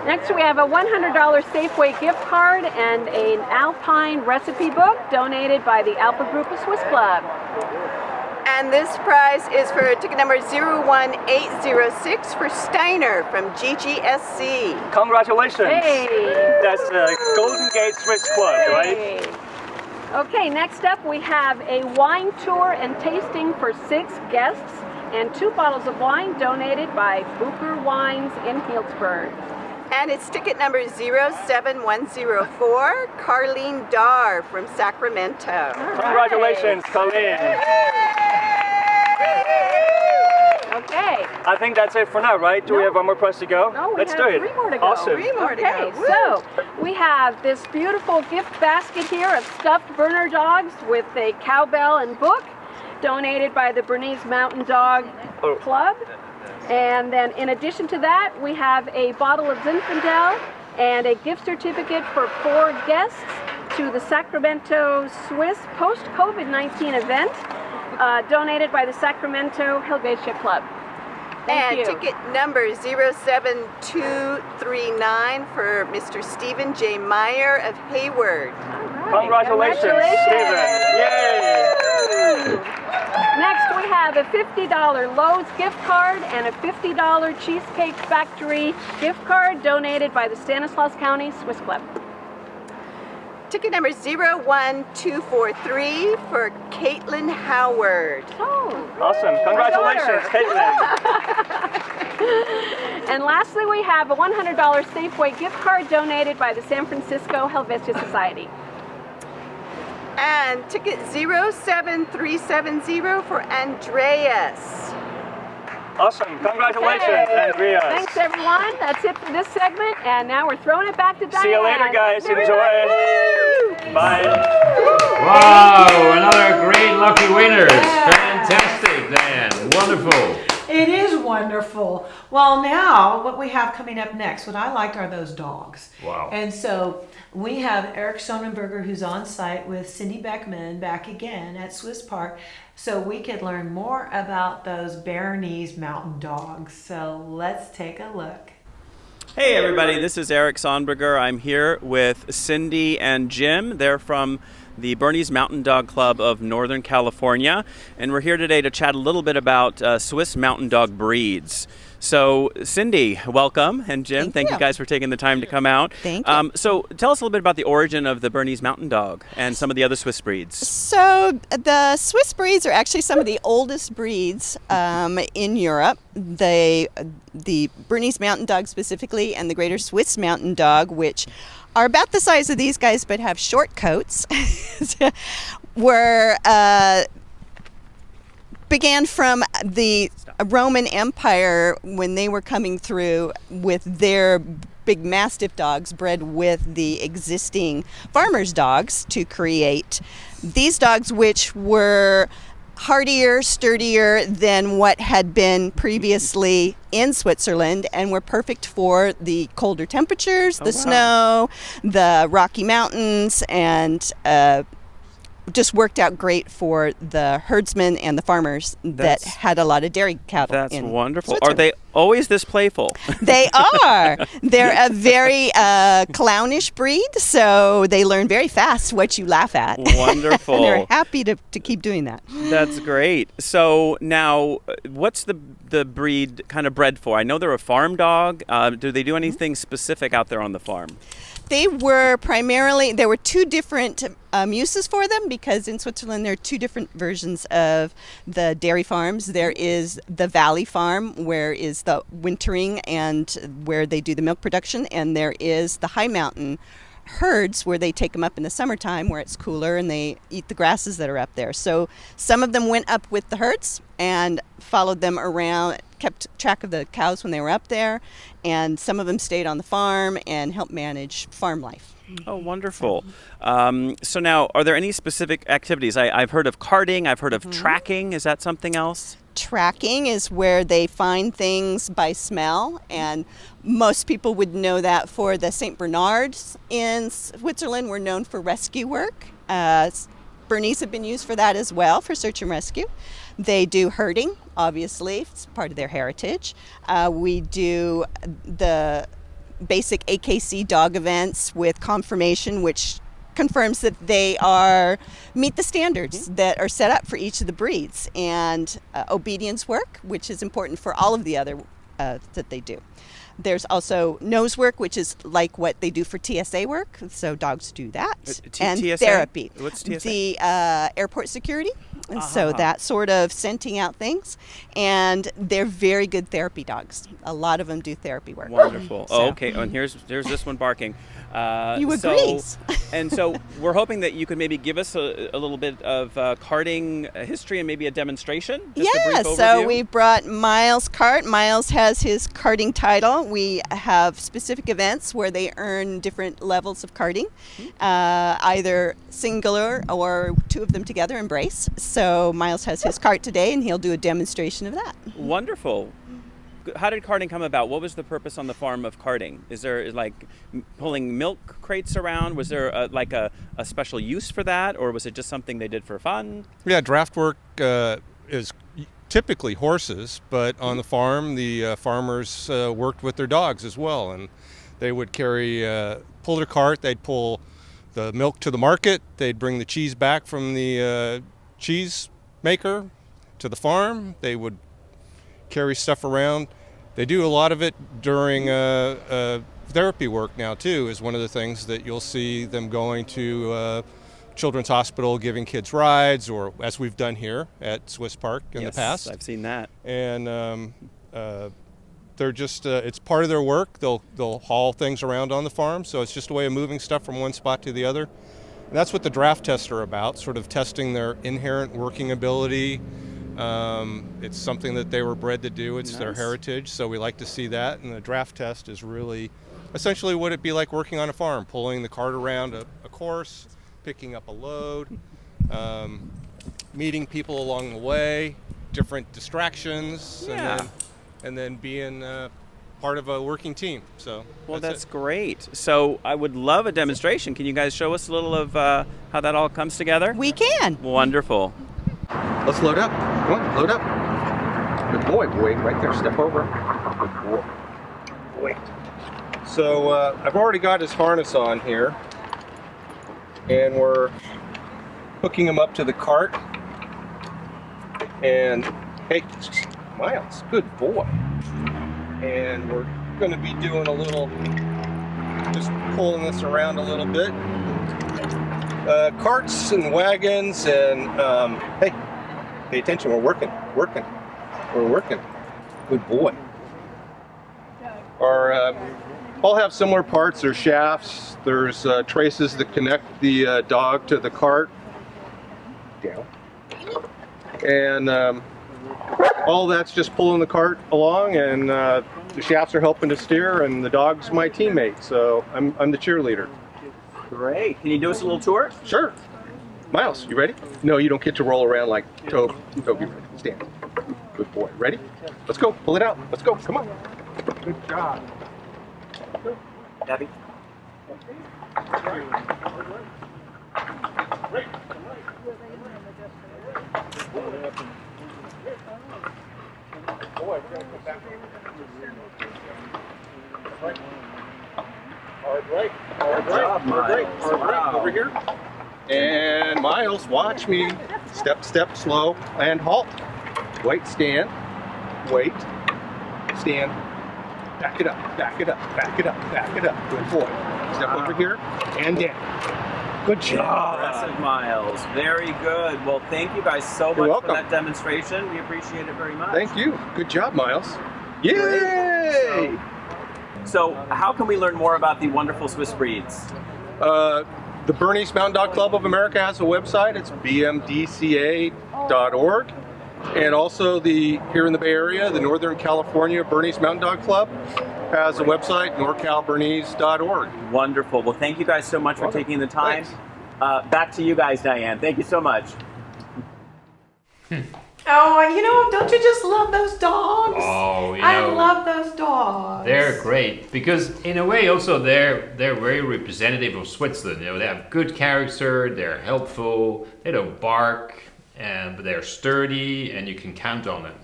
Next we have a $100 Safeway gift card and an Alpine recipe book donated by the Alpha Group of Swiss Club. And this prize is for ticket number 01806 for Steiner from GGSC. Congratulations. Hey. That's the Golden Gate Swiss Club, right? Okay, next up we have a wine tour and tasting for 6 guests and 2 bottles of wine donated by Booker Wines in Healdsburg. And it's ticket number 07104, Carlene Dar from Sacramento. Congratulations, Colleen. Okay. I think that's it for now, right? Do we have one more prize to go? No, Let's do it. 3 more to go. Awesome. 3 more to go. Okay, so we have this beautiful gift basket here of stuffed Berner dogs with a cowbell and book donated by the Bernese Mountain Dog Club. And then in addition to that, we have a bottle of Zinfandel and a gift certificate for 4 guests to the Sacramento Swiss post-COVID-19 event donated by the Sacramento Helvetia Club. Thank you. Ticket number 07239 for Mr. Stephen J. Meyer of Hayward. Congratulations, Stephen. Yay! Next we have a $50 Lowe's gift card and a $50 Cheesecake Factory gift card donated by the Stanislaus County Swiss Club. Ticket number 01243 for Caitlin Howard. Oh, awesome. Congratulations, Caitlin. And lastly, we have a $100 Safeway gift card donated by the San Francisco Helvetia Society. And ticket 07370 for Andreas. Awesome. Congratulations, Andreas. Thanks, everyone. That's it for this segment. And now we're throwing it back to Diane. See you later, guys. Enjoy. Bye. Wow, another great lucky winners. Fantastic, Diane. Wonderful. It is wonderful. Well, now what we have coming up next, what I liked are those dogs. Wow. And so we have Eric Sonnenberger, who's on site with Cindy Beckman back again at Swiss Park, so we could learn more about those Bernese mountain dogs. So let's take a look. Hey everybody, this is Eric Sonnenberger. I'm here with Cindy and Jim. They're from the Bernese Mountain Dog Club of Northern California, and we're here today to chat a little bit about Swiss mountain dog breeds. So, Cindy, welcome, and Jim, thank you guys for taking the time to come out. Thank you. So, tell us a little bit about the origin of the Bernese Mountain Dog and some of the other Swiss breeds. So, the Swiss breeds are actually some of the oldest breeds in Europe. The Bernese Mountain Dog specifically, and the Greater Swiss Mountain Dog, which are about the size of these guys but have short coats, were began from the Roman Empire when they were coming through with their big Mastiff dogs bred with the existing farmers' dogs to create these dogs, which were hardier, sturdier than what had been previously in Switzerland, and were perfect for the colder temperatures, the snow, the Rocky Mountains, and just worked out great for the herdsmen and the farmers that had a lot of dairy cattle. That's wonderful. Are they always this playful? They are. They're a very clownish breed, so they learn very fast what you laugh at. Wonderful. And they're happy to keep doing that. That's great. So now, what's the breed kind of bred for? I know they're a farm dog. Do they do anything specific out there on the farm? They were primarily, there were two different uses for them, because in Switzerland there are two different versions of the dairy farms. There is the valley farm, where is the wintering and where they do the milk production, and there is the high mountain herds where they take them up in the summertime where it's cooler and they eat the grasses that are up there. So some of them went up with the herds and followed them around, kept track of the cows when they were up there, and some of them stayed on the farm and helped manage farm life. Oh, wonderful. So now, are there any specific activities? I've heard of carting, I've heard of tracking. Is that something else? Tracking is where they find things by smell, and most people would know that for the St. Bernards in Switzerland were known for rescue work. Bernese have been used for that as well, for search and rescue. They do herding, obviously, it's part of their heritage. We do the basic AKC dog events with confirmation, which confirms that they meet the standards that are set up for each of the breeds, and obedience work, which is important for all of the other that they do. There's also nose work, which is like what they do for TSA work, so dogs do that. And TSA? therapy. What's TSA? The airport security. And so that sort of scenting out things. And they're very good therapy dogs. A lot of them do therapy work. Wonderful. So. Oh, okay. Oh, and here's this one barking. You agree. And so we're hoping that you could maybe give us a little bit of karting history and maybe a demonstration. Just a brief overview. So we brought Miles' cart. Miles has his karting title. We have specific events where they earn different levels of karting, either singular or two of them together, embrace. So Miles has his cart today, and he'll do a demonstration of that. Wonderful. How did karting come about? What was the purpose on the farm of karting? Is there like pulling milk crates around? Was there a special use for that, or was it just something they did for fun? Yeah, draft work is typically horses, but on the farm, the farmers worked with their dogs as well, and they would pull their cart. They'd pull the milk to the market. They'd bring the cheese back from the cheese maker to the farm. They would carry stuff around. They do a lot of it during therapy work now too, is one of the things that you'll see them going to Children's Hospital, giving kids rides, or as we've done here at Swiss Park in the past. I've seen that. And they're just, it's part of their work. They'll haul things around on the farm, so it's just a way of moving stuff from one spot to the other. And that's what the draft tests are about, sort of testing their inherent working ability. It's something that they were bred to do. It's their heritage, so we like to see that. And the draft test is really essentially what it'd be like working on a farm, pulling the cart around a course, picking up a load, meeting people along the way, different distractions, and then being part of a working team. So that's great. So I would love a demonstration. Can you guys show us a little of how that all comes together? We can. Wonderful. Let's load up. Come on, load up. Good boy, right there. Step over. Good boy. So I've already got his harness on here, and we're hooking them up to the cart. And hey, Miles, good boy. And we're going to be doing a little, just pulling this around a little bit. Carts and wagons and hey, pay attention, we're working. Good boy. Our all have similar parts. There's shafts, there's traces that connect the dog to the cart. Down. And all that's just pulling the cart along, and the shafts are helping to steer, and the dog's my teammate, so I'm the cheerleader. Great. Can you do us a little tour? Sure. Miles, you ready? No, you don't get to roll around like Toby. Stand. Good boy. Ready? Let's go. Pull it out. Let's go. Come on. Good job. Debbie. Boy, we're going to come back. Hard right. Over here. And Miles, watch me. Step, slow, and halt. Wait, stand. Wait. Stand. Back it up. Good boy. Step over here and down. Good job. Impressive, Miles. Very good. Well, thank you guys so much for that demonstration. We appreciate it very much. Thank you. Good job, Miles. Yay! So how can we learn more about the wonderful Swiss breeds? The Bernese Mountain Dog Club of America has a website. It's bmdca.org. And also here in the Bay Area, the Northern California Bernese Mountain Dog Club has a website, norcalbernese.org. Wonderful. Well, thank you guys so much for taking the time. Back to you guys, Diane. Thank you so much. Oh, don't you just love those dogs? Oh, I love those dogs. They're great because, in a way, also they're very representative of Switzerland. They have good character. They're helpful. They don't bark, but they're sturdy, and you can count on them.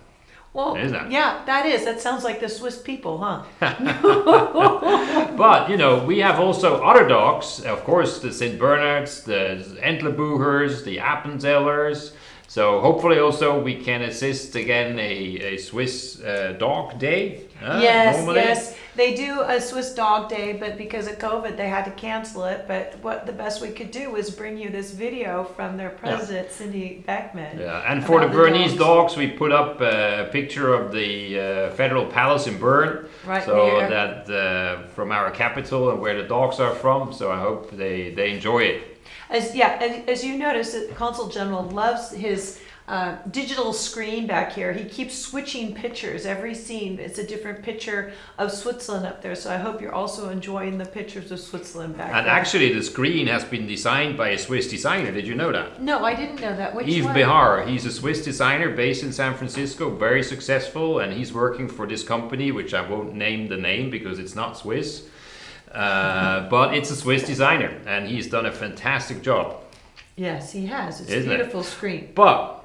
Well, yeah, that sounds like the Swiss people, huh? But, we have also other dogs. Of course, the St. Bernards, the Entlebuchers, the Appenzellers. So hopefully also we can assist again a Swiss dog day. Yes. They do a Swiss dog day, but because of COVID, they had to cancel it. But the best we could do was bring you this video from their president, Cindy Beckman. Yeah, and for the Bernese dogs, we put up a picture of the Federal Palace in Bern. Right so there. that from our capital and where the dogs are from. So I hope they enjoy it. As you notice, the Consul General loves his digital screen back here. He keeps switching pictures. Every scene, it's a different picture of Switzerland up there. So I hope you're also enjoying the pictures of Switzerland back there. And actually, the screen has been designed by a Swiss designer. Did you know that? No, I didn't know that. Which Yves one? Behar. He's a Swiss designer based in San Francisco, very successful, and he's working for this company, which I won't name the name because it's not Swiss. But it's a Swiss designer, and he's done a fantastic job. Yes, he has. It's Isn't a beautiful it? screen. But,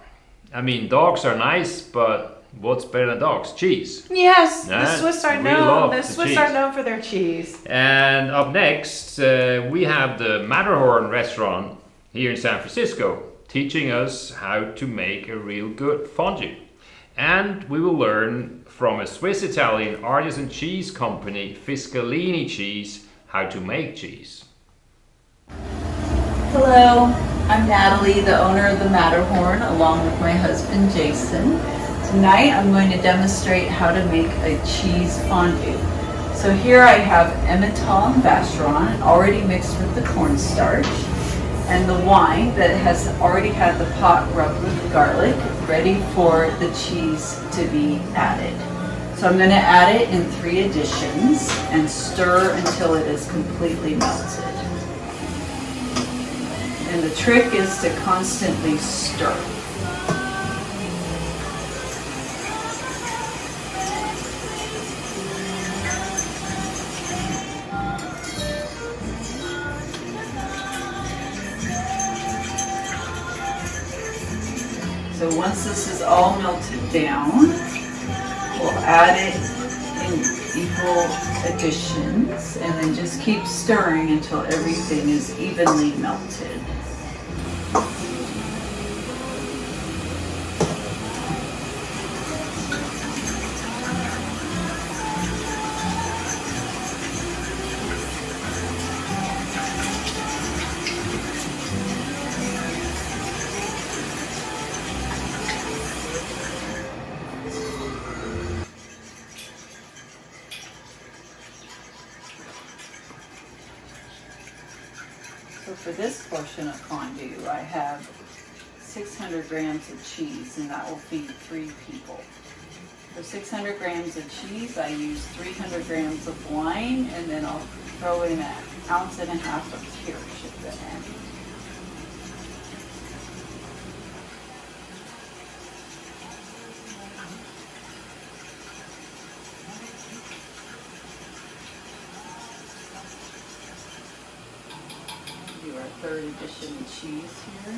dogs are nice, but what's better than dogs? Cheese. Yes, the Swiss are known. The Swiss cheese. are known for their cheese. And up next, we have the Matterhorn restaurant here in San Francisco, teaching us how to make a real good fondue. And we will learn from a Swiss-Italian artisan cheese company, Fiscalini Cheese, how to make cheese. Hello, I'm Natalie, the owner of the Matterhorn, along with my husband Jason. Tonight I'm going to demonstrate how to make a cheese fondue. So here I have Emmental and Vacheron already mixed with the cornstarch, and the wine that has already had the pot rubbed with garlic, ready for the cheese to be added. So I'm going to add it in 3 additions and stir until it is completely melted. And the trick is to constantly stir. So once this is all melted down, we'll add it in equal additions and then just keep stirring until everything is evenly melted. So for this portion of fondue, I have 600 grams of cheese, and that will feed 3 people. For 600 grams of cheese, I use 300 grams of wine, and then I'll throw in 1.5 ounces of kirsch at the end. Do our third edition of cheese here.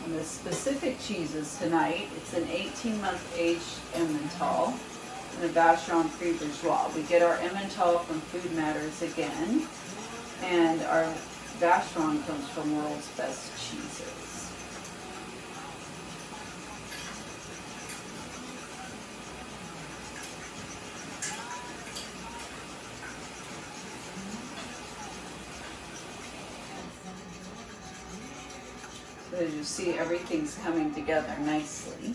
And the specific cheeses tonight, it's an 18-month aged Emmental and a Vacheron Free Bourgeois. We get our Emmental from Food Matters again, and our Vacheron comes from World's Best Cheeses. As you see, everything's coming together nicely.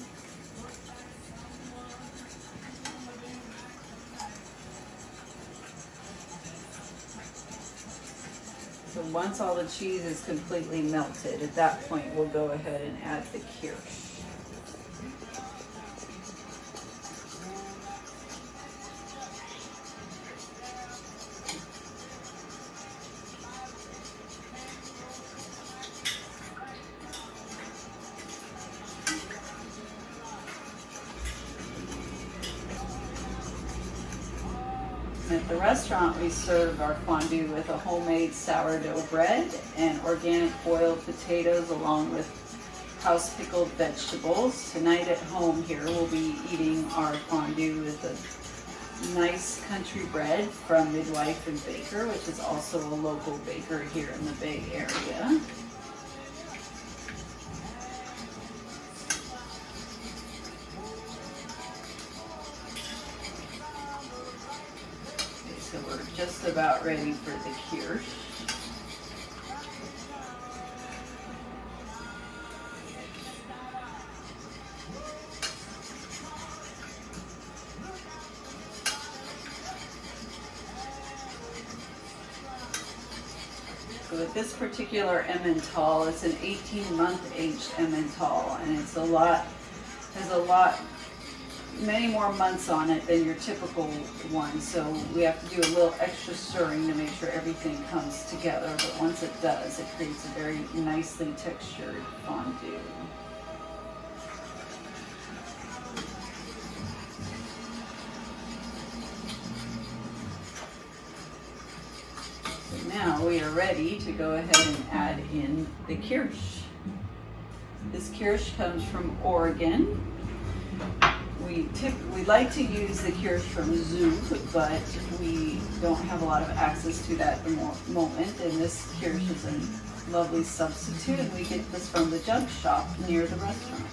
So once all the cheese is completely melted, at that point we'll go ahead and add the kirsch. At the restaurant, we serve our fondue with a homemade sourdough bread and organic boiled potatoes along with house pickled vegetables. Tonight at home here, we'll be eating our fondue with a nice country bread from Midwife and Baker, which is also a local baker here in the Bay Area. So we're just about ready for the kirsch. So with this particular Emmental, it's an 18-month aged Emmental, and it's many more months on it than your typical one, so we have to do a little extra stirring to make sure everything comes together, but once it does, it creates a very nicely textured fondue. So now we are ready to go ahead and add in the kirsch. This kirsch comes from Oregon. We like to use the kirsch from Zopf, but we don't have a lot of access to that at the moment, and this kirsch is a lovely substitute, and we get this from the jug shop near the restaurant.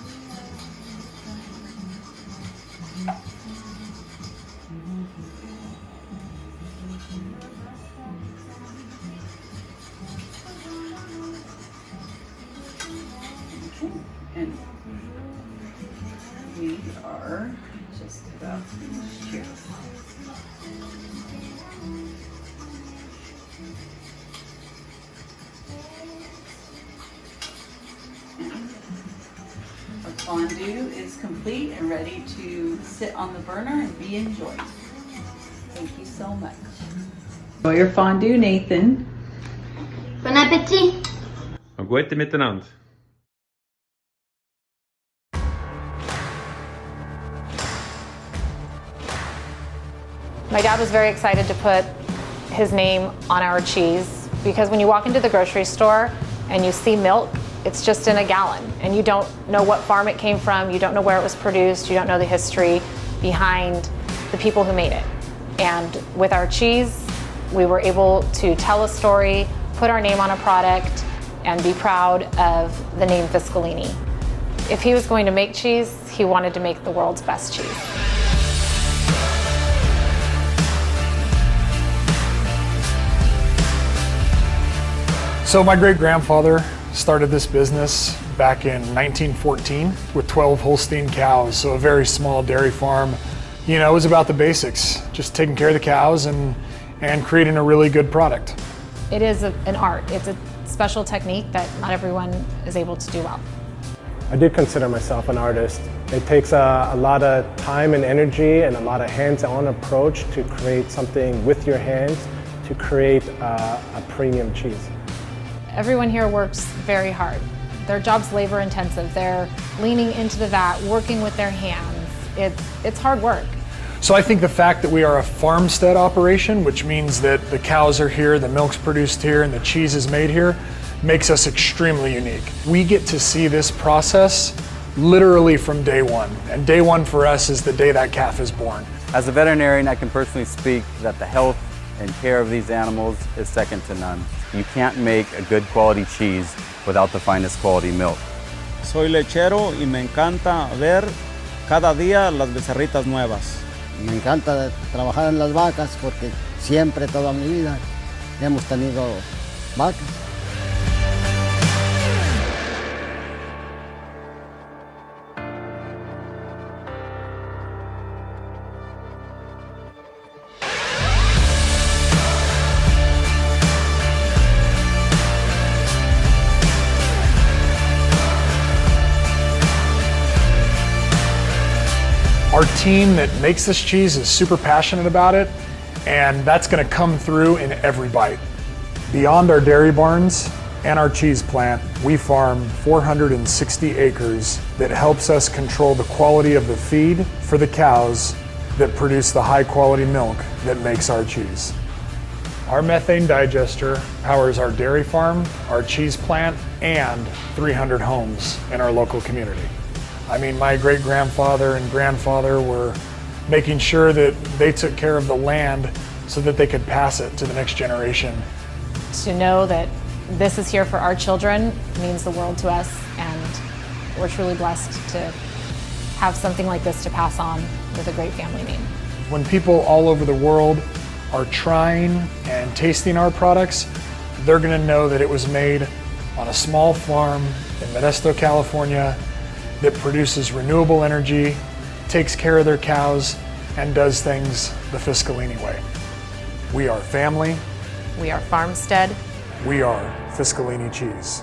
Okay, and we are just about finished here. Our fondue is complete and ready to sit on the burner and be enjoyed. Thank you so much. Enjoy your fondue, Nathan. Bon appétit. Gute miteinander. My dad was very excited to put his name on our cheese because when you walk into the grocery store and you see milk, it's just in a gallon and you don't know what farm it came from, you don't know where it was produced, you don't know the history behind the people who made it. And with our cheese, we were able to tell a story, put our name on a product, and be proud of the name Viscolini. If he was going to make cheese, he wanted to make the world's best cheese. So my great-grandfather started this business back in 1914 with 12 Holstein cows, so a very small dairy farm. You know, it was about the basics, just taking care of the cows and and creating a really good product. It is an art. It's a special technique that not everyone is able to do well. I do consider myself an artist. It takes a lot of time and energy and a lot of hands-on approach to create something with your hands to create a premium cheese. Everyone here works very hard. Their job's labor intensive. They're leaning into the vat, working with their hands. It's hard work. So I think the fact that we are a farmstead operation, which means that the cows are here, the milk's produced here, and the cheese is made here, makes us extremely unique. We get to see this process literally from day one. And day one for us is the day that calf is born. As a veterinarian, I can personally speak that the health and care of these animals is second to none. You can't make a good quality cheese without the finest quality milk. Soy lechero y me encanta ver cada día las becerritas nuevas. Me encanta trabajar en las vacas porque siempre, toda mi vida, hemos tenido vacas. Our team that makes this cheese is super passionate about it, and that's going to come through in every bite. Beyond our dairy barns and our cheese plant, we farm 460 acres that helps us control the quality of the feed for the cows that produce the high quality milk that makes our cheese. Our methane digester powers our dairy farm, our cheese plant, and 300 homes in our local community. I mean, my great-grandfather and grandfather were making sure that they took care of the land so that they could pass it to the next generation. To know that this is here for our children means the world to us, and we're truly blessed to have something like this to pass on with a great family name. When people all over the world are trying and tasting our products, they're going to know that it was made on a small farm in Modesto, California, that produces renewable energy, takes care of their cows, and does things the Fiscalini way. We are family. We are farmstead. We are Fiscalini cheese.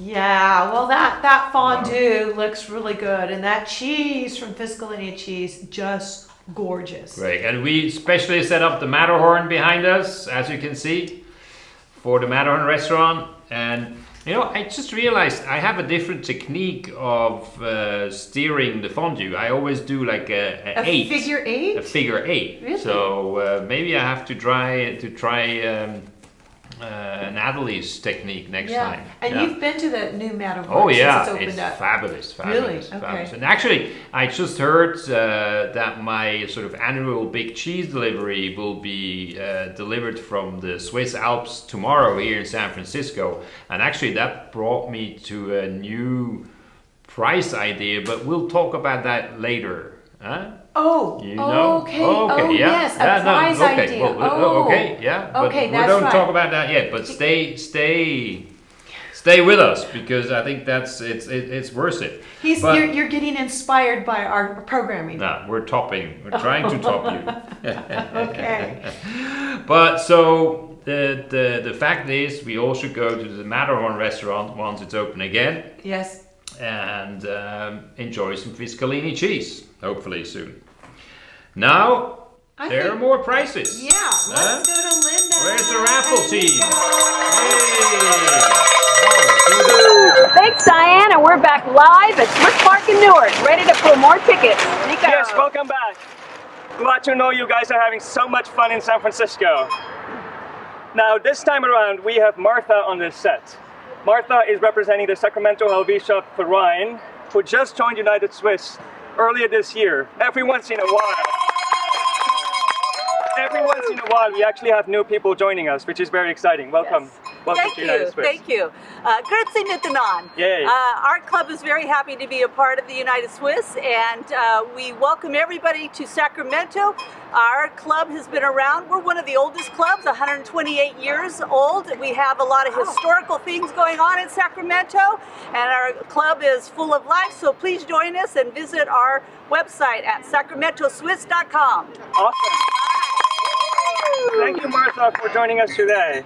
Yeah, well that fondue looks really good, and that cheese from Fiscalini cheese just gorgeous. Great, and we specially set up the Matterhorn behind us, as you can see, for the Matterhorn restaurant. And you know, I just realized I have a different technique of steering the fondue. I always do like a eight. Figure eight? A figure eight. Really? So maybe I have to try Natalie's technique next time. And yeah. You've been to the new Matterhorn Oh yeah, since it's opened up. Fabulous. Really? Fabulous. Okay. And actually, I just heard that my sort of annual big cheese delivery will be delivered from the Swiss Alps tomorrow here in San Francisco. And actually, that brought me to a new price idea, but we'll talk about that later. Huh? Oh, you know? Okay. Okay, oh, yeah. yes, a prize okay. idea. Well, okay, yeah. But okay, we that's don't right. talk about that yet. But stay with us, because I think it's worth it. You're getting inspired by our programming. No, we're topping. We're trying to top you. Okay. But so the fact is, we all should go to the Matterhorn restaurant once it's open again. Yes. And enjoy some Fiscalini cheese, hopefully soon. Now, there are more prizes. Yeah, let's go to Linda. Where's the Raffle team? Thanks, Diane, and we're back live at Swiss Park in Newark, ready to pull more tickets. Nico. Yes, welcome back. Glad to know you guys are having so much fun in San Francisco. Now, this time around, we have Martha on this set. Martha is representing the Sacramento Helvetia Verein, who just joined United Swiss earlier this year. Every once in a while, we actually have new people joining us, which is very exciting. Welcome. Yes. Welcome Thank to United you, Swiss. thank you. Grüezi miteinander. Yay. Our club is very happy to be a part of the United Swiss, and we welcome everybody to Sacramento. Our club has been around. We're one of the oldest clubs, 128 years old. We have a lot of historical things going on in Sacramento, and our club is full of life, so please join us and visit our website at sacramentoswiss.com. Awesome. Thank you, Martha, for joining us today.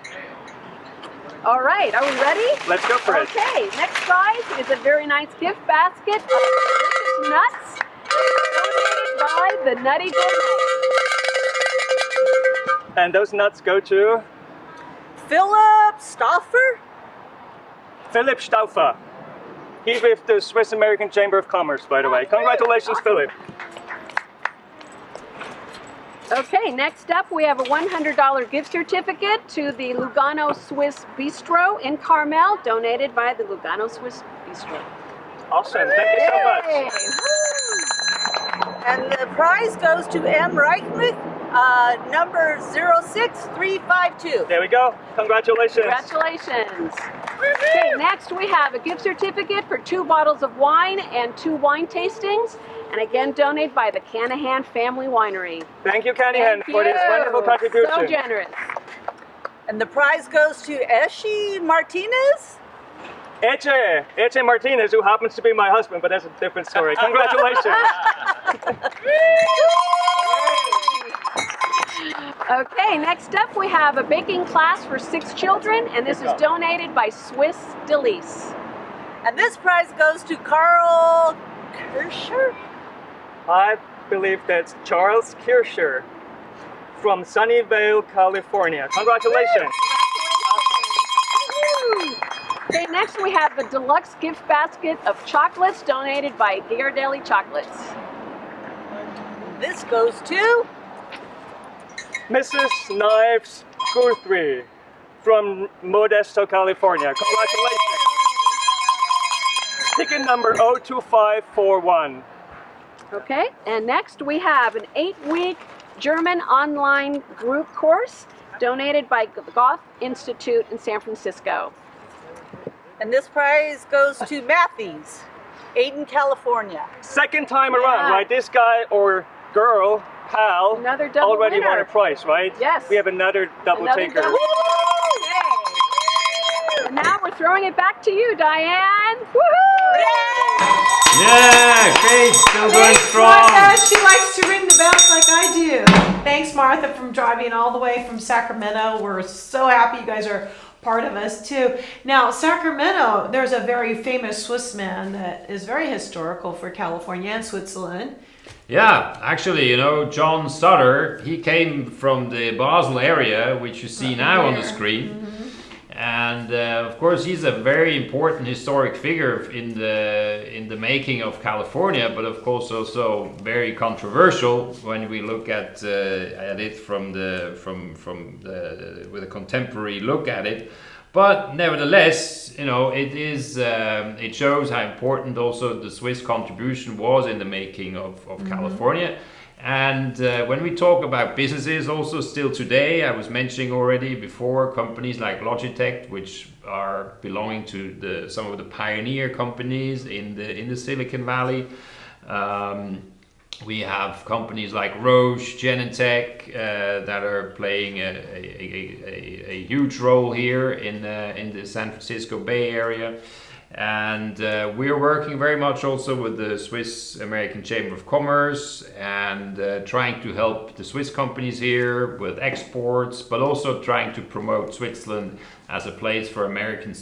All right, are we ready? Let's go for it. Okay, next prize is a very nice gift basket of delicious nuts donated by the Nutty Gourmet. And those nuts go to Philip Stauffer? Philip Stauffer. He's with the Swiss American Chamber of Commerce, by the way. Congratulations, Philip. Okay, next up we have a $100 gift certificate to the Lugano Swiss Bistro in Carmel, donated by the Lugano Swiss Bistro. Awesome, thank you so much. And the prize goes to M. Reichmuth, number 06352. There we go. Congratulations. Congratulations. Okay, next we have a gift certificate for 2 bottles of wine and 2 wine tastings, and again donated by the Canahan Family Winery. Thank you, Canahan, for this wonderful contribution. So generous. And the prize goes to Eshi Martinez. Eche Martinez, who happens to be my husband, but that's a different story. Congratulations. Okay, next up we have a baking class for 6 children, and this is donated by Swiss Delice. And this prize goes to Carl Kirscher? I believe that's Charles Kirscher from Sunnyvale, California. Congratulations. Okay, next we have a deluxe gift basket of chocolates donated by Ghirardelli Chocolates. This goes to Mrs. Knives Guthrie from Modesto, California. Congratulations. Ticket number 02541. Okay, and next we have an 8-week German online group course donated by the Goethe Institute in San Francisco. And this prize goes to Matthews, Aden, California. Second time around, right? This guy or girl, pal, another double already winner. won a prize, right? Yes. We have another double taker. Double. And now we're throwing it back to you, Diane. Woohoo! Yeah, great, still going Thanks, strong. Martha. She likes to ring the bells like I do. Thanks, Martha, from driving all the way from Sacramento. We're so happy you guys are part of us too. Now, Sacramento, there's a very famous Swiss man that is very historical for California and Switzerland. Yeah, actually, you know, John Sutter, he came from the Basel area, which you see now on the screen. And of course, he's a very important historic figure in the making of California, but of course also very controversial when we look at it with a contemporary look at it. But nevertheless, you know, it shows how important also the Swiss contribution was in the making of California. And when we talk about businesses also still today, I was mentioning already before companies like Logitech, which are belonging to some of the pioneer companies in the Silicon Valley. We have companies like Roche, Genentech that are playing a huge role here in the San Francisco Bay Area. And we're working very much also with the Swiss American Chamber of Commerce and trying to help the Swiss companies here with exports, but also trying to promote Switzerland as a place for American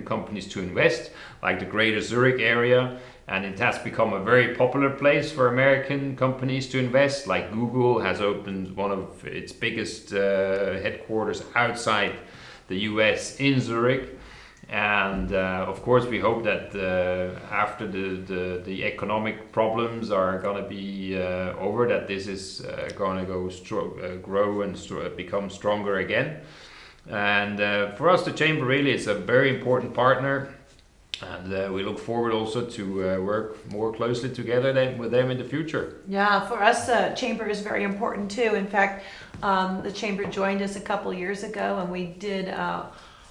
companies to invest, like the greater Zurich area. And it has become a very popular place for American companies to invest, like Google has opened one of its biggest headquarters outside the US in Zurich. And of course, we hope that after the economic problems are going to be over, that this is going to grow and become stronger again. And for us, the Chamber really is a very important partner. And we look forward also to work more closely together with them in the future. Yeah, for us, the Chamber is very important too. In fact, the Chamber joined us a couple years ago, and we did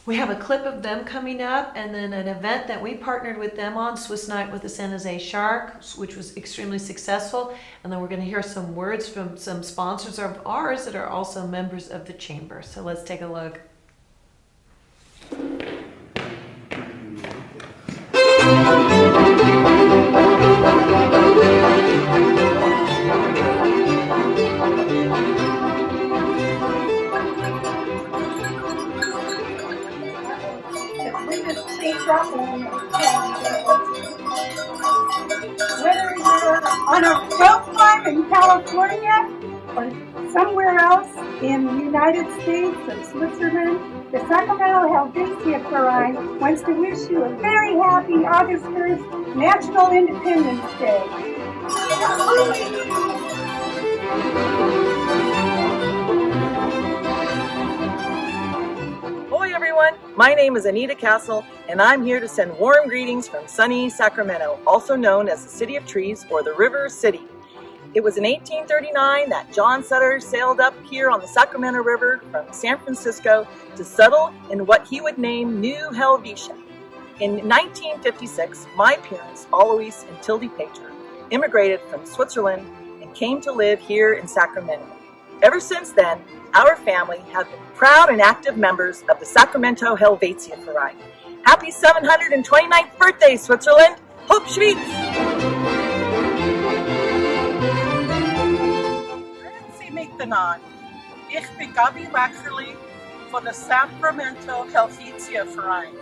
We have a clip of them coming up, and then an event that we partnered with them on, Swiss Night with the San Jose Shark, which was extremely successful. And then we're going to hear some words from some sponsors of ours that are also members of the chamber. So let's take a look. Whether you're on a road climb in California or somewhere else in the United States or Switzerland, the Sacramento Helvetia Verein wants to wish you a very happy August 1st National Independence Day. Hello everyone, my name is Anita Castle, and I'm here to send warm greetings from sunny Sacramento, also known as the City of Trees or the River City. It was in 1839 that John Sutter sailed up here on the Sacramento River from San Francisco to settle in what he would name New Helvetia. In 1956, my parents, Alois and Tildy Pater, immigrated from Switzerland and came to live here in Sacramento. Ever since then, our family have been proud and active members of the Sacramento Helvetia Verein. Happy 729th birthday, Switzerland! Hope Schweiz! Grüezi miteinander. Ich bin Gabi Wechsler von der Sacramento Helvetia Verein.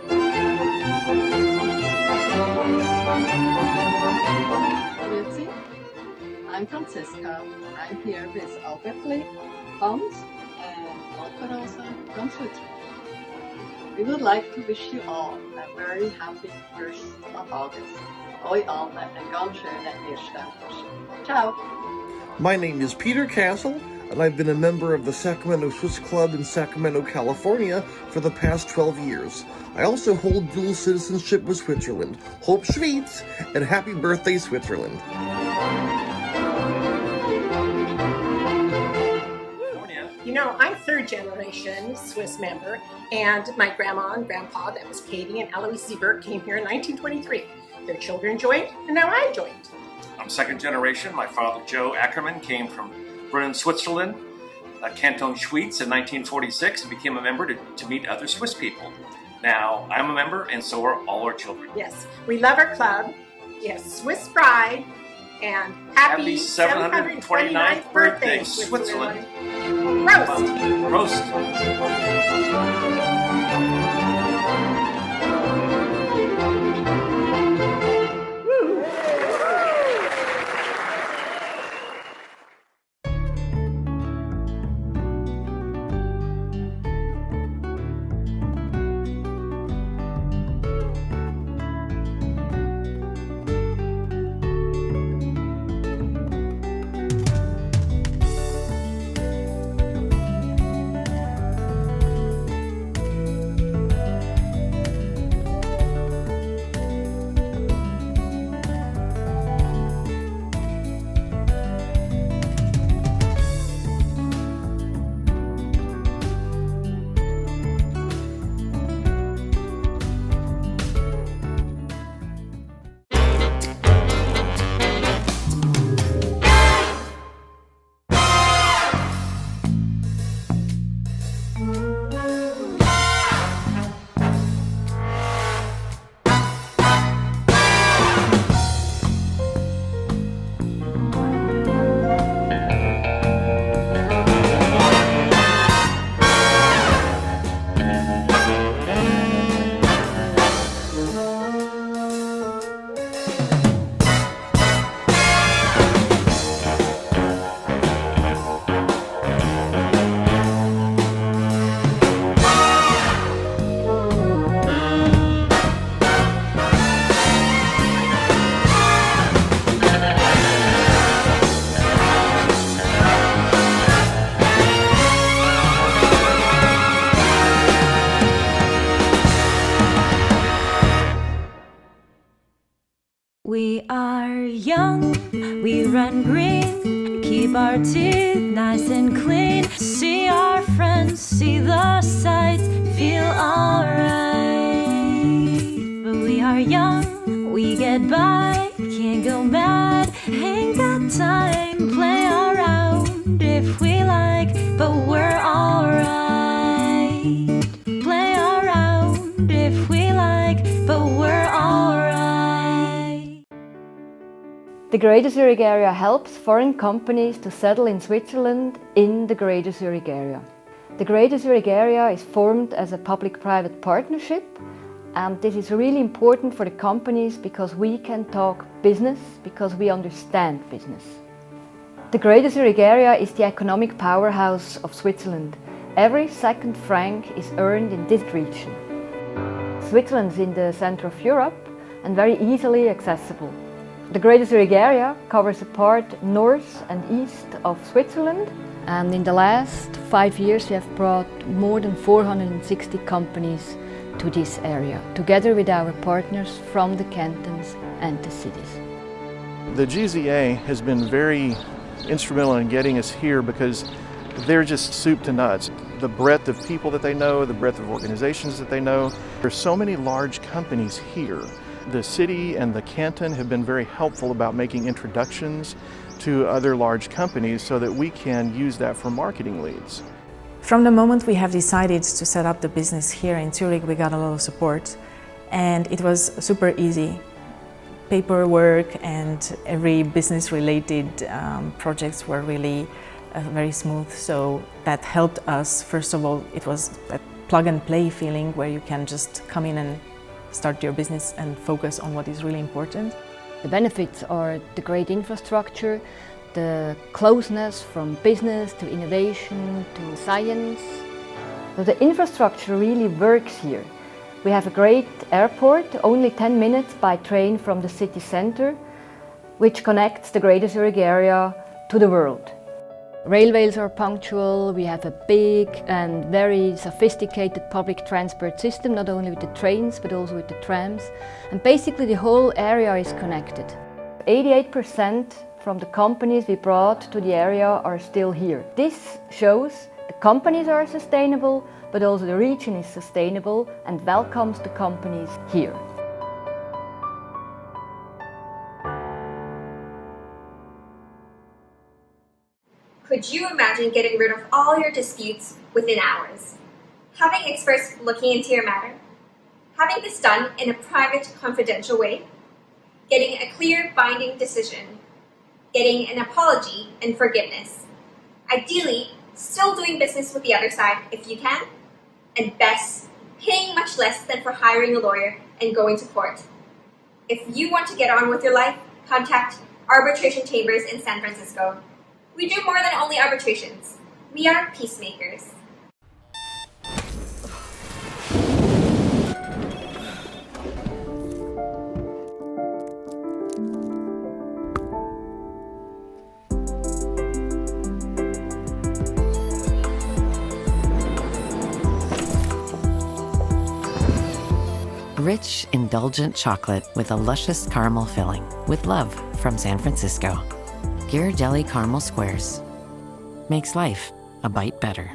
Grüezi. I'm Franziska. I'm here with Albertli, Hans, and Valcarosa from Switzerland. We would like to wish you all a very happy 1st of August. Euch allen ein ganz schöner 1. August. Ciao. My name is Peter Castle, and I've been a member of the Sacramento Swiss Club in Sacramento, California for the past 12 years. I also hold dual citizenship with Switzerland. Hope Schweiz, and happy birthday, Switzerland. You know, I'm 3rd generation Swiss member, and my grandma and grandpa, that was Katie and Alois Siebert, came here in 1923. Their children joined, and now I joined. I'm 2nd generation. My father, Joe Ackerman, came from Bern, Switzerland, Canton, Schweiz in 1946, and became a member to meet other Swiss people. Now, I'm a member, and so are all our children. Yes, we love our club. Yes, Swiss pride. And happy 729th birthday, Switzerland. Prost! We are young, we run green, keep our teeth nice and clean. See our friends, see the sights, feel alright. But we are young, we get by, can't go mad, ain't got time, play around if we like, but we're alright. Play around if we like, but we're alright. The Greater Zurich area helps foreign companies to settle in Switzerland in the Greater Zurich area. The Greater Zurich area is formed as a public-private partnership, and this is really important for the companies because we can talk business, because we understand business. The Greater Zurich area is the economic powerhouse of Switzerland. Every second franc is earned in this region. Switzerland is in the center of Europe and very easily accessible. The Greater Zurich area covers a part north and east of Switzerland, and in the last 5 years we have brought more than 460 companies to this area, together with our partners from the cantons and the cities. The GZA has been very instrumental in getting us here because they're just soup to nuts. The breadth of people that they know, the breadth of organizations that they know. There's so many large companies here. The city and the canton have been very helpful about making introductions to other large companies so that we can use that for marketing leads. From the moment we have decided to set up the business here in Zurich, we got a lot of support, and it was super easy. Paperwork and every business-related projects were really very smooth, so that helped us. First of all, it was a plug-and-play feeling where you can just come in and start your business and focus on what is really important. The benefits are the great infrastructure, the closeness from business to innovation to science. So the infrastructure really works here. We have a great airport, only 10 minutes by train from the city center, which connects the Greater Zurich area to the world. Railways are punctual, we have a big and very sophisticated public transport system, not only with the trains but also with the trams. And basically the whole area is connected. 88% from the companies we brought to the area are still here. This shows the companies are sustainable, but also the region is sustainable and welcomes the companies here. Could you imagine getting rid of all your disputes within hours? Having experts looking into your matter? Having this done in a private, confidential way? Getting a clear, binding decision? Getting an apology and forgiveness? Ideally, still doing business with the other side if you can? And best, paying much less than for hiring a lawyer and going to court. If you want to get on with your life, contact Arbitration Chambers in San Francisco. We do more than only arbitrations. We are peacemakers. Rich, indulgent chocolate with a luscious caramel filling. With love from San Francisco. Ghirardelli Caramel Squares. Makes life a bite better.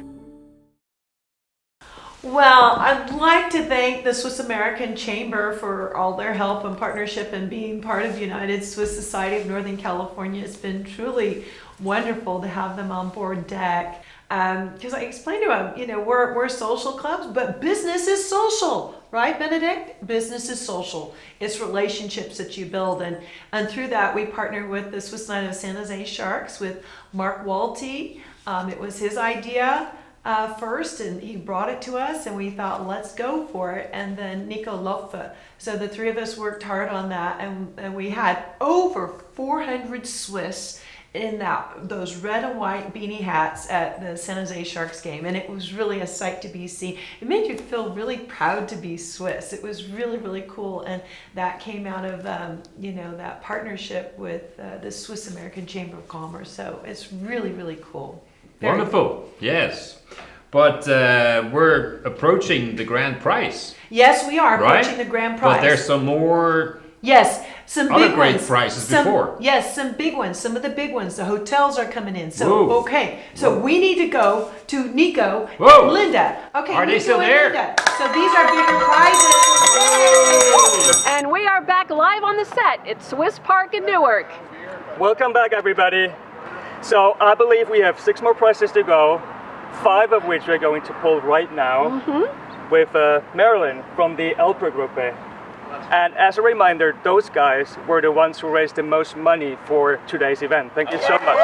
Well, I'd like to thank the Swiss American Chamber for all their help and partnership and being part of the United Swiss Society of Northern California. It's been truly wonderful to have them on board deck. Because I explained to them, you know, we're social clubs, but business is social, right, Benedikt? Business is social. It's relationships that you build, and through that we partnered with the Swiss Knight of San Jose Sharks with Mark Walty. It was his idea first, and he brought it to us, and we thought, let's go for it. And then Nico Zopf. So the three of us worked hard on that, and we had over 400 Swiss in those red and white beanie hats at the San Jose Sharks game, and it was really a sight to be seen. It made you feel really proud to be Swiss. It was really, really cool, and that came out of you know, that partnership with the Swiss American Chamber of Commerce. So it's really, really cool. Very Wonderful, cool. Yes. But we're approaching the grand prize. Yes, we are approaching right? the grand prize. But there's some more. Yes, some other big great ones. prizes Some- before. Yes, some big ones. Some of the big ones. The hotels are coming in. So Whoa. okay, so Whoa. we need to go to Nico Whoa. and Linda. Okay, Are they Nico still and there? Linda. So these are bigger prizes. And we are back live on the set at Swiss Park in Newark. Welcome back, everybody. So I believe we have 6 more prizes to go, 5 of which we're going to pull right now with Marilyn from the Elper Gruppe. And as a reminder, those guys were the ones who raised the most money for today's event. Thank you so much.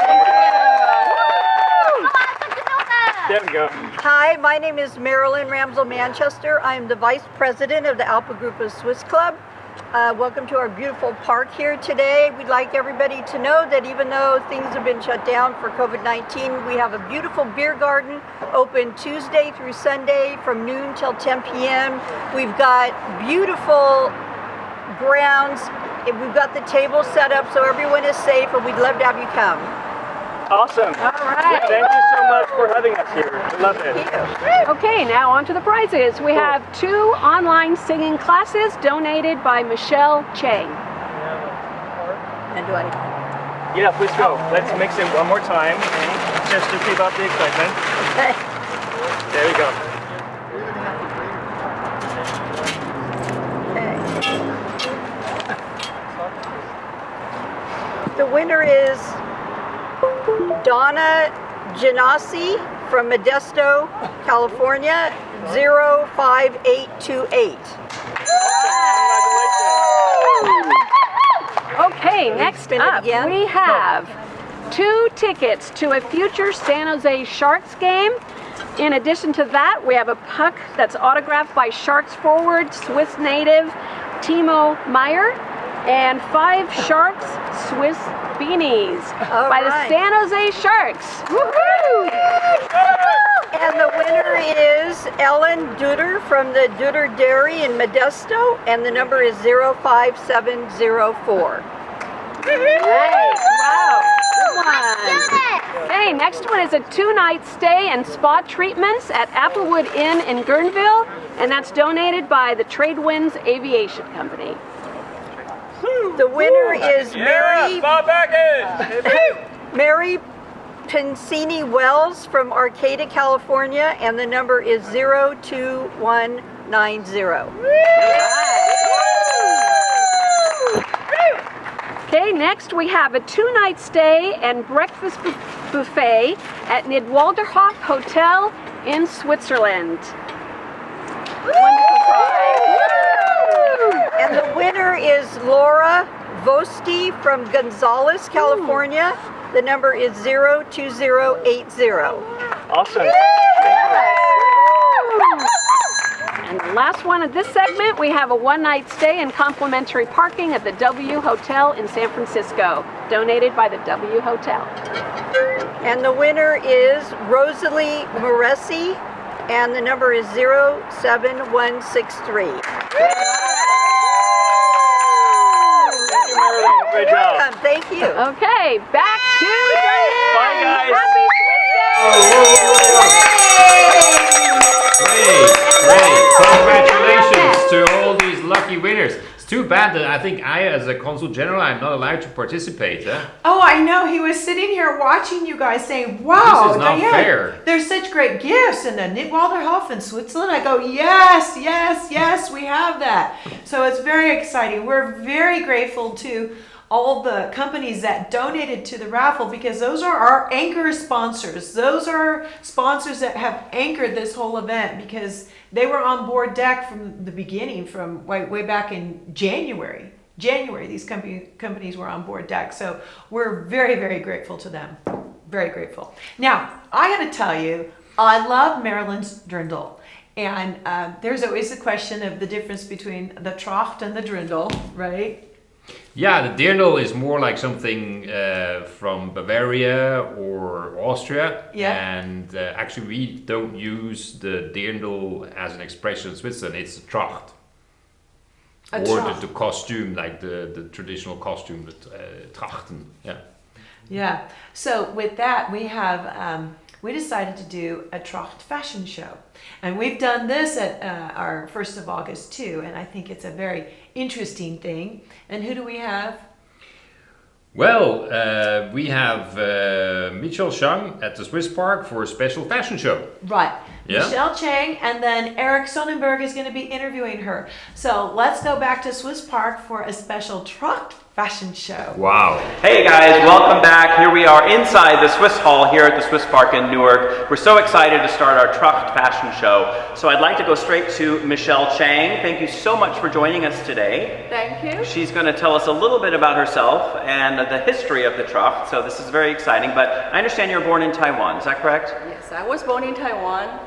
There we go. Hi, my name is Marilyn Ramsel Manchester. I am the Vice President of the Alpha Group of Swiss Club. Welcome to our beautiful park here today. We'd like everybody to know that even though things have been shut down for COVID-19, we have a beautiful beer garden open Tuesday through Sunday from noon till 10 p.m. We've got beautiful grounds. We've got the table set up so everyone is safe, and we'd love to have you come. Awesome. All right. Thank you so much for having us here. We love it. Okay, now on to the prizes. We have 2 online singing classes donated by Michelle Chang. And do I? Yeah, please go. Let's mix it one more time, just to keep up the excitement. There we go. The winner is Donna Genasi from Modesto, California, 05828. Okay, next up we have 2 tickets to a future San Jose Sharks game. In addition to that, we have a puck that's autographed by Sharks forward Swiss native Timo Meyer, and 5 Sharks Swiss beanies by the San Jose Sharks. Woohoo! And the winner is Ellen Duder from the Duder Dairy in Modesto, and the number is 05704. Nice. Wow. Good one. Okay, next one is a 2-night stay and spa treatments at Applewood Inn in Guerneville, and that's donated by the Tradewinds Aviation Company. The winner is Mary Pensini Wells from Arcata, California, and the number is 02190. Okay, next we have a 2-night stay and breakfast buffet at Nidwalderhof Hotel in Switzerland. Wonderful prize. And the winner is Laura Vosti from Gonzales, California. The number is 02080. Awesome. And the last one of this segment, we have a 1-night stay and complimentary parking at the W Hotel in San Francisco, donated by the W Hotel. And the winner is Rosalie Moresi, and the number is 07163. Great job. Welcome. Thank you. Okay, back to Diane. Bye, guys. Happy Swiss Great. Congratulations to all these lucky winners. It's too bad that I think I, as a Consul General, I'm not allowed to participate. Oh, I know. He was sitting here watching you guys saying, wow, This is not Diane, fair. There's such great gifts in the Nidwalderhof in Switzerland. I go, yes, we have that. So it's very exciting. We're very grateful to all the companies that donated to the raffle, because those are our anchor sponsors. Those are sponsors that have anchored this whole event, because they were on board deck from the beginning, from way back in January. These companies were on board deck. So we're very, very grateful to them. Very grateful. Now, I got to tell you, I love Maryland's Dirndl. And there's always a question of the difference between the Tracht and the Dirndl, right? Yeah, the dirndl is more like something from Bavaria or Austria. Yeah. And actually we don't use the dirndl as an expression in Switzerland, it's a Tracht. Or the costume, like the traditional costume, Trachten. Yeah. Yeah. So with that, we have we decided to do a Tracht fashion show, and we've done this at our 1st of August too. And I think it's a very interesting thing. And who do we have? Well, we have Michelle Chang at the Swiss Park for a special fashion show. Right. Yeah. Michelle Chang, and then Eric Sonnenberg is going to be interviewing her. So let's go back to Swiss Park for a special Tracht fashion show. Wow. Hey guys, welcome back. Here we are inside the Swiss Hall here at the Swiss Park in Newark. We're so excited to start our Tracht fashion show. So I'd like to go straight to Michelle Chang. Thank you so much for joining us today. Thank you. She's going to tell us a little bit about herself and the history of the Tracht. So this is very exciting, but I understand you were born in Taiwan, is that correct? Yes, I was born in Taiwan.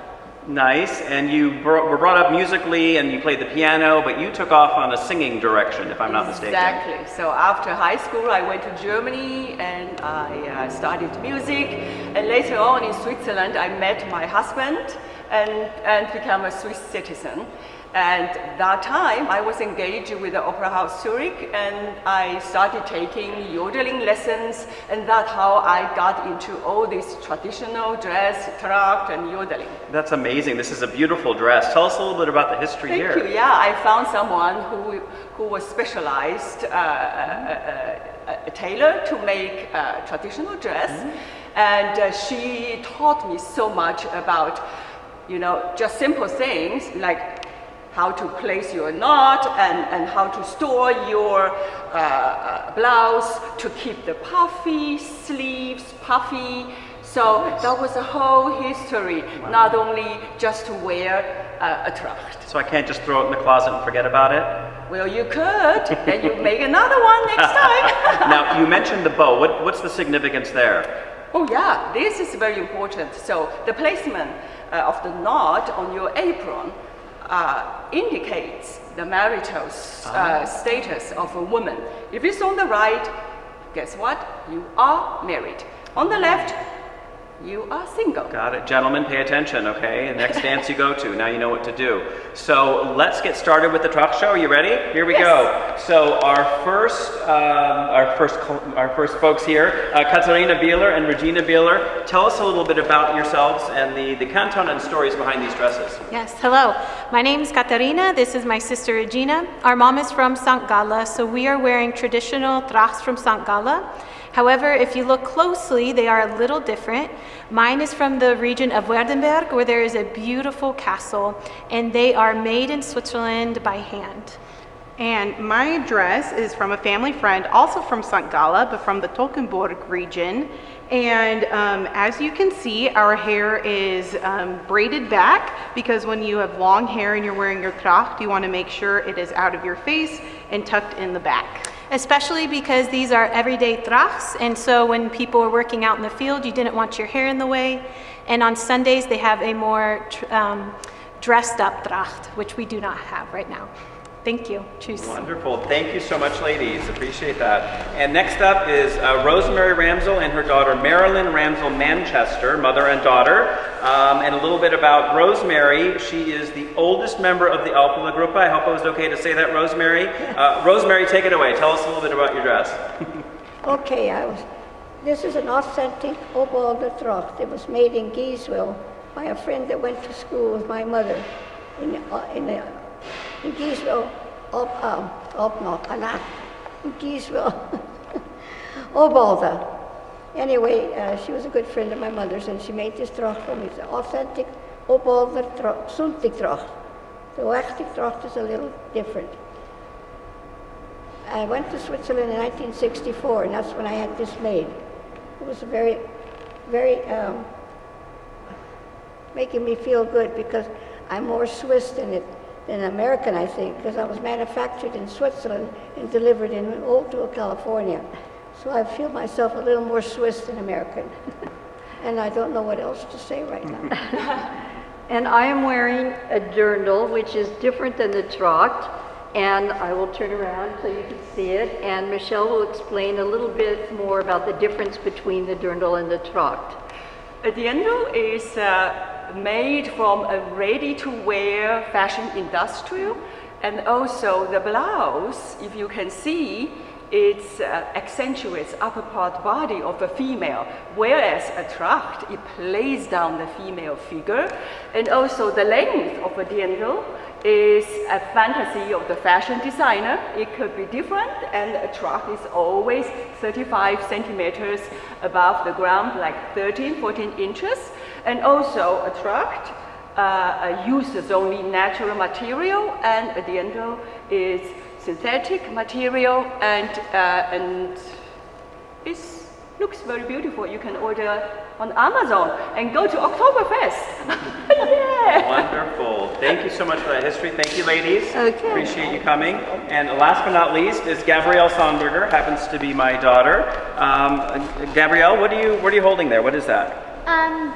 Nice, and you were brought up musically and you played the piano, but you took off on a singing direction, if I'm not mistaken. Exactly. So after high school, I went to Germany and I studied music. And later on in Switzerland, I met my husband and became a Swiss citizen. And that time, I was engaged with the Opera House Zurich, and I started taking yodeling lessons, and that's how I got into all this traditional dress, tracht, and yodeling. That's amazing. This is a beautiful dress. Tell us a little bit about the history here. Thank you. Yeah, I found someone who was specialized a tailor to make traditional dress, and she taught me so much about, just simple things like how to place your knot and how to store your blouse to keep the puffy sleeves puffy. So that was a whole history, not only just to wear a tracht. So I can't just throw it in the closet and forget about it? Well, you could, and you make another one next time. Now, you mentioned the bow. What's the significance there? Oh yeah, this is very important. So the placement of the knot on your apron indicates the marital status of a woman. If it's on the right, guess what? You are married. On the left, you are single. Got it. Gentlemen, pay attention, okay? The next dance you go to, now you know what to do. So let's get started with the Tracht show. Are you ready? Here we go. So our first folks here, Katharina Bieler and Regina Bieler, tell us a little bit about yourselves and the canton and stories behind these dresses. Yes, hello. My name is Katharina. This is my sister Regina. Our mom is from St. Galla, so we are wearing traditional trachts from St. Galla. However, if you look closely, they are a little different. Mine is from the region of Werdenberg, where there is a beautiful castle, and they are made in Switzerland by hand. And my dress is from a family friend, also from St. Galla, but from the Toggenburg region. And as you can see, our hair is braided back, because when you have long hair and you're wearing your tracht, you want to make sure it is out of your face and tucked in the back. Especially because these are everyday trachts, and so when people are working out in the field, you didn't want your hair in the way. And on Sundays, they have a more dressed up tracht, which we do not have right now. Thank you. Tschüss. Wonderful. Thank you so much, ladies. Appreciate that. And next up is Rosemary Ramsel and her daughter Marilyn Ramsel Manchester, mother and daughter. And a little bit about Rosemary. She is the oldest member of the Alpula Gruppe. I hope it was okay to say that, Rosemary. Rosemary, take it away. Tell us a little bit about your dress. Okay, this is an authentic Obalder tracht. It was made in Gieswil by a friend that went to school with my mother in Gieswil, Gieswil, Obalder. Anyway, she was a good friend of my mother's, and she made this tracht for me. It's an authentic Obalder Suntig tracht. The Wechsler tracht is a little different. I went to Switzerland in 1964, and that's when I had this made. It was very, very making me feel good, because I'm more Swiss than American, I think, because I was manufactured in Switzerland and delivered in Oakville, California. So I feel myself a little more Swiss than American. And I don't know what else to say right now. And I am wearing a dirndl, which is different than the tracht. And I will turn around so you can see it. And Michelle will explain a little bit more about the difference between the dirndl and the tracht. A dirndl is made from a ready-to-wear fashion industrial, and also the blouse, if you can see, it accentuates upper part body of a female, whereas a tracht, it plays down the female figure. And also the length of a dirndl is a fantasy of the fashion designer. It could be different, and a tracht is always 35 centimeters above the ground, like 13, 14 inches. And also a tracht uses only natural material, and a dirndl is synthetic material, and it looks very beautiful. You can order on Amazon and go to Oktoberfest. Yeah. Wonderful. Thank you so much for that history. Thank you, ladies. Okay. Appreciate you coming. And last but not least is Gabrielle Sonberger, happens to be my daughter. Gabrielle, what are you holding there? What is that?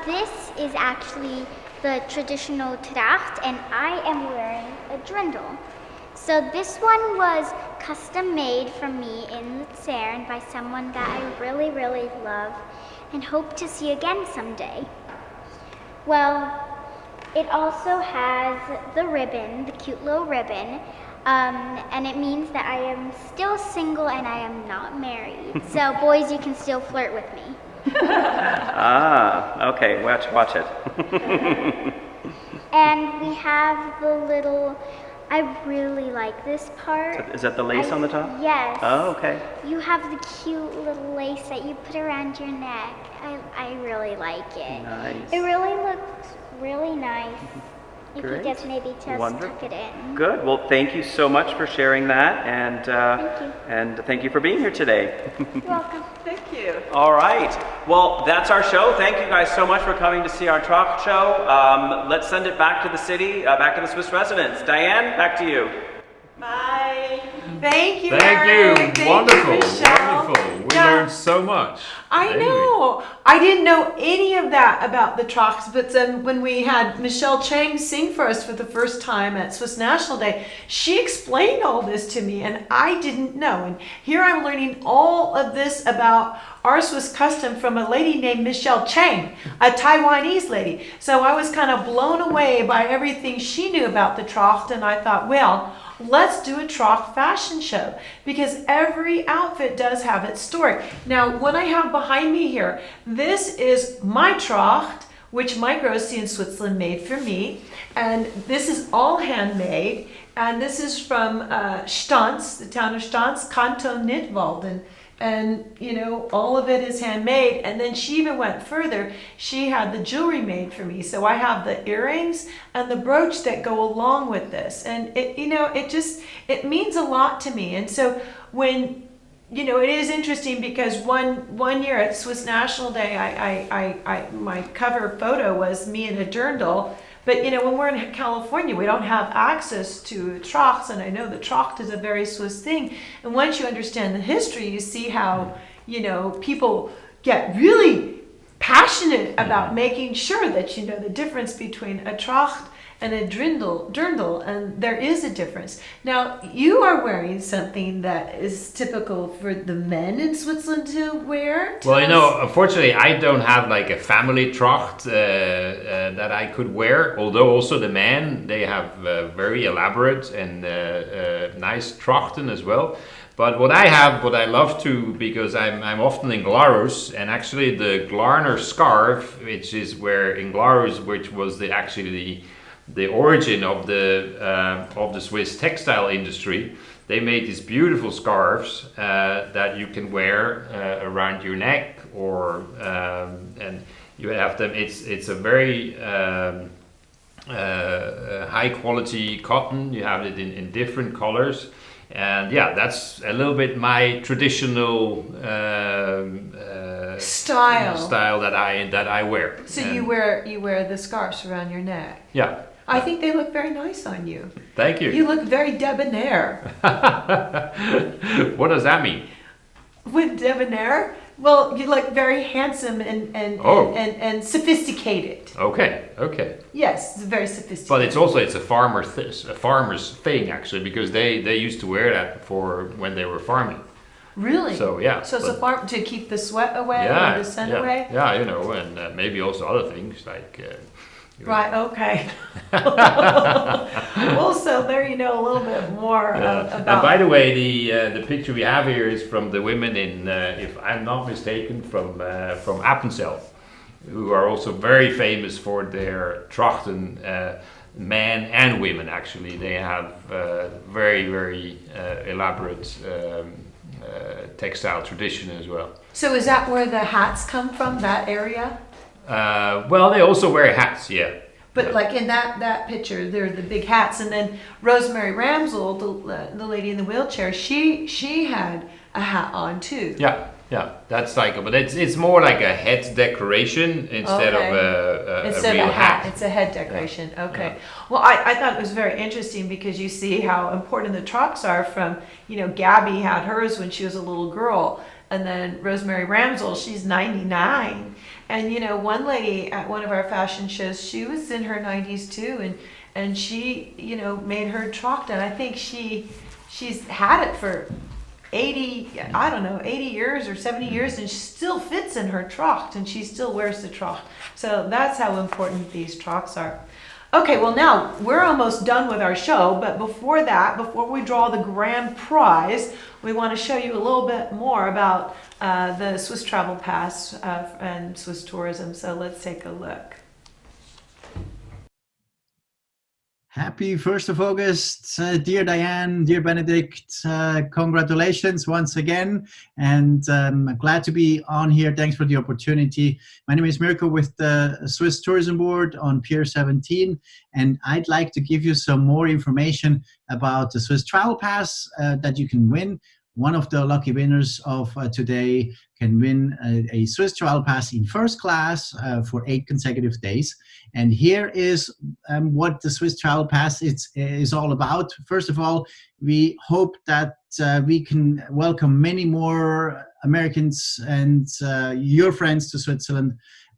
This is actually the traditional tracht, and I am wearing a dirndl. So this one was custom made for me in Lucerne by someone that I really, really love and hope to see again someday. Well, it also has the ribbon, the cute little ribbon, and it means that I am still single and I am not married. So boys, you can still flirt with me. Okay, watch it. And we have the little, I really like this part. Is that the lace on the top? Yes. Oh, okay. You have the cute little lace that you put around your neck. I really like it. Nice. It really looks really nice. If Great. you just maybe just Wonderful. tuck it in. Good. Well, thank you so much for sharing that, and thank you for being here today. You're welcome. Thank you. All right. Well, that's our show. Thank you guys so much for coming to see our Tracht show. Let's send it back to the city, back to the Swiss residents. Diane, back to you. Bye. Thank you, Thank Eric. you. Thank Wonderful. you, Michelle. Wonderful. We Yeah. learned so much. I know. I didn't know any of that about the Trachts, but then when we had Michelle Chang sing for us for the first time at Swiss National Day, she explained all this to me, and I didn't know. And here I'm learning all of this about our Swiss custom from a lady named Michelle Chang, a Taiwanese lady. So I was kind of blown away by everything she knew about the Tracht, and I thought, well, let's do a Tracht fashion show, because every outfit does have its story. Now, what I have behind me here, this is my Tracht, which my Grossi in Switzerland made for me. And this is all handmade. And this is from Stanz, the town of Stanz, Canton Nidwalden. And, you know, all of it is handmade. And then she even went further. She had the jewelry made for me. So I have the earrings and the brooch that go along with this. And it, you know, it means a lot to me. And so when, you know, it is interesting because one year at Swiss National Day, my cover photo was me in a dirndl. But, you know, when we're in California, we don't have access to Trachts, and I know the Tracht is a very Swiss thing. And once you understand the history, you see how, you know, people get really passionate about making sure that you know the difference between a Tracht and a dirndl, and there is a difference. Now, you are wearing something that is typical for the men in Switzerland to wear. Well, you know, unfortunately, I don't have like a family tracht that I could wear. Although also the men, they have very elaborate and nice trachten as well. But what I love to, because I'm often in Glarus, and actually the Glarner scarf, which is where in Glarus, which was the origin of the Swiss textile industry. They made these beautiful scarves that you can wear around your neck, or and you have them. It's a very high quality cotton. You have it in different colors, and yeah, that's a little bit my traditional style that I wear. So you wear the scarves around your neck. Yeah. I think they look very nice on you. Thank you. You look very debonair. What does that mean? With debonair? Well, you look very handsome and sophisticated. Okay. Yes, it's very sophisticated. But it's a farmer's thing actually, because they used to wear that for when they were farming. Really? So yeah. So it's a farm to keep the sweat away and the sun away. Yeah, you know, and maybe also other things like Right, okay. Well, so there you know a little bit more about... And by the way, the picture we have here is from the women in, if I'm not mistaken, from Appenzell, who are also very famous for their Trachten, men and women actually. They have very, very elaborate textile tradition as well. So is that where the hats come from, that area? Well, they also wear hats, yeah. But like in that picture, they're the big hats, and then Rosemary Ramsel, the lady in the wheelchair, she had a hat on too. Yeah, that's like, but it's more like a head decoration instead of a real hat. It's a head decoration. Yeah. Okay. Yeah. Well, I thought it was very interesting because you see how important the trocks are. From Gabby had hers when she was a little girl, and then Rosemary Ramsel, she's 99. And one lady at one of our fashion shows, she was in her 90s too, and she made her Trachten. I think she's had it for 80 years or 70 years, and she still fits in her Tracht, and she still wears the Tracht. So that's how important these Trachts are. Okay, well now we're almost done with our show, but before we draw the grand prize, we want to show you a little bit more about the Swiss Travel Pass and Swiss tourism. So let's take a look. Happy 1st of August, dear Diane, dear Benedikt, congratulations once again, and I'm glad to be on here. Thanks for the opportunity. My name is Mirko with the Swiss Tourism Board on Pier 17, and I'd like to give you some more information about the Swiss Travel Pass that you can win. One of the lucky winners of today can win a Swiss Travel Pass in first class for 8 consecutive days. And here is what the Swiss Travel Pass is all about. First of all, we hope that we can welcome many more Americans and your friends to Switzerland,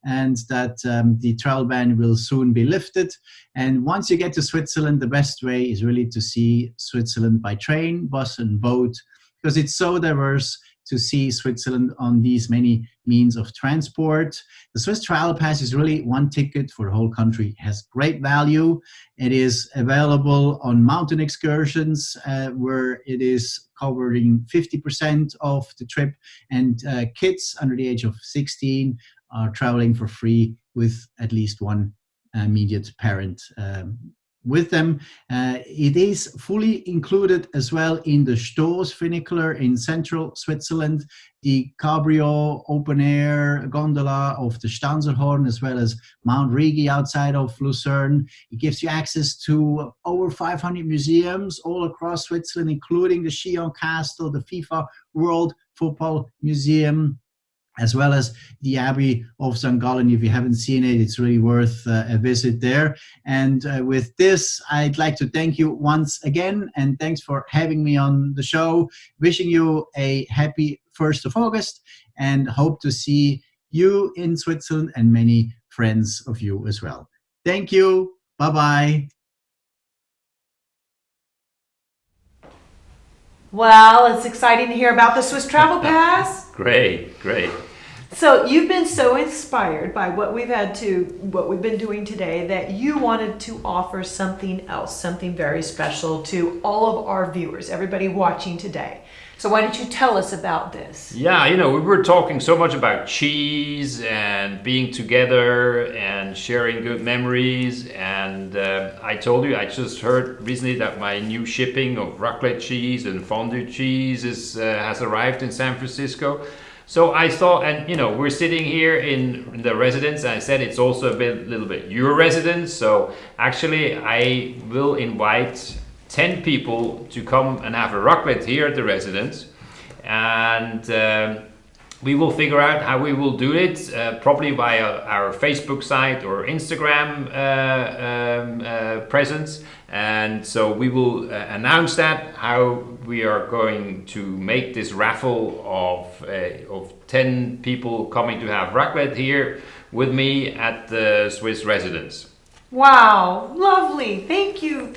and that the travel ban will soon be lifted. And once you get to Switzerland, the best way is really to see Switzerland by train, bus, and boat, because it's so diverse to see Switzerland on these many means of transport. The Swiss Travel Pass is really one ticket for the whole country. It has great value. It is available on mountain excursions where it is covering 50% of the trip, and kids under the age of 16 are traveling for free with at least one immediate parent with them. It is fully included as well in the Stoss funicular in central Switzerland, the Cabrio open air gondola of the Stanzerhorn, as well as Mount Rigi outside of Lucerne. It gives you access to over 500 museums all across Switzerland, including the Chillon Castle, the FIFA World Football Museum, as well as the Abbey of St. Gallen. If you haven't seen it, it's really worth a visit there. And with this, I'd like to thank you once again, and thanks for having me on the show. Wishing you a happy 1st of August, and hope to see you in Switzerland and many friends of you as well. Thank you. Bye-bye. Well, it's exciting to hear about the Swiss Travel Pass. Great. So you've been so inspired by what we've been doing today, that you wanted to offer something else, something very special to all of our viewers, everybody watching today. So why don't you tell us about this? Yeah, we were talking so much about cheese and being together and sharing good memories. And I told you, I just heard recently that my new shipping of raclette cheese and fondue cheese has arrived in San Francisco. So I thought, and we're sitting here in the residence, and I said it's also a little bit your residence. So actually, I will invite 10 people to come and have a raclette here at the residence, and we will figure out how we will do it, probably via our Facebook site or Instagram presence. And so we will announce that, how we are going to make this raffle of 10 people coming to have raclette here with me at the Swiss residence. Wow, lovely. Thank you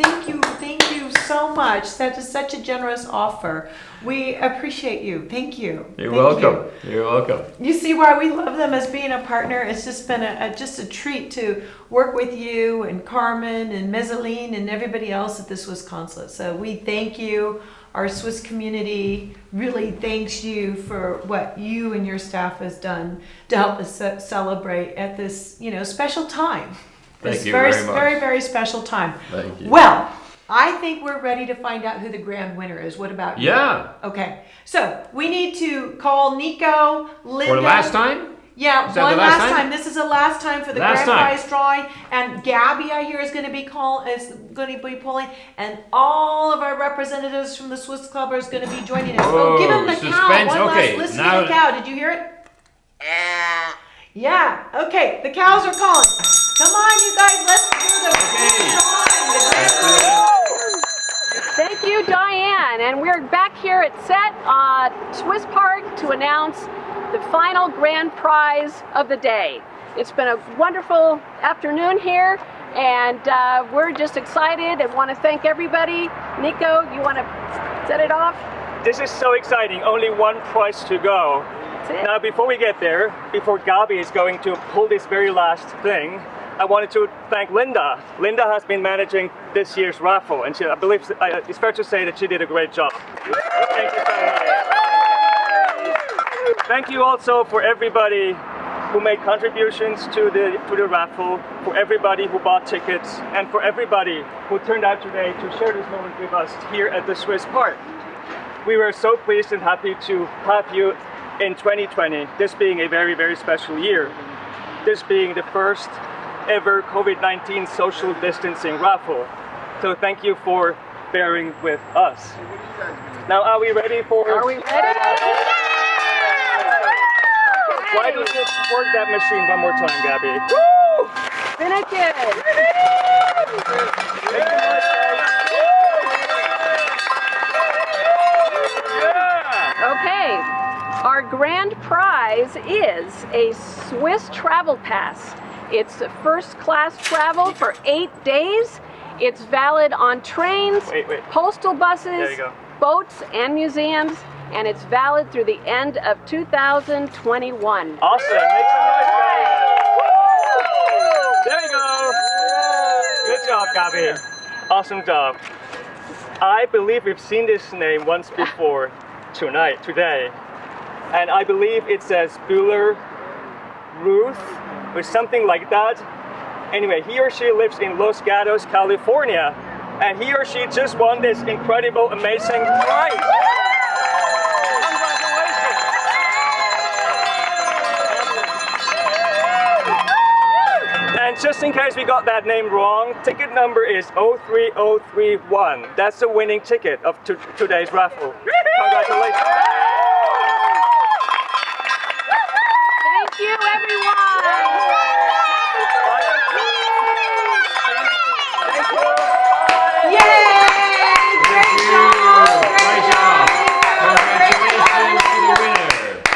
so much. That is such a generous offer. We appreciate you. Thank you. You're Thank welcome. You're welcome. You see why we love them as being a partner. It's just been just a treat to work with you and Carmen and Mezzaline and everybody else at the Swiss Consulate. So we thank you. Our Swiss community really thanks you for what you and your staff has done to help us celebrate at this, special time. Thank This you very, very much. very, very special time. Thank you. Well, I think we're ready to find out who the grand winner is. What about you? Yeah. Okay. So we need to call Nico, Linda. For the last time? Yeah, Is that one the last last time? time. This is the last time for the Last grand time. prize drawing. And Gabby, I hear, is going to be pulling, and all of our representatives from the Swiss Club are going to be joining us. Oh, Give them the suspense. cow. One Okay, last listen now- to the cow. Did you hear it? Yeah. Okay. The cows are calling. Come on, you guys. Let's do the Thank you, Diane. And we're back here at Set Swiss Park to announce the final grand prize of the day. It's been a wonderful afternoon here, and we're just excited and want to thank everybody. Nico, you want to set it off? This is so exciting. Only one prize to go. Now, before we get there, before Gabi is going to pull this very last thing, I wanted to thank Linda. Linda has been managing this year's raffle, and I believe it's fair to say that she did a great job. Thank you so much. Thank you also for everybody who made contributions to the raffle, for everybody who bought tickets, and for everybody who turned out today to share this moment with us here at the Swiss Park. We were so pleased and happy to have you in 2020, this being a very, very special year. This being the first ever COVID-19 social distancing raffle. So thank you for bearing with us. Now, are we ready for... Are we ready? Why don't you work that machine one more time, Gabby? Woo! Finish it! Okay, our grand prize is a Swiss travel pass. It's first class travel for 8 days. It's valid on trains, postal buses, boats, and museums, and it's valid through the end of 2021. Awesome. Make some noise, guys. There you go. Good job, Gabi. Awesome job. I believe we've seen this name once before today. And I believe it says Bühler Ruth or something like that. Anyway, he or she lives in Los Gatos, California, and he or she just won this incredible, amazing prize. Congratulations! And just in case we got that name wrong, ticket number is 03031. That's the winning ticket of today's raffle. Congratulations! Thank you, everyone! Yay! Great job! Great job! Congratulations to the winner.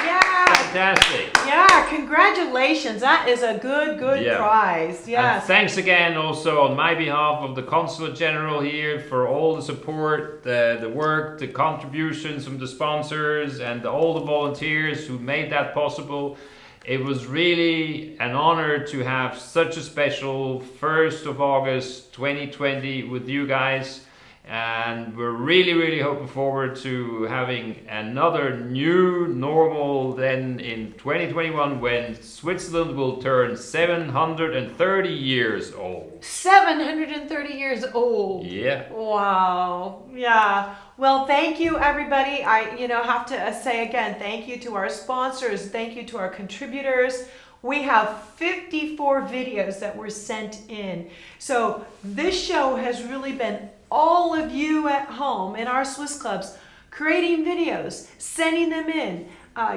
Yeah. Fantastic. Yeah, congratulations. That is a good Yeah. prize. And Yes. thanks again also on my behalf of the Consulate General here for all the support, the work, the contributions from the sponsors and all the volunteers who made that possible. It was really an honor to have such a special 1st of August 2020 with you guys. And we're really, really hoping forward to having another new normal then in 2021 when Switzerland will turn 730 years old. 730 years old. Yeah. Wow. Yeah. Well, thank you, everybody. I, have to say again, thank you to our sponsors. Thank you to our contributors. We have 54 videos that were sent in. So this show has really been all of you at home in our Swiss clubs creating videos, sending them in,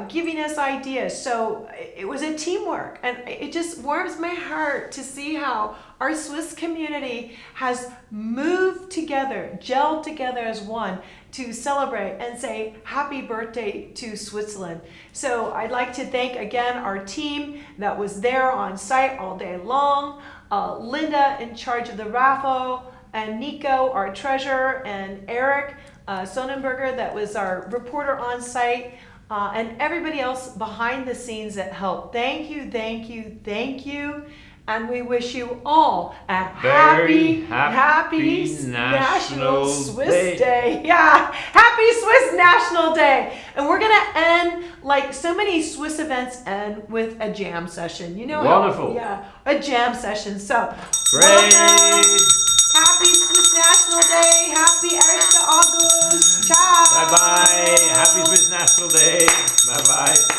giving us ideas. So it was a teamwork, and it just warms my heart to see how our Swiss community has moved together, gelled together as one to celebrate and say happy birthday to Switzerland. So I'd like to thank again our team that was there on site all day long. Linda in charge of the raffle, and Nico, our treasurer, and Eric Sonnenberger, that was our reporter on site, and everybody else behind the scenes that helped. Thank you, thank you, thank you. And we wish you all a happy National Swiss Day. Yeah, happy Swiss National Day. And we're going to end, like so many Swiss events end with a jam session. You know, wonderful. Yeah, a jam session. So, great. Happy Swiss National Day. Happy 1. August. Ciao. Bye-bye. Happy Swiss National Day. Bye-bye.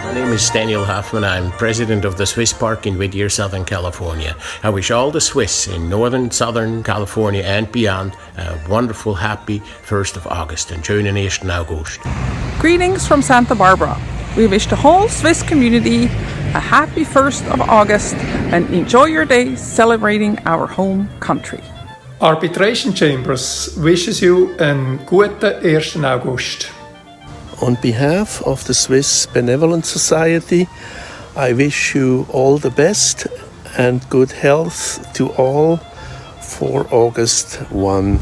My name is Daniel Hoffman. I'm president of the Swiss Park in Whittier, Southern California. I wish all the Swiss in Northern, Southern California and beyond a wonderful, happy 1st of August and schönen 1. August. Greetings from Santa Barbara. We wish the whole Swiss community a happy 1st of August and enjoy your day celebrating our home country. Arbitration Chambers wishes you a guten 1. August. On behalf of the Swiss Benevolent Society, I wish you all the best and good health to all for August 1,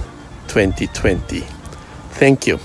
2020. Thank you.